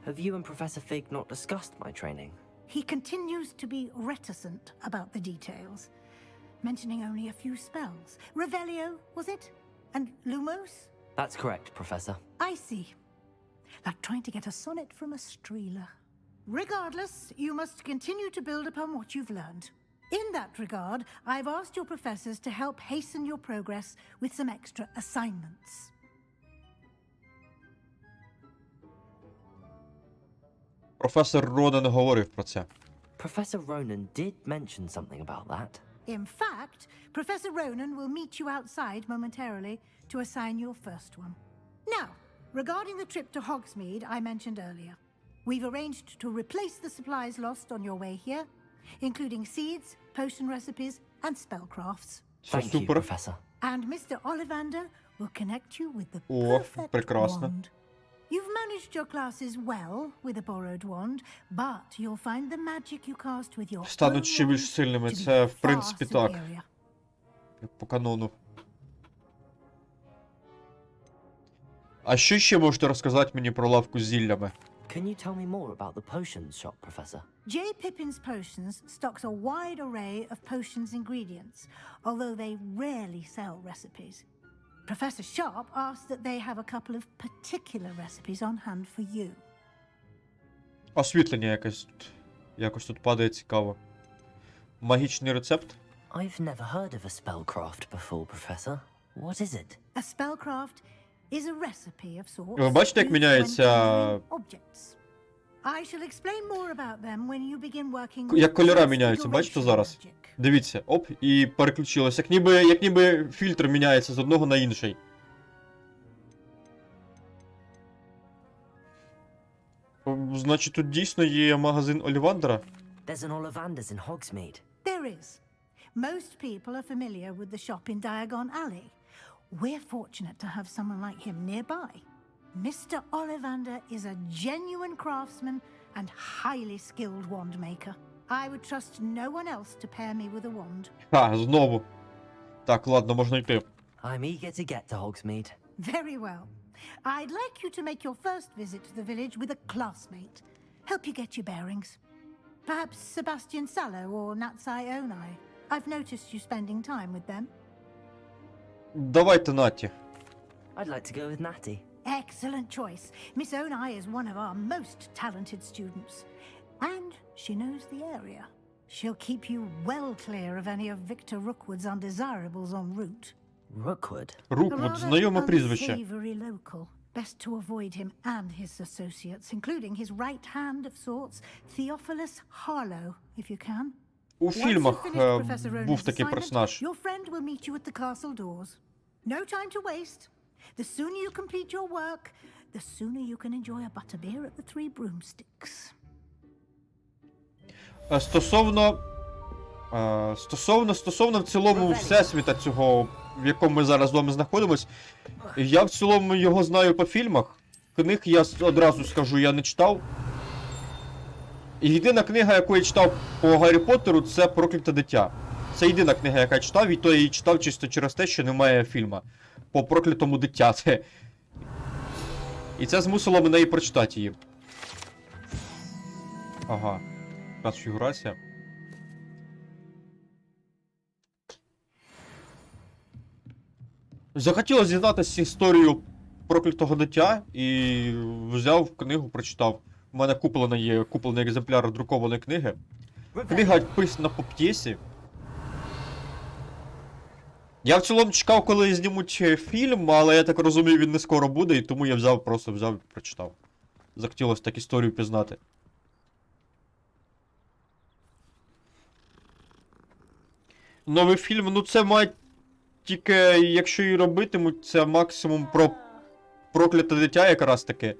Have you and Professor Fig not discussed my training? He continues to be reticent about the details, mentioning only a few spells. Revelio, was it? And Lumos? That's correct, Professor. I see. Like trying to get a sonnet from a streeler. Regardless, you must continue to build upon what you've learned. In that regard, I've asked your professors to help hasten your progress with some extra assignments. Професор Ронан говорив про це. Professor Ronan did mention something about that. In fact, Professor Ronan will meet you outside momentarily to assign your first one. Now, regarding the trip to Hogsmeade I mentioned earlier, we've arranged to replace the supplies lost on your way here, including seeds, potion recipes, and spellcrafts. Thank you, Professor. And Mr. Ollivander will connect you with the О, perfect прекрасно. wand. You've managed your classes well with a borrowed wand, but you'll find the magic you cast with your Стануть own ще більш wand сильними. to be Це, в far принципі, так. superior. Як по канону. А що ще можете розказати мені про лавку з зіллями? Can you tell me more about the potions shop, Professor? J. Pippin's Potions stocks a wide array of potions ingredients, although they rarely sell recipes. Professor Sharp asked that they have a couple of particular recipes on hand for you. Освітлення якось тут падає цікаво. Магічний рецепт? I've never heard of a spellcraft before, Professor. What is it? A spellcraft is a recipe of sorts. Ви бачите, як used міняється... when gathering objects. I shall explain more about them when you begin working Як with кольори transfiguration міняються, бачите зараз? magic. Дивіться, оп, і переключилось. Як ніби фільтр міняється з одного на інший. Значить, тут дійсно є магазин Олівандера? There's an Ollivander's in Hogsmeade. There is. Most people are familiar with the shop in Diagon Alley. We're fortunate to have someone like him nearby. Mr. Ollivander is a genuine craftsman and highly skilled wand maker. I would trust no one else to pair me with a wand. Ха, знову. Так, ладно, можна йти. I'm eager to get to Hogsmeade. Very well. I'd like you to make your first visit to the village with a classmate. Help you get your bearings. Perhaps Sebastian Sallow or Natsai Onai. I've noticed you spending time with them. Давайте Наті. I'd like to go with Natty. Excellent choice. Miss Onai is one of our most talented students. And she knows the area. She'll keep you well clear of any of Victor Rookwood's undesirables en route. Rookwood? Rookwood, знайоме прізвище. Unsavory local. Best to avoid him and his associates, including his right hand of sorts, Theophilus Harlow, if you can. У фільмах Once you finish Professor був Ronan's такий assignment, персонаж. your friend will meet you at the castle doors. No time to waste. The sooner you complete your work, the sooner you can enjoy a butterbeer at the Three Broomsticks. Стосовно в цілому всесвіта цього, в якому ми зараз з вами знаходимось, я в цілому його знаю по фільмах. Книг я одразу скажу, я не читав. І єдина книга, яку я читав по Гаррі Поттеру, це «Прокляте дитя». Це єдина книга, яка я читав, і то я її читав чисто через те, що немає фільму по проклятому дитяти. І це змусило мене і прочитати її. Ага. Трансфігурація. Захотілося дізнатися історію проклятого дитя і взяв книгу, прочитав. У мене куплений екземпляр друкованої книги. Книга писана по п'єсі. Я в цілому чекав, коли знімуть фільм, але я так розумію, він не скоро буде, і тому я просто взяв і прочитав. Захотілося так історію пізнати. Новий фільм, ну це має тільки, якщо і робитимуть, це максимум про прокляте дитя якраз таки.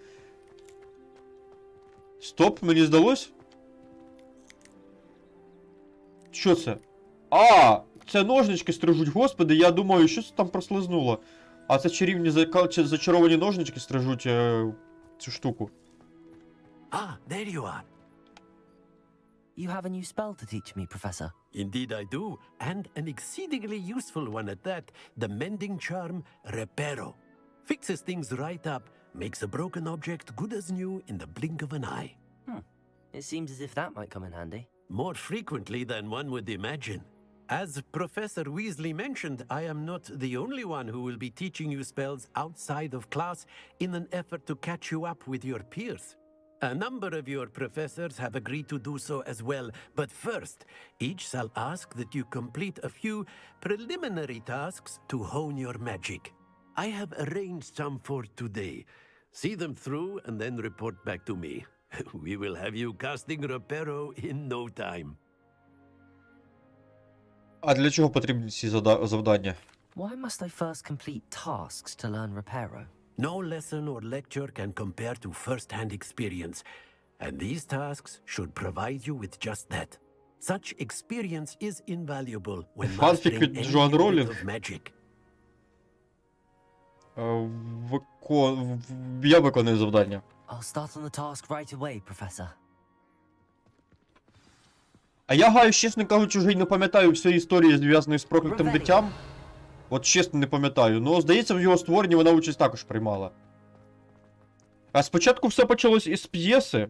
Стоп, мені здалось? Що це? А, це ножнички стрижуть, господи, я думаю, що це там прослизнуло. А це чарівні зачаровані ножнички стрижуть цю штуку. Ah, there you are. You have a new spell to teach me, Professor. Indeed I do, and an exceedingly useful one at that. The mending charm, Reparo. Fixes things right up, makes a broken object good as new in the blink of an eye. It seems as if that might come in handy. More frequently than one would imagine. As Professor Weasley mentioned, I am not the only one who will be teaching you spells outside of class in an effort to catch you up with your peers. A number of your professors have agreed to do so as well, but first, each shall ask that you complete a few preliminary tasks to hone your magic. I have arranged some for today. See them through and then report back to me. We will have you casting Reparo in no time. А для чого потрібні ці завдання? Why must I first complete tasks to learn Reparo? No lesson or lecture can compare to first-hand experience, and these tasks should provide you with just that. Such experience is invaluable when mastering any bit of magic. Я виконую завдання. I'll start on the task right away, Professor. А я, Гаю, чесно кажучи, вже й не пам'ятаю всієї історії, зв'язаної з проклятим дитям. От чесно не пам'ятаю. Ну, здається, в його створенні вона участь також приймала. А спочатку все почалось із п'єси.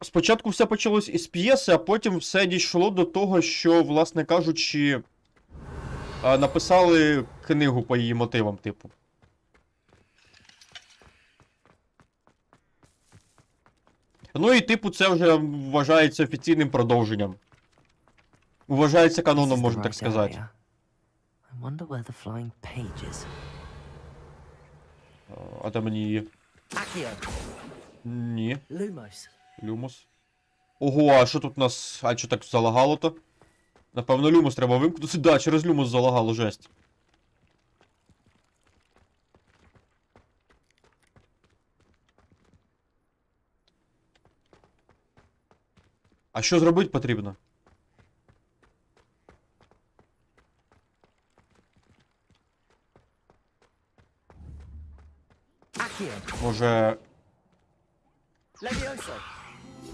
Спочатку все почалось із п'єси, а потім все дійшло до того, що, власне кажучи, написали книгу по її мотивам, типу. Ну і, типу, це вже вважається офіційним продовженням. Вважається каноном, можна так сказати. А де мені її? Ні. Люмос. Ого, а що тут у нас? А що так залагало-то? Напевно, люмос треба вимкнути. Да, через люмос залагало, жесть. А що зробити потрібно? Може...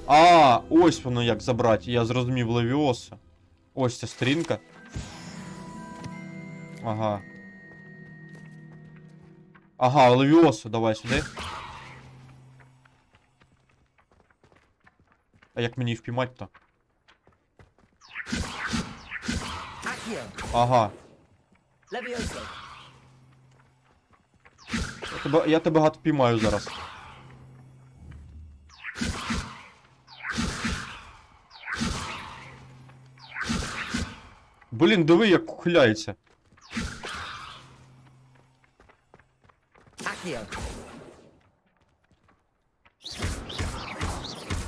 А, ось воно як забрати. Я зрозумів, Левіоса. Ось ця стрінка. Ага. Ага, Левіосу, давай сюди. А як мені впіймати-то? Ага. Я тебе гад впіймаю зараз. Блін, диви, як кухляється.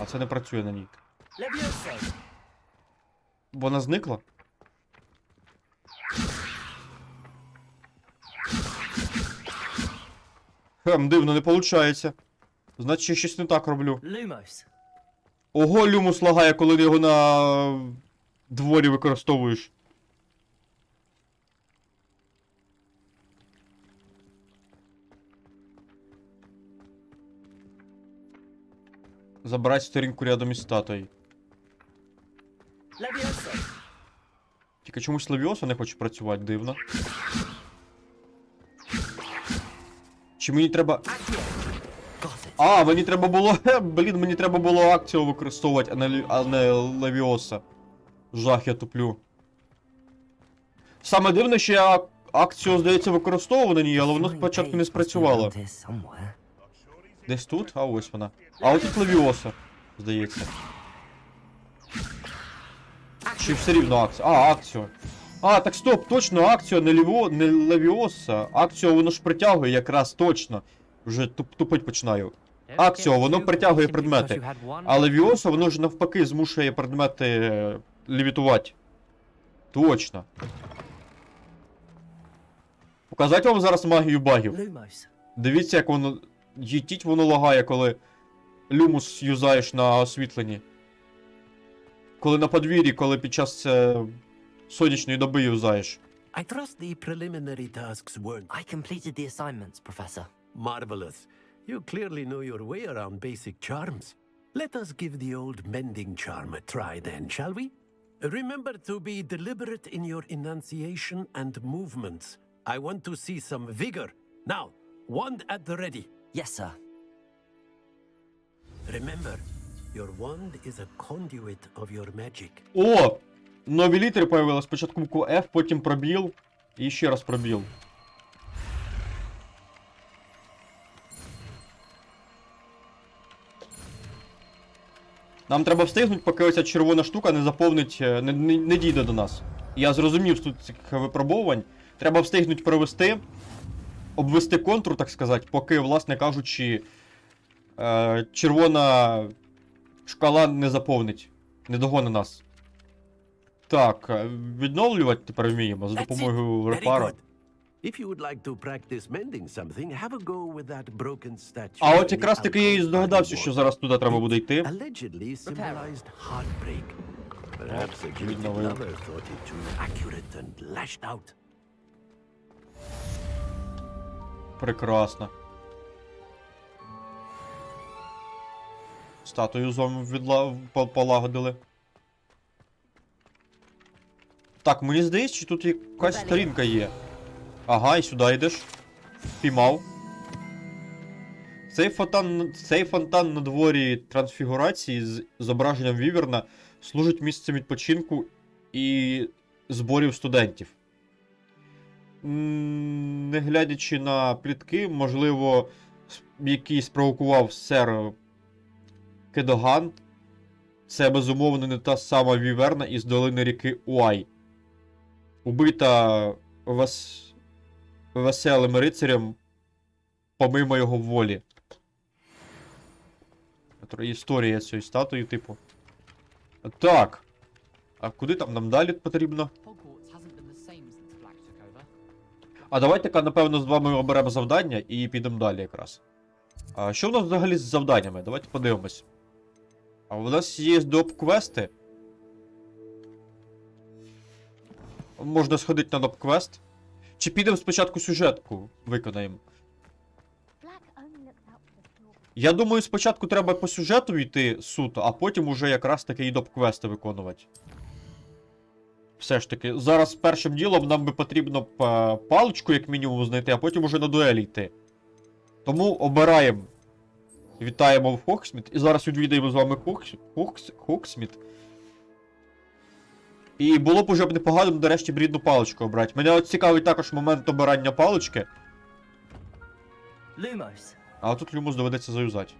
А це не працює на ній. Вона зникла? Дивно, не виходить. Значить, я щось не так роблю. Ого, люмус лагає, коли його на дворі використовуєш. Забрать сторінку рядом із статуєю. Тільки чомусь Левіоса не хоче працювати, дивно. Чи мені треба... А, мені треба було... Блін, мені треба було акцію використовувати, а не Левіоса. Жах, я туплю. Саме дивне, що я акцію, здається, використовував на ній, але воно спочатку не спрацювало. Десь тут? А ось вона. А от тут Левіоса, здається. Чи все рівно акція? А, акцію. А, так стоп, точно, акцію, не Левіоса. Акцію воно ж притягує якраз точно. Вже тупить починаю. Акцію, воно притягує предмети. А Левіоса, воно ж навпаки змушує предмети левітувати. Точно. Показати вам зараз магію багів? Дивіться, як воно... Їтіть воно лагає, коли люмус юзаєш на освітленні. Коли на подвір'ї, коли під час сонячної доби юзаєш. I trust the preliminary tasks weren't... I completed the assignments, Professor. Marvelous. You clearly know your way around basic charms. Let us give the old mending charm a try then, shall we? Remember to be deliberate in your enunciation and movements. I want to see some vigor. Now, wand at the ready. Yes, sir. Remember, your wand is a conduit of your magic. О! Нові літери появились. Спочатку букву F, потім пробіл. І ще раз пробіл. Нам треба встигнути, поки оця червона штука не заповнить, не дійде до нас. Я зрозумів тут цих випробовувань. Треба встигнути провести, обвести контур, так сказати, поки, власне кажучи, червона шкала не заповнить, не догоне нас. Так, відновлювати тепер вміємо за допомогою репара. А от якраз таки я і здогадався, що зараз туди треба буде йти. Відновив. Прекрасно. Статую полагодили. Так, мені здається, що тут якась сторінка є. Ага, і сюди йдеш. Піймав. Цей фонтан на дворі трансфігурації з зображенням віверна служить місцем відпочинку і зборів студентів. Не глядячи на плітки, можливо, який спровокував сер Кедоган, це безумовно не та сама віверна із долини ріки Уай. Убита веселим рицарем помимо його волі. Історія цієї статуї, типу. Так. А куди там нам далі потрібно? А давайте-ка, напевно, з вами оберемо завдання і підемо далі якраз. А що в нас взагалі з завданнями? Давайте подивимось. А у нас є доп-квести. Можна сходити на доп-квест. Чи підемо спочатку сюжетку виконаємо? Я думаю, спочатку треба по сюжету йти суто, а потім уже якраз таки і доп-квести виконувати. Все ж таки, зараз першим ділом нам би потрібно паличку, як мінімум, знайти, а потім уже на дуелі йти. Тому обираємо. Вітаємо в Хогсміт. І зараз відвідаємо з вами Хогсміт. І було б уже б непогано, нарешті, рідну паличку обрати. Мене от цікавить також момент обирання палички. Lumos. А тут Люмус доведеться заюзати.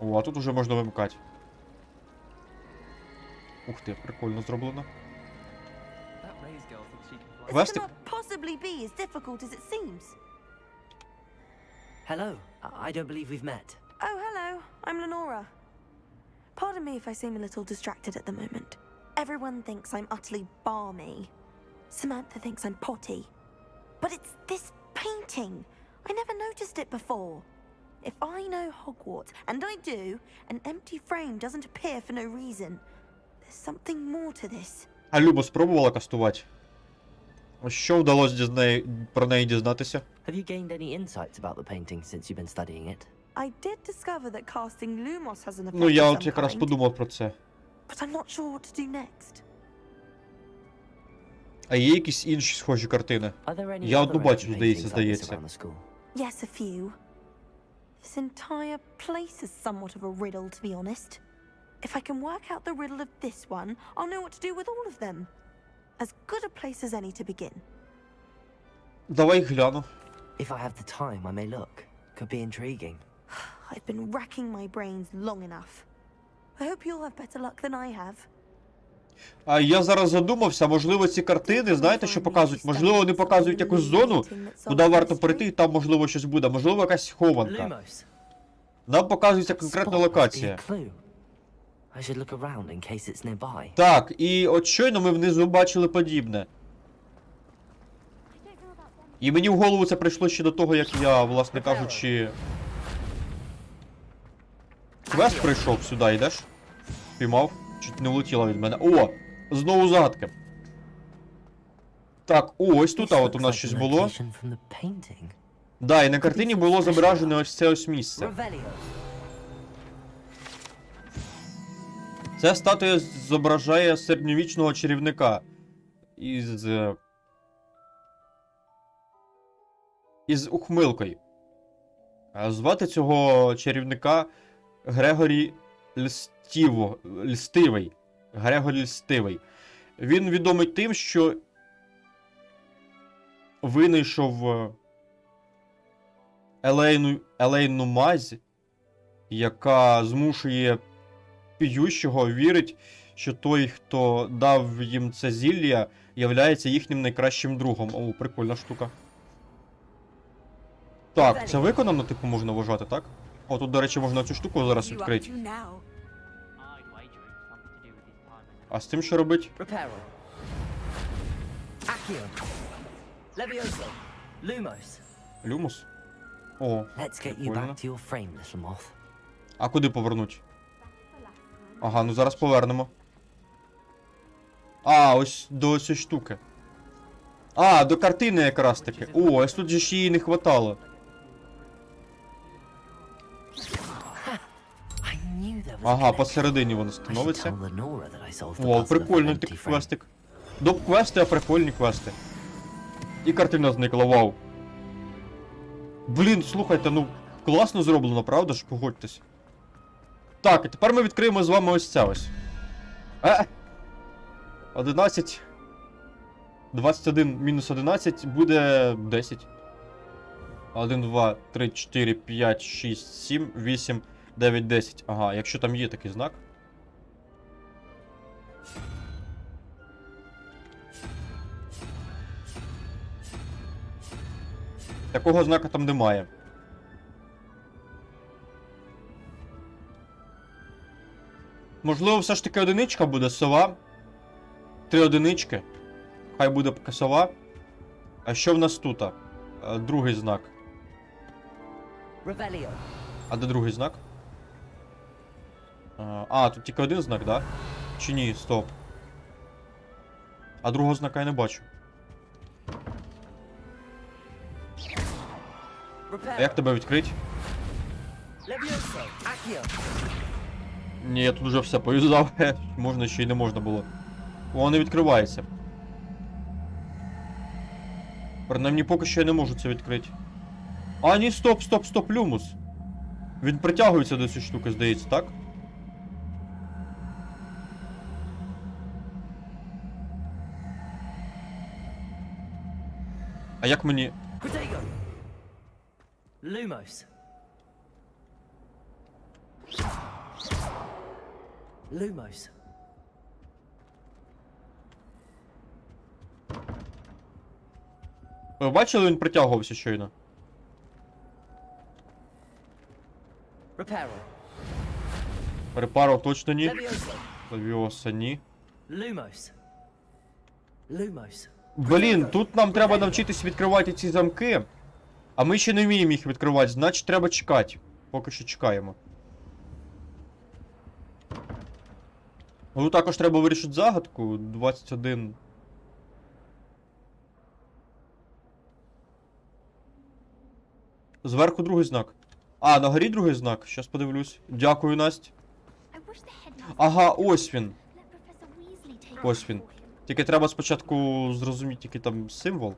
О, а тут уже можна вимикати. Ух ти, прикольно зроблено. Квестик. Hello. I don't believe we've met. Oh, hello. I'm Lenora. Pardon me if I seem a little distracted at the moment. Everyone thinks I'm utterly balmy. Samantha thinks I'm potty. But it's this painting. I never noticed it before. If I know Hogwarts, and I do, an empty frame doesn't appear for no reason. There's something more to this. А Люба спробувала кастувати? Що вдалося про неї дізнатися? Have you gained any insights about the painting since you've been studying it? I did discover that casting Lumos has an effect. Ну, я от якраз подумав про це. But I'm not sure what to do next. А є якісь інші схожі картини? Я одну бачу, здається. Yes, a few. This entire place is somewhat of a riddle, to be honest. If I can work out the riddle of this one, I'll know what to do with all of them. As good a place as any to begin. Давай гляну. If I have the time, I may look. Could be intriguing. I've been racking my brains long enough. I hope you'll have better luck than I have. А я зараз задумався, можливо, ці картини, знаєте, що показують? Можливо, вони показують якусь зону, куди варто прийти, і там, можливо, щось буде. Можливо, якась хованка. Нам показується конкретна локація. I should look around in case it's nearby. Так, і от щойно ми внизу бачили подібне. І мені в голову це прийшло ще до того, як я, власне кажучи... Квест прийшов сюди, йдеш? Піймав. Чуть не влетіла від мене. О! Знову загадки. Так, ось тут, а от у нас щось було. Да, і на картині було зображено ось це ось місце. Ця статуя зображає середньовічного чарівника. Із ухмилкою. Звати цього чарівника Грегорі Льстивий. Грегорі Льстивий. Він відомий тим, що винайшов елейну мазь, яка змушує п'ющого вірить, що той, хто дав їм це зілля, являється їхнім найкращим другом. О, прикольна штука. Так, це виконано, типу, можна вважати, так? О, тут, до речі, можна цю штуку зараз відкрити. А з цим що робить? Люмус? О, прикольно. А куди повернуть? Ага, ну зараз повернемо. А, ось до цієї штуки. А, до картини якраз таки. О, ось тут же ж її не хватало. Ага, посередині воно становиться. О, прикольний такий квестик. Доп-квести, а прикольні квести. І картина зникла, вау. Блін, слухайте, ну, класно зроблено, правда ж? Погодьтесь. Так, і тепер ми відкриємо з вами ось це ось. 11. 21 мінус 11 буде 10. 1, 2, 3, 4, 5, 6, 7, 8, 9, 10. Ага, якщо там є такий знак. Такого знака там немає. Можливо, все ж таки одиничка буде, сова. 3 одинички. Хай буде поки сова. А що в нас тут? Другий знак. А де другий знак? А, тут тільки один знак, да? Чи ні? Стоп. А другого знака я не бачу. А як тебе відкрити? Ні, я тут вже все пов'язав. Можна ще й не можна було. Воно не відкривається. Принаймні поки що я не можу це відкрити. А, ні, стоп, стоп, стоп, люмус. Він притягується до цієї штуки, здається, так? А як мені... Lumos. Lumos. Ви бачили, він притягувався щойно? Репаро точно ні. Левіоса ні. Lumos. Lumos. Блін, тут нам треба навчитись відкривати ці замки. А ми ще не вміємо їх відкривати, значить треба чекати. Поки що чекаємо. Ну також треба вирішити загадку. 21. Зверху другий знак. А, на горі другий знак. Щас подивлюсь. Дякую, Настя. Ага, ось він. Ось він. Тільки треба спочатку зрозуміти, який там символ.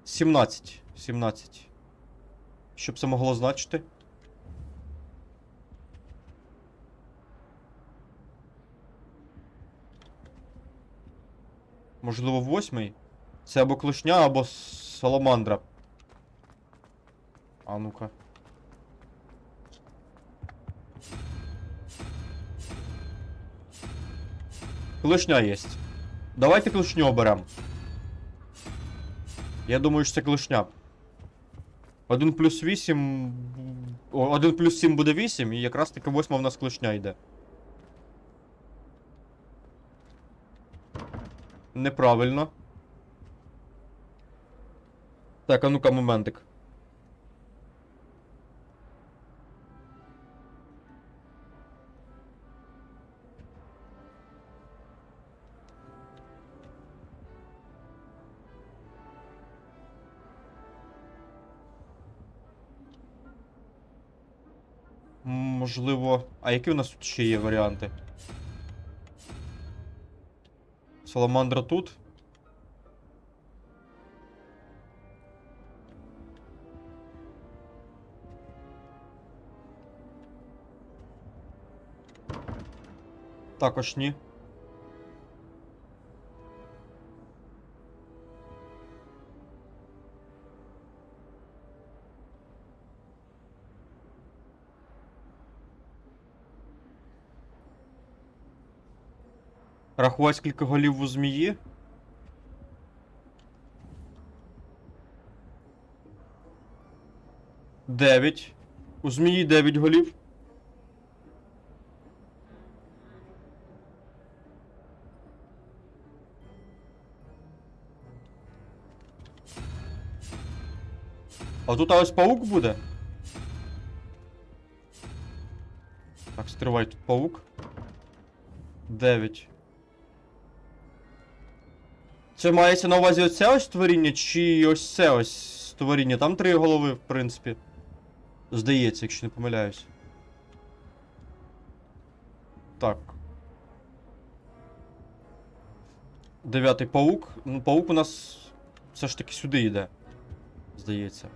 17. 17. Що б це могло значити? Можливо, 8-й? Це або клешня, або саламандра. А ну-ка. Клешня є. Давайте клешню оберемо. Я думаю, що це клешня. 1 плюс 8... 1 плюс 7 буде 8, і якраз таки 8 в нас клешня йде. Неправильно. Так, а ну-ка, моментик. Можливо... А які у нас тут ще є варіанти? Саламандра тут. Також ні. Рахувати скільки голів у змії? Дев'ять. У змії 9 голів. А тут ось паук буде? Так, стривай, тут паук. 9. Це мається на увазі оце ось створіння, чи ось це ось створіння? Там 3 голови, в принципі. Здається, якщо не помиляюсь. Так. 9-й паук. Ну, паук у нас все ж таки сюди йде. Здається.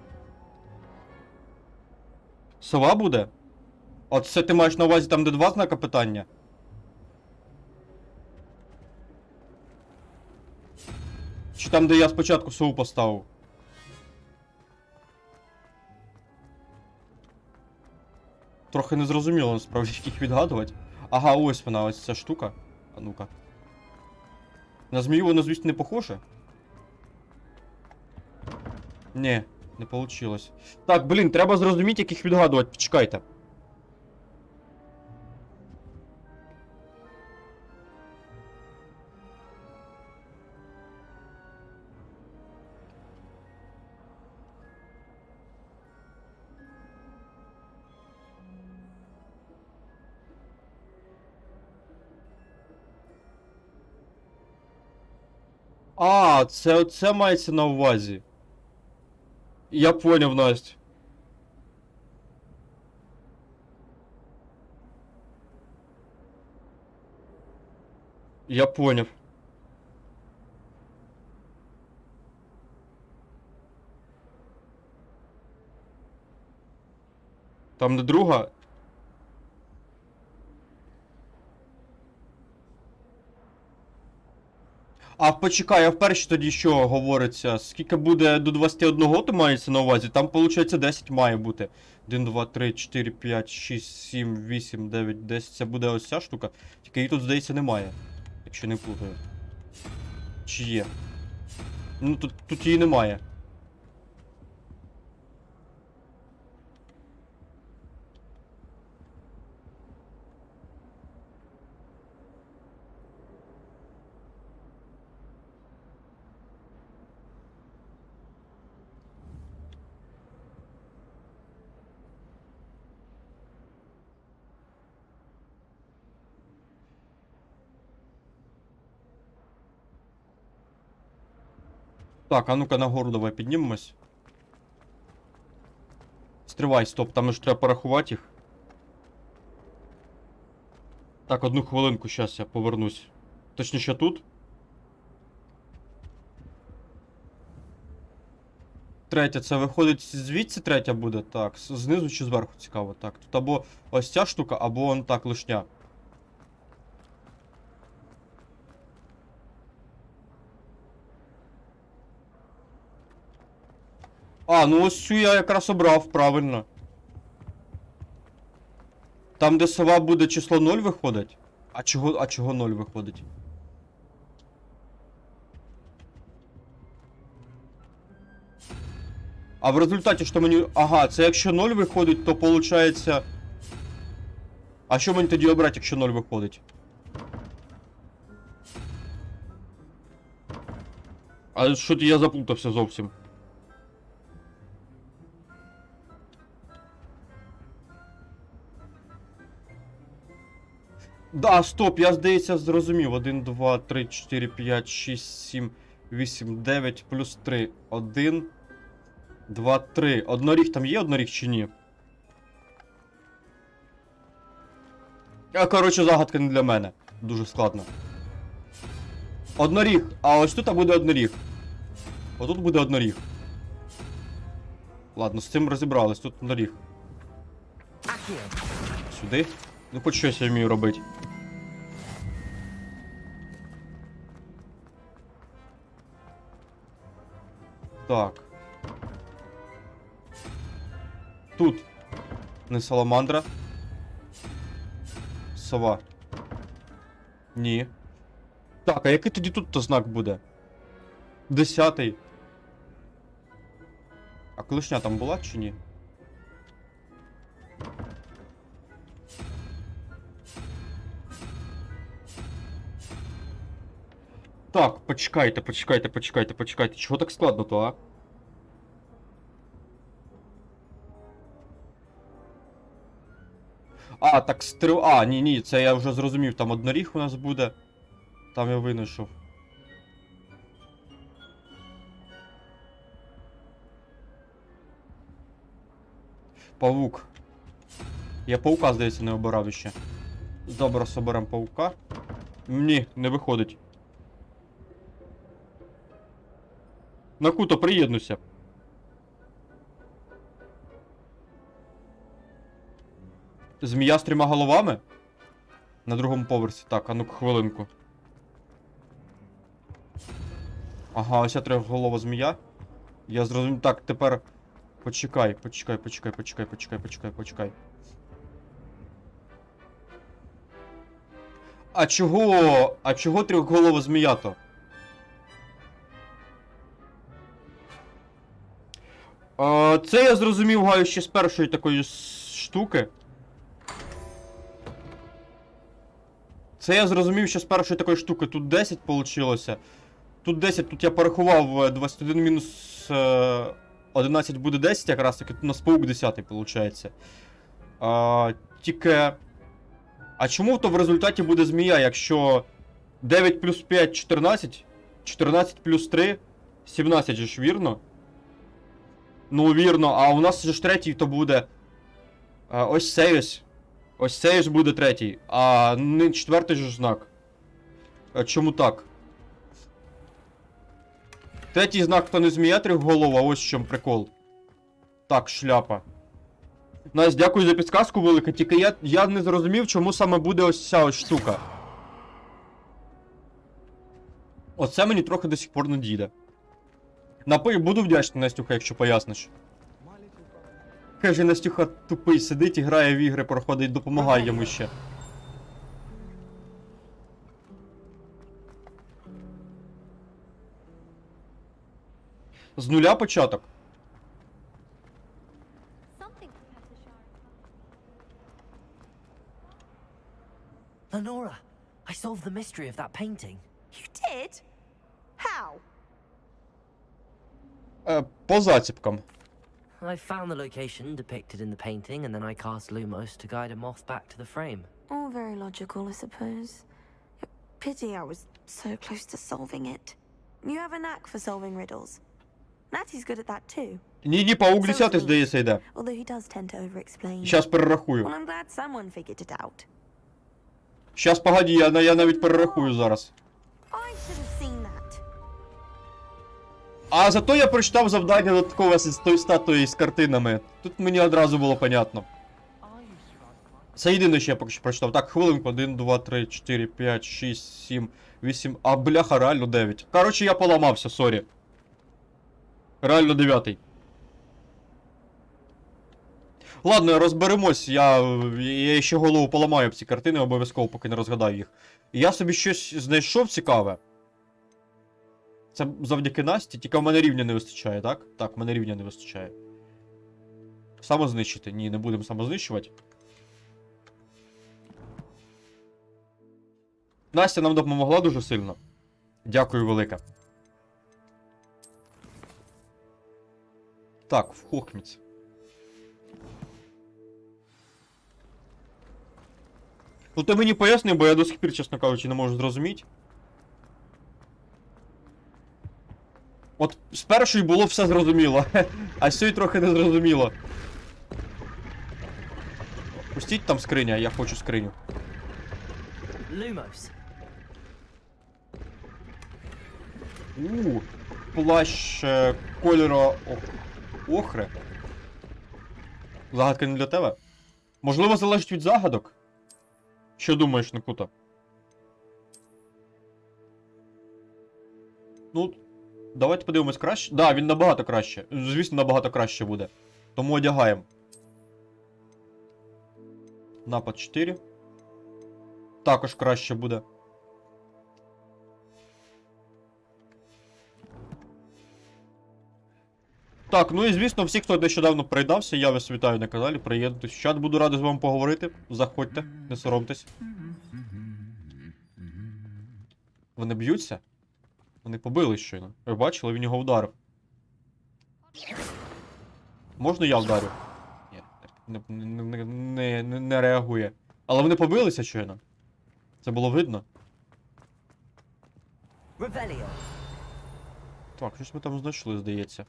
Сова буде? От це ти маєш на увазі там, де 2 знака питання? Чи там, де я спочатку сову поставив? Трохи незрозуміло, насправді, яких відгадувати. Ага, ось вона, ось ця штука. А ну-ка. На змію воно, звісно, не похоже. Ні, не вийшло. Так, блін, треба зрозуміти, яких відгадувати. Почекайте. А, це мається на увазі. Я поняв, Настя. Я поняв. Там де друга. А почекай, а в першій тоді що говориться? Скільки буде до 21, то мається на увазі? Там, виходить, 10 має бути. 1, 2, 3, 4, 5, 6, 7, 8, 9, 10. Це буде ось ця штука. Тільки її тут, здається, немає. Якщо не плутаю. Чи є? Ну, тут її немає. Так, а ну-ка нагору давай піднімемось. Стривай, стоп, там ж треба порахувати їх. Так, 1 хвилинку, зараз я повернусь. Точніше тут. Третя, це виходить звідси третя буде? Так, знизу чи зверху цікаво. Так, тут або ось ця штука, або он так, лишня. А, ну ось цю я якраз обрав, правильно. Там, де сова буде, число 0 виходить? А чого 0 виходить? А в результаті, що мені... Ага, це якщо 0 виходить, то виходить... А що мені тоді обрати, якщо 0 виходить? А що я заплутався зовсім? Да, стоп, я, здається, зрозумів. 1, 2, 3, 4, 5, 6, 7, 8, 9, плюс 3. 1, 2, 3. Одноріг там є одноріг чи ні? Коротше, загадка не для мене. Дуже складно. Одноріг. А ось тут буде одноріг. Отут буде одноріг. Ладно, з цим розібрались. Тут одноріг. Сюди. Ну, хоч щось я вмію робити. Так. Тут не саламандра. Сова. Ні. Так, а який тоді тут-то знак буде? 10-й. А колишня там була чи ні? Так, почекайте. Чого так складно-то, а? А, так А, ні, це я вже зрозумів, там одноріг у нас буде. Там я винайшов. Павук. Я паука, здається, не обирав іще. Добре, соберемо паука. Ні, не виходить. Накуто, приєднуйся. Змія з 3 головами? На другому поверсі. Так, а ну-ка, хвилинку. Ага, ось ця 3-голова змія. Я зрозумів. Так, тепер... Почекай. А чого 3-голова змія-то? Це я зрозумів, гаю, ще з першої такої штуки. Тут 10 получилося. Тут 10, тут я порахував 21 мінус 11 буде 10 якраз таки, тут у нас паук 10 виходить. Тільки... А чому то в результаті буде змія, якщо 9 плюс 5 – 14, 14 плюс 3 – 17 же ж, вірно? Ну, вірно, а у нас же ж третій то буде... Ось цей ось. Ось цей ж буде третій, а не четвертий же знак. Чому так? Третій знак то не змія 3-голова, ось в чому прикол. Так, шляпа. Настя, дякую за підсказку велику, тільки я не зрозумів, чому саме буде ось ця ось штука. Оце мені трохи до сих пор не дійде. Буду вдячний, Настюха, якщо поясниш. Каже, Настюха тупий сидить і грає в ігри, проходить, допомагай йому ще. З нуля початок. Lenora, I solved the mystery of that painting. You did? How? По заціпкам. I found the location depicted in the painting, and then I cast Lumos to guide a moth back to the frame. All very logical, I suppose. Pity I was so close to solving it. You have a knack for solving riddles. Natty's good at that too. Ні, паук 10, здається, йде. Although he does tend to overexplain. Щас перерахую. Well, I'm glad someone figured it out. Щас, погоді, я навіть перерахую зараз. I should have seen that. А зато я прочитав завдання додаткове з тої статуї з картинами. Тут мені одразу було понятно. Це єдине, що я поки що прочитав. Так, хвилинку. 1, 2, 3, 4, 5, 6, 7, 8. А, бляха, реально 9. Коротше, я поламався, сорі. Реально 9. Ладно, розберемось, я ще голову поламаю об ці картини, обов'язково, поки не розгадаю їх. Я собі щось знайшов цікаве. Це завдяки Насті, тільки в мене рівня не вистачає, так? Так, в мене рівня не вистачає. Самознищити? Ні, не будемо самознищувати. Настя нам допомогла дуже сильно. Дякую велике. Так, в Хогвартс. Ну ти мені поясни, бо я до сих пір, чесно кажучи, не можу зрозуміти. От з першої було все зрозуміло, а з цієї трохи не зрозуміло. Пустіть там скриня, я хочу скриню. Lumos. Плащ кольору охри. Загадка не для тебе? Можливо, залежить від загадок? Що думаєш, Никута? Ну, давайте подивимось краще. Да, він набагато краще. Звісно, набагато краще буде. Тому одягаємо. Напад 4. Також краще буде. Так, ну і звісно, всі, хто нещодавно приєднався, я вас вітаю на каналі, приєднуйтесь в чат, буду радий з вами поговорити. Заходьте, не соромтесь. Вони б'ються? Вони побили щойно. Ви бачили, він його вдарив. Можна я вдарю? Ні, не реагує. Але вони побилися щойно. Це було видно. Так, щось ми там знайшли, здається.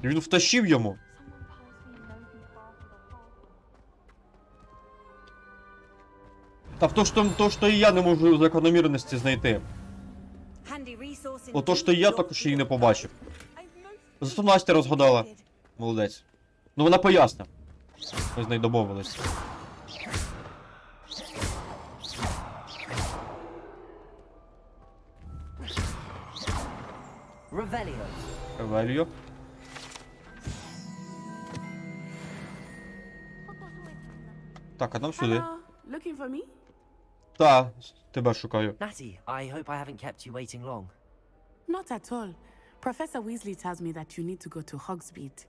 Він втащив йому. Та в то, що і я не можу закономірності знайти. Ото, що і я також її не побачив. Зато Настя розгадала. Молодець. Ну вона поясна. Ми з нею домовились. Ревеліо. Так, а нам сюди. Looking for me? Та, тебе шукаю. Natty, I hope I haven't kept you waiting long. Not at all. Professor Weasley tells me that you need to go to Hogsmeade.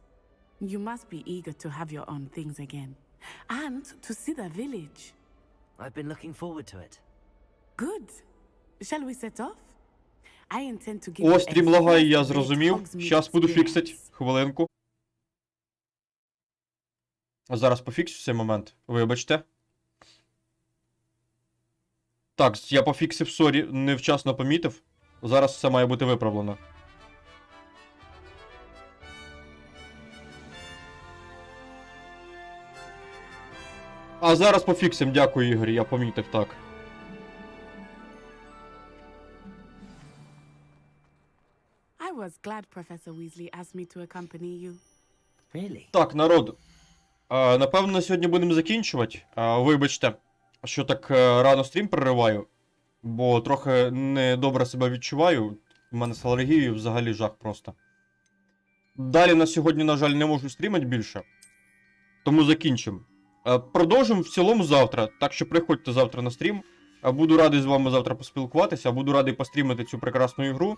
You must be eager to have your own things again. And to see the village. I've been looking forward to it. Good. Shall we set off? I intend to give you О, a стрім лагає, я first-rate зрозумів. Hogsmeade Щас буду experience. фіксить. Хвилинку. Зараз пофіксю цей момент. Вибачте. Так, я пофіксив, сорі, невчасно помітив. Зараз все має бути виправлено. А зараз пофіксим, дякую, Ігор, я помітив, так. I was glad Professor Weasley asked me to accompany you. Really? Так, народ. Напевно, на сьогодні будемо закінчувати. Вибачте, що так рано стрім перериваю. Бо трохи недобре себе відчуваю. У мене з алергією взагалі жах просто. Далі на сьогодні, на жаль, не можу стрімати більше. Тому закінчимо. Продовжимо в цілому завтра. Так що приходьте завтра на стрім. Буду радий з вами завтра поспілкуватися. Буду радий пострімити цю прекрасну ігру.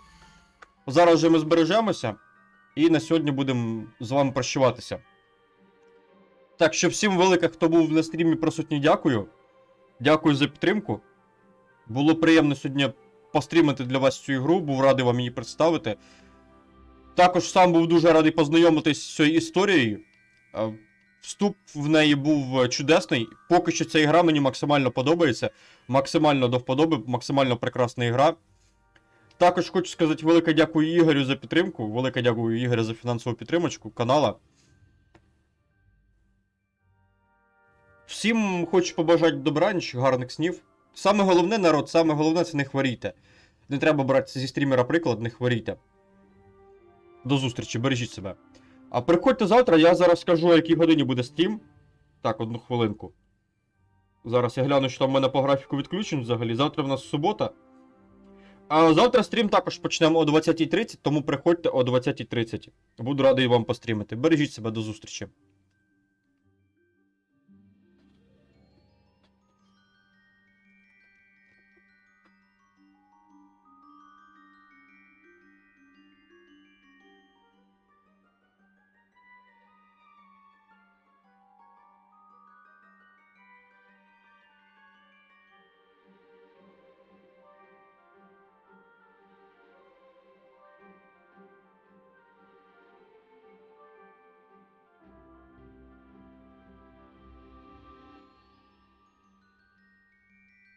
Зараз же ми збережемося. І на сьогодні будемо з вами прощаватися. Так що всім велике, хто був на стрімі, присутній, дякую. Дякую за підтримку. Було приємно сьогодні пострімити для вас цю ігру, був радий вам її представити. Також сам був дуже радий познайомитись з цією історією. Вступ в неї був чудесний. Поки що ця ігра мені максимально подобається. Максимально до вподоби, максимально прекрасна ігра. Також хочу сказати велике дякую Ігорю за підтримку. Велике дякую Ігорю за фінансову підтримочку канала. Всім хочу побажати добраніч, гарних снів. Саме головне, народ, саме головне це не хворійте. Не треба брати зі стрімера приклад, не хворійте. До зустрічі, бережіть себе. А приходьте завтра, я зараз скажу, о якій годині буде стрім. Так, одну хвилинку. Зараз я гляну, що там в мене по графіку відключень взагалі. Завтра в нас субота. А завтра стрім також почнемо о 20:30, тому приходьте о 20:30. Буду радий вам пострімити. Бережіть себе, до зустрічі.